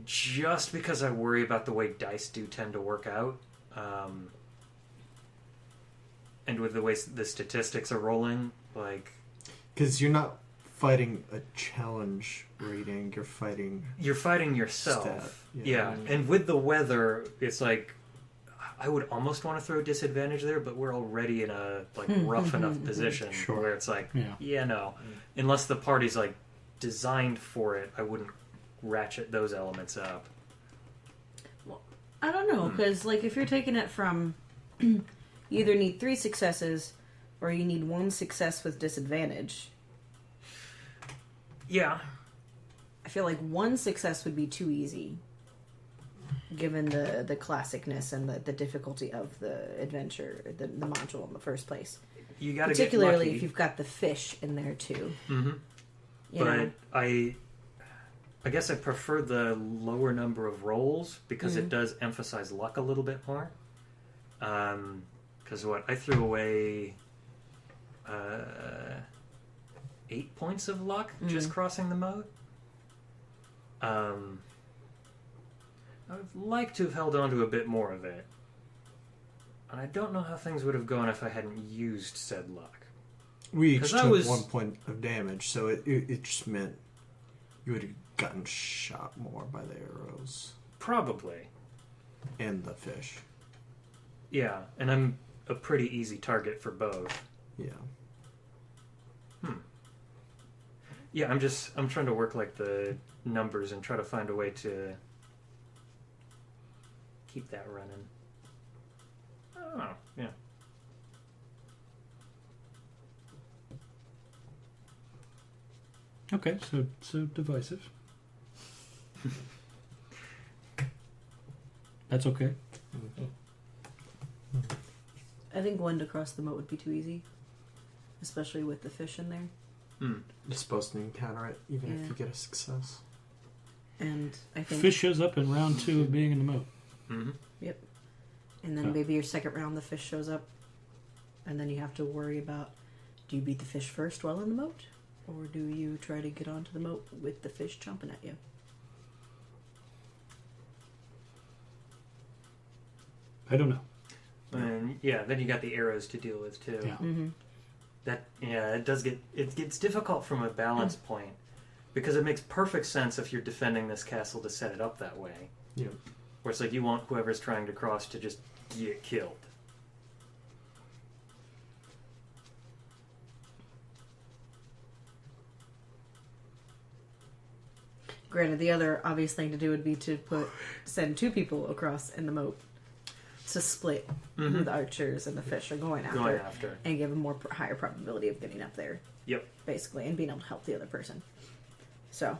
Just because I worry about the way dice do tend to work out, and with the way the statistics are rolling, like... Because you're not fighting a challenge rating, you're fighting yourself. stat. Yeah, and with the weather, it's like I would almost want to throw disadvantage there, but we're already in a like rough enough position Sure. where it's like, Yeah. no, unless the party's like designed for it, I wouldn't ratchet those elements up. I don't know, because like if you're taking it from, you either need 3 successes, or you need 1 success with disadvantage. Yeah, I feel like 1 success would be too easy, given the classicness and the difficulty of the adventure, the module in the first place. you got to Particularly get lucky. if you've got the fish in there too. Mm-hmm. You know? But I guess I prefer the lower number of rolls because it does emphasize luck a little bit more. Because I threw away 8 points of luck just crossing the moat. I would like to have held on to a bit more of it. And I don't know how things would have gone if I hadn't used said luck. We each 'Cause took I was- 1 point of damage, so it just meant you would have gotten shot more by the arrows Probably. and the fish. Yeah, and I'm a pretty easy target for both. Yeah. Yeah, I'm trying to work like the numbers and try to find a way to keep that running. I don't know. Yeah. Okay, so divisive. That's okay. I think 1 to cross the moat would be too easy, especially with the fish in there. You're supposed to encounter it even Yeah. if you get a success. And I think Fish shows up in round 2 of being in the moat. Mm-hmm. And then maybe your second round the fish shows up, and then you have to worry about, do you beat the fish first while in the moat, or do you try to get onto the moat with the fish chomping at you? I don't know. And yeah, then you got the arrows to deal with too. Yeah. Mm-hmm. It gets difficult from a balance point because it makes perfect sense if you're defending this castle to set it up that way. Yeah. Where it's like you want whoever's trying to cross to just get killed. Granted, the other obvious thing to do would be to send 2 people across in the moat to split who the archers and the fish are going after, and give them higher probability of getting up there. Yep. Basically, and being able to help the other person. So,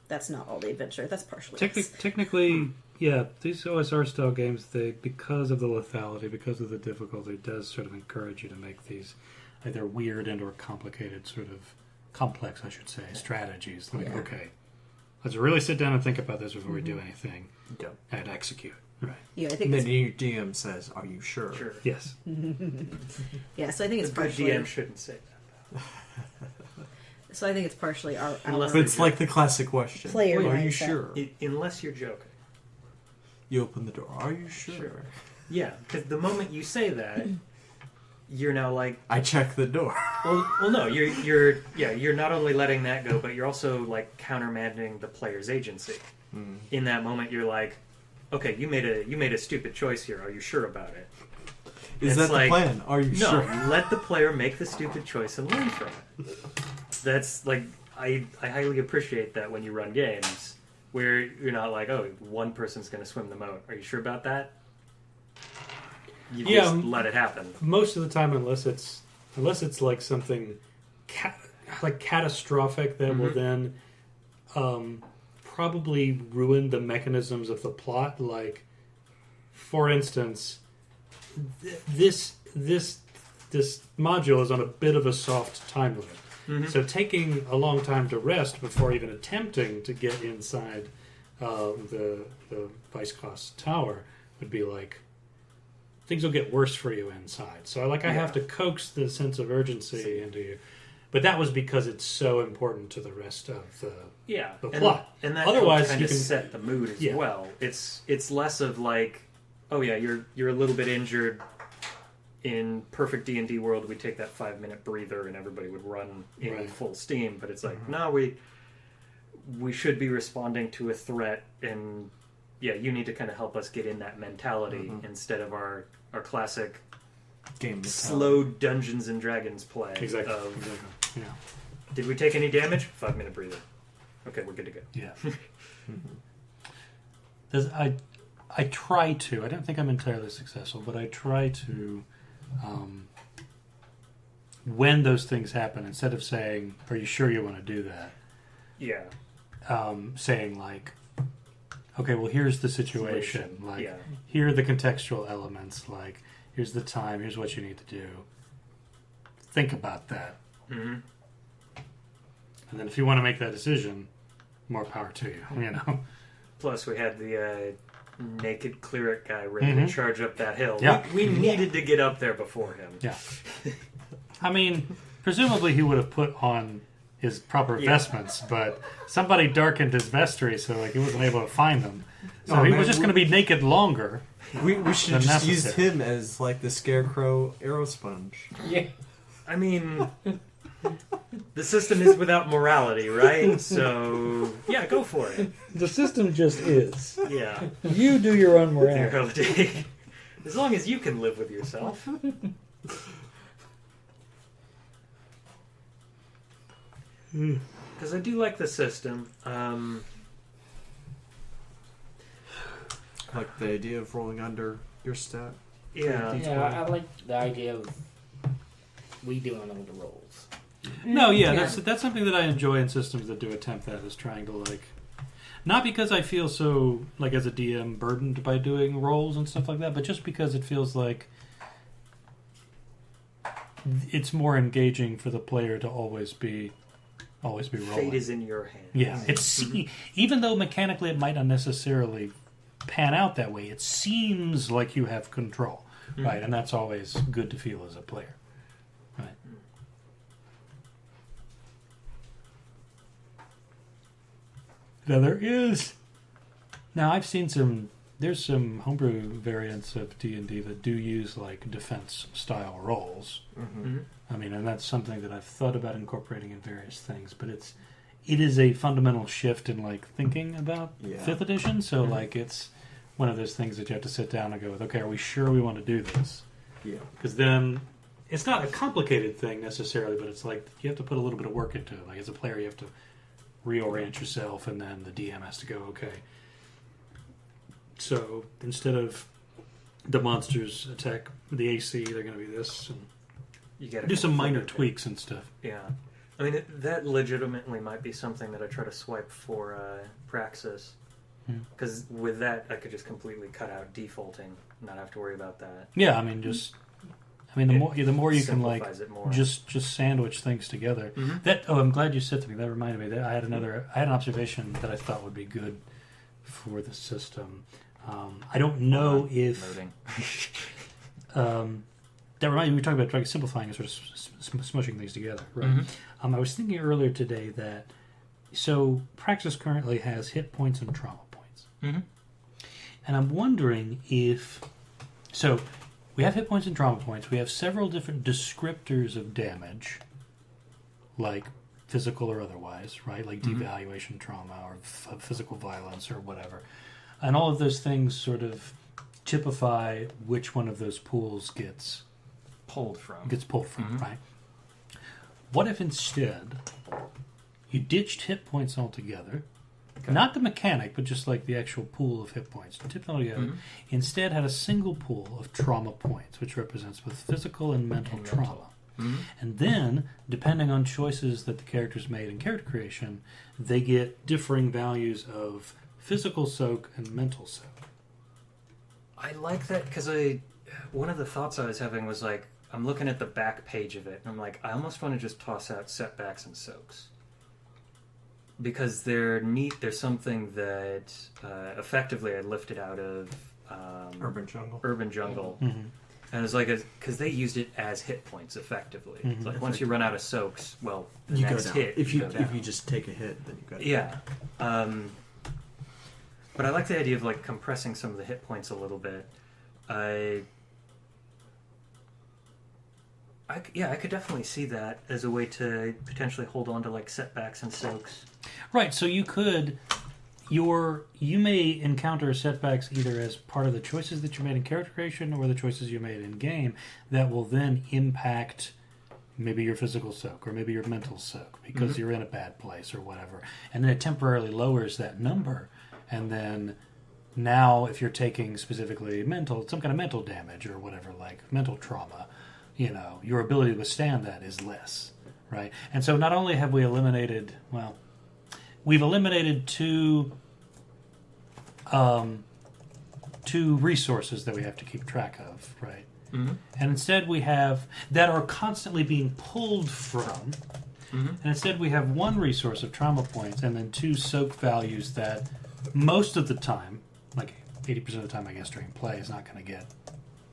that's not all the adventure. That's partially us. Technically, yeah, these OSR style games, because of the lethality, because of the difficulty, does sort of encourage you to make these either weird and or complicated, sort of complex, I should say, strategies. Like, okay, let's really sit down and think about this before we do anything, and execute. Right. Yeah, I think And it's, then your DM says, "Are you sure?" Sure. Yes. yeah. So I think it's A good partially. DM shouldn't say that. So I think it's partially our Unless It's like the classic question. Player Are you mindset. sure? Unless you're joking. You open the door. Are you sure? Yeah, because the moment you say that, you're now like, I check the door. well, no, you're not only letting that go, but you're also like countermanding the player's agency. In that moment, you're like, okay, you made a stupid choice here. Are you sure about it? Is that the plan? Are you No, sure? let the player make the stupid choice and learn from it. That's like I highly appreciate that when you run games where you're not like, oh, one person's going to swim the moat. Are you sure about that? You just let it happen. Most of the time, unless it's like something like catastrophic that will then probably ruin the mechanisms of the plot. Like, for instance, this module is on a bit of a soft time limit. So taking a long time to rest before even attempting to get inside the Vice Cost Tower would be like, things will get worse for you inside. So I have to coax the sense of urgency into you. But that was because it's so important to the rest of the plot. And that otherwise kind you of can set the mood as well. It's less of like, oh yeah, you're a little bit injured. In perfect D&D world, we take that 5-minute breather and everybody would run in full steam. But it's like, no, we should be responding to a threat, and you need to kind of help us get in that mentality instead of our classic game slow Dungeons and Dragons play. Exactly. Yeah. Did we take any damage? 5-minute breather. Okay, we're good to go. Yeah. I try to. I don't think I'm entirely successful, but I try to. When those things happen, instead of saying, "Are you sure you want to do that?" Yeah. Saying like, "Okay, well, here's the situation. Like, here are the contextual elements. Like, here's the time. Here's what you need to do. Think about that." Mm-hmm. And then, if you want to make that decision, more power to you. You know. Plus, we had the naked cleric guy ready to charge up that hill. Yeah. We needed to get up there before him. Yeah. I mean, presumably he would have put on his proper vestments, but somebody darkened his vestry, so like he wasn't able to find them. So he was just going to be naked longer. We should have just used necessary. him as like the scarecrow arrow sponge. Yeah. I mean, the system is without morality, right? So, yeah, go for it. The system just is. Yeah. You do your own morality. As long as you can live with yourself. Because I do like the system. Like the idea of rolling under your stat. Yeah. Yeah, I like the idea of we doing all the rolls. No, that's something that I enjoy in systems that do attempt that, is trying to like, not because I feel so like as a DM burdened by doing rolls and stuff like that, but just because it feels like it's more engaging for the player to always be rolling. Fate is in your hands. Yeah, it's even though mechanically it might not necessarily pan out that way, it seems like you have control, right? And that's always good to feel as a player, right? Now I've seen there's some homebrew variants of D&D that do use like defense style rolls. I mean, and that's something that I've thought about incorporating in various things, but it is a fundamental shift in like thinking about 5th edition. So like it's one of those things that you have to sit down and go with, okay, are we sure we want to do this? Yeah. Because then it's not a complicated thing necessarily, but it's like you have to put a little bit of work into it. Like as a player, you have to reorient yourself, and then the DM has to go, okay, so instead of the monsters attack the AC, they're going to be this, and you gotta do some minor tweaks and stuff. Yeah. I mean, that legitimately might be something that I try to swipe for Praxis. Because with that, I could just completely cut out defaulting, not have to worry about that. Yeah, I mean, the more you can like more. just sandwich things together. I'm glad you said something. That reminded me that I had an observation that I thought would be good for the system. I don't know if that reminded me. We talked about trying simplifying and sort of smushing things together, right? I was thinking earlier today that Praxis currently has hit points and trauma points, and I'm wondering if we have hit points and trauma points. We have several different descriptors of damage, like physical or otherwise, right? Like devaluation trauma or physical violence or whatever. And all of those things sort of typify which one of those pools gets pulled from, right? What if instead you ditched hit points altogether? Okay. Not the mechanic, but just like the actual pool of hit points. Tipped all together. Instead had a single pool of trauma points, which represents both physical and mental trauma. And then, depending on choices that the characters made in character creation, they get differing values of physical soak and mental soak. I like that because one of the thoughts I was having was like, I'm looking at the back page of it, and I'm like, I almost want to just toss out setbacks and soaks. Because they're neat. There's something that effectively I lifted out of Urban Jungle. Urban Jungle. Mm-hmm. And it's like, because they used it as hit points effectively. Mm-hmm. It's like once you run out of soaks, well, the You go next down. hit, If you go down. just take a hit, then you go down. Yeah. But I like the idea of like compressing some of the hit points a little bit. I could definitely see that as a way to potentially hold on to like setbacks and soaks. Right, so you could... You may encounter setbacks either as part of the choices that you made in character creation or the choices you made in game that will then impact maybe your physical soak or maybe your mental soak because you're in a bad place or whatever. And then it temporarily lowers that number. And then now if you're taking specifically some kind of mental damage or whatever, like mental trauma, your ability to withstand that is less, right? And so not only have we eliminated, we've eliminated two resources that we have to keep track of, right? Mm-hmm. And instead we have that are constantly being pulled from. Mm-hmm. And instead we have one resource of trauma points and then two soak values that most of the time, like 80% of the time I guess during play, is not going to get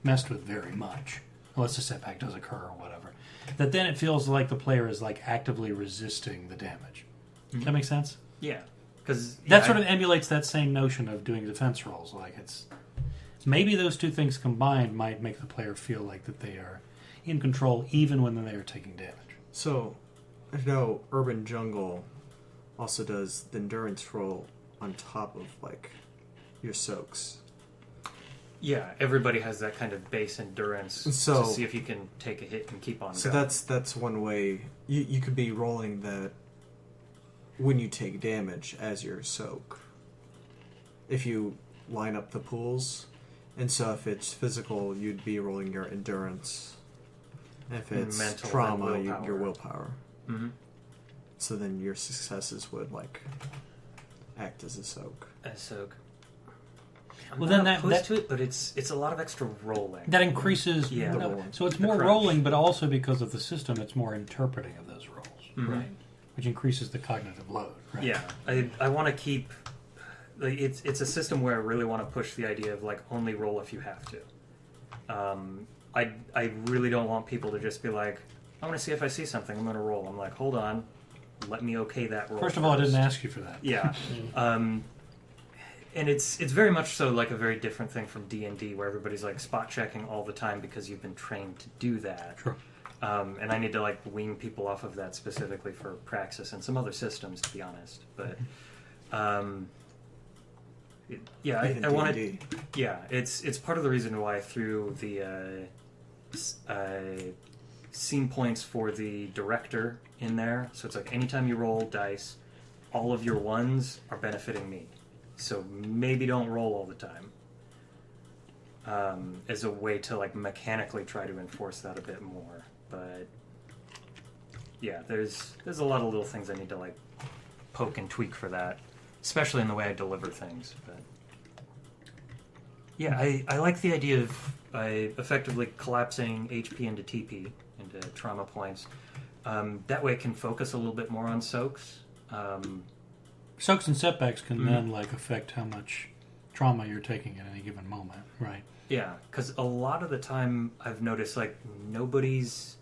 messed with very much, unless a setback does occur or whatever. That then it feels like the player is like actively resisting the damage. Does that make sense? Yeah, because that sort of emulates that same notion of doing defense rolls. Like it's maybe those two things combined might make the player feel like that they are in control even when they are taking damage. So, I know Urban Jungle also does the endurance roll on top of like your soaks. Yeah, everybody has that kind of base endurance to see if you can take a hit and keep on so going. that's one way you could be rolling that when you take damage as your soak. If you line up the pools, and so if it's physical, you'd be rolling your endurance. If it's mental, trauma, willpower. your willpower. Mm-hmm. So then your successes would like act as a soak. As soak. Well, then that to it, but it's a lot of extra rolling. That increases. Yeah. So it's The more crunch. rolling, but also because of the system, it's more interpreting of those rolls, Mhm. right? Which increases the cognitive load. Right? Yeah, I want to keep. Like, it's a system where I really want to push the idea of like only roll if you have to. I really don't want people to just be like, I want to see if I see something. I'm going to roll. I'm like, hold on, let me okay that roll. First of all, I didn't ask you for that. Yeah. And it's very much so like a very different thing from D&D where everybody's like spot checking all the time because you've been trained to do that. Sure. And I need to like wean people off of that specifically for Praxis and some other systems, to be honest. But I want to. Yeah, it's part of the reason why I threw the scene points for the director in there. So it's like anytime you roll dice, all of your ones are benefiting me. So maybe don't roll all the time. As a way to like mechanically try to enforce that a bit more. But yeah, there's a lot of little things I need to like poke and tweak for that, especially in the way I deliver things. But yeah, I like the idea of effectively collapsing HP into TP, into trauma points. That way it can focus a little bit more on soaks. Soaks and setbacks can then like affect how much trauma you're taking at any given moment, right? Yeah, because a lot of the time I've noticed like nobody's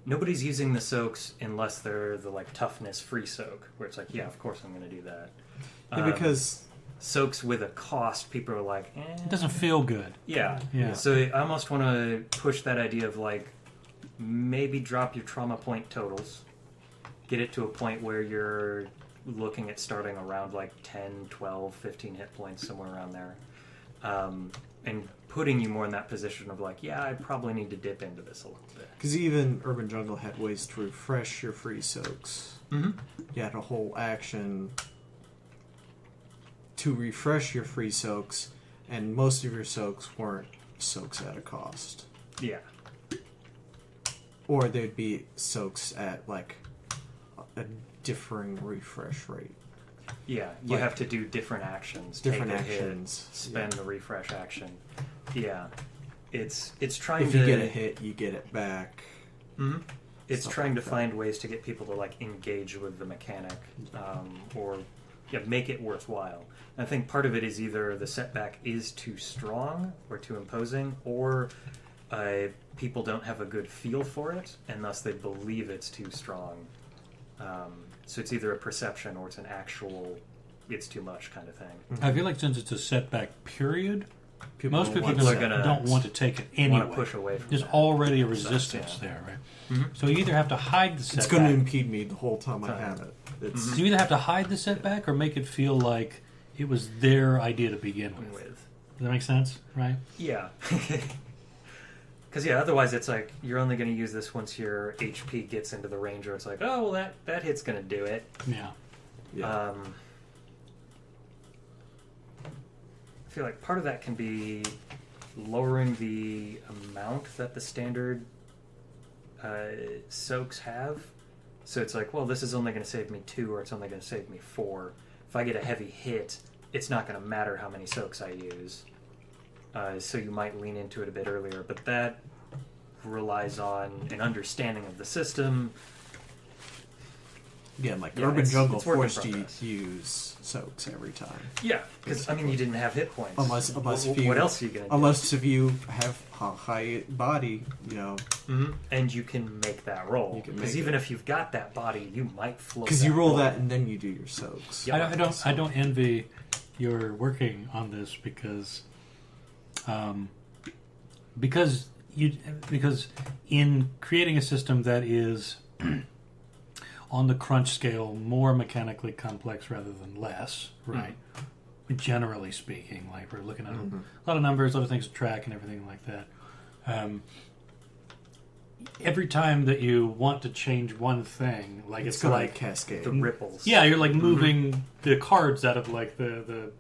using the soaks unless they're the like toughness free soak, where it's like, yeah, of course I'm going to do that. Yeah, because soaks with a cost, people are like, eh. It doesn't feel good. Yeah. Yeah. So I almost want to push that idea of like maybe drop your trauma point totals, get it to a point where you're looking at starting around like 10, 12, 15 hit points, somewhere around there. And putting you more in that position of like, yeah, I probably need to dip into this a little bit. Because even Urban Jungle had ways to refresh your free soaks. Mm-hmm. You had a whole action to refresh your free soaks, and most of your soaks weren't soaks at a cost. Yeah. Or they'd be soaks at like a differing refresh rate. Yeah, you Like, have to do different actions. different take a actions, hit, spend yeah. the refresh action. Yeah, it's trying If to you get a hit, you get it back. Mm-hmm. It's Stuff trying like to that. find ways to get people to like engage with the mechanic, or make it worthwhile. And I think part of it is either the setback is too strong or too imposing, or people don't have a good feel for it, and thus they believe it's too strong. So it's either a perception or it's an actual, it's too much kind of thing. I feel like since it's a setback period, most people are gonna don't want to take it anyway. Want to push away from There's that. already a resistance there, right? Mm-hmm. So you either have to hide the setback. It's going to impede me the whole time I have it. It's, So you either have to hide the setback or make it feel like it was their idea to begin with. Does that make sense? Right? Yeah. Because otherwise it's like you're only going to use this once your HP gets into the range where it's like, oh, well, that hit's going to do it. Yeah. I feel like part of that can be lowering the amount that the standard soaks have. So it's like, well, this is only going to save me 2 or it's only going to save me 4. If I get a heavy hit, it's not going to matter how many soaks I use. So you might lean into it a bit earlier, but that relies on an understanding of the system. Yeah, like Yeah, Urban it's Jungle work in forced you progress. to use soaks every time. Yeah, because I mean, you didn't have hit points. Unless if you, what else are you gonna do? Unless if you have a high body, you know. Mm-hmm. And you can make that roll. You can Because make even it. if you've got that body, you might float. Because you roll roll. that and then you do your soaks. Yep. I don't envy your working on this because in creating a system that is on the crunch scale more mechanically complex rather than less, right? Generally speaking, like we're looking at a lot of numbers, a lot of things to track, and everything like that. Every time that you want to change one thing, like it's gonna like cascade. The ripples. yeah, you're like moving the cards out of like the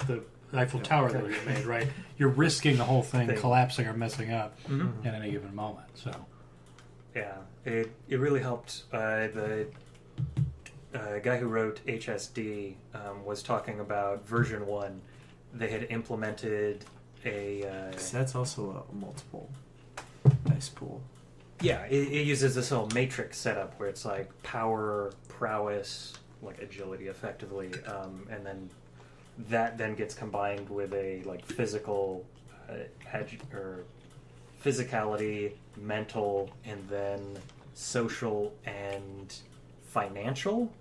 Eiffel Tower that we made, right? You're risking the whole thing collapsing or messing up at any given moment. So Yeah, it really helped. The guy who wrote HSD was talking about version 1. They had implemented a... 'Cause that's also a multiple dice pool. Yeah, it uses this whole matrix setup where it's like power, prowess, like agility effectively, and then that then gets combined with a like physical or physicality, mental, and then social and financial.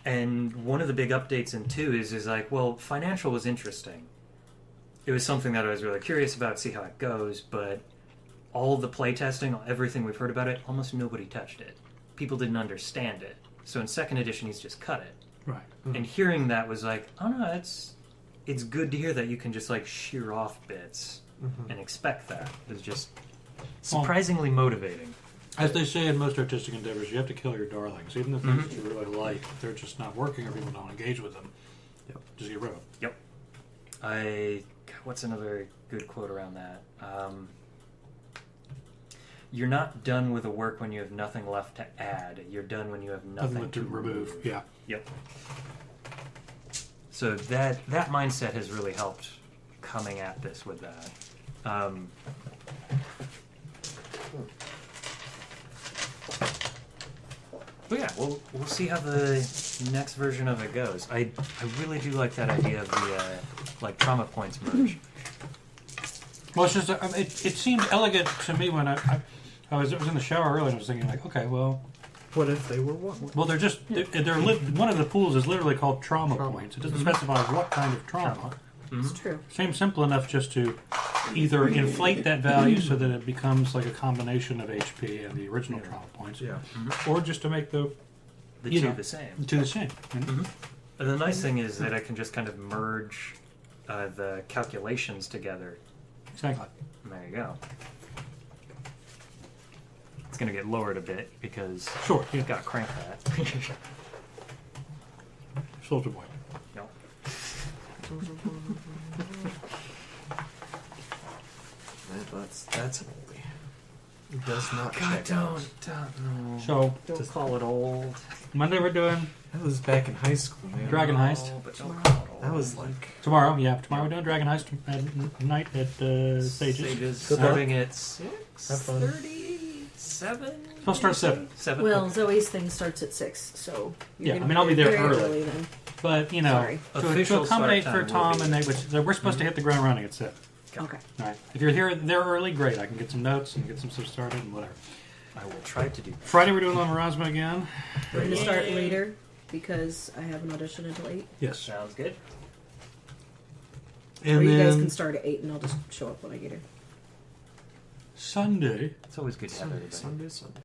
And one of the big updates in 2 is like, well, financial was interesting. It was something that I was really curious about, see how it goes, but all the playtesting, everything we've heard about it, almost nobody touched it. People didn't understand it. So in 2nd edition, he's just cut it. right. And hearing that was like, oh no, it's good to hear that you can just like shear off bits and expect that. It's just surprisingly motivating. As they say in most artistic endeavors, you have to kill your darlings. Even the things that you really like, if they're just not working or people don't engage with them, just get rid of them. Yep. What's another good quote around that? You're not done with a work when you have nothing left to add. You're done when you have nothing to remove. Yeah. Yep. So that mindset has really helped coming at this with that. But yeah, we'll see how the next version of it goes. I really do like that idea of the like trauma points merge. Well, it's just it seemed elegant to me when I was in the shower earlier and I was thinking like, okay, well, What if they were one? well they're just they're one of the pools is literally called trauma points. It doesn't specify what kind of trauma. It's true. Seems simple enough just to either inflate that value so that it becomes like a combination of HP and the original trauma points, or just to make the two the same. two the same. You know? And the nice thing is that I can just kind of merge the calculations together. Exactly. And there you go. It's going to get lowered a bit because Sure. you've got to crank that. Soldier boy. No. That's it does not check out. Don't So Don't call it old. Monday we're doing That was back in high school, man. Dragon Heist. But don't call it old. That was like tomorrow. Yeah, tomorrow we're doing Dragon Heist at night at Sages. Sages Good luck. starting at Have fun. 6:37. Supposed to start at 7. 7. Well, Okay. Zoe's thing starts at 6, so Yeah, you're I mean, I'll be there very early. then. But, you know, Sorry. to Official accommodate start for time Tom will and be- they, which, we're supposed to hit the ground running at 6. Okay. All right. If you're there early, great. I can get some notes and get some stuff started and whatever. I will try to do that. Friday we're doing La Marasma again. We're going to start later because I have an audition until 8. Yes. Sounds good. And or you guys then can start at 8 and I'll just show up when I get here. Sunday. It's always good to have everybody. Sunday.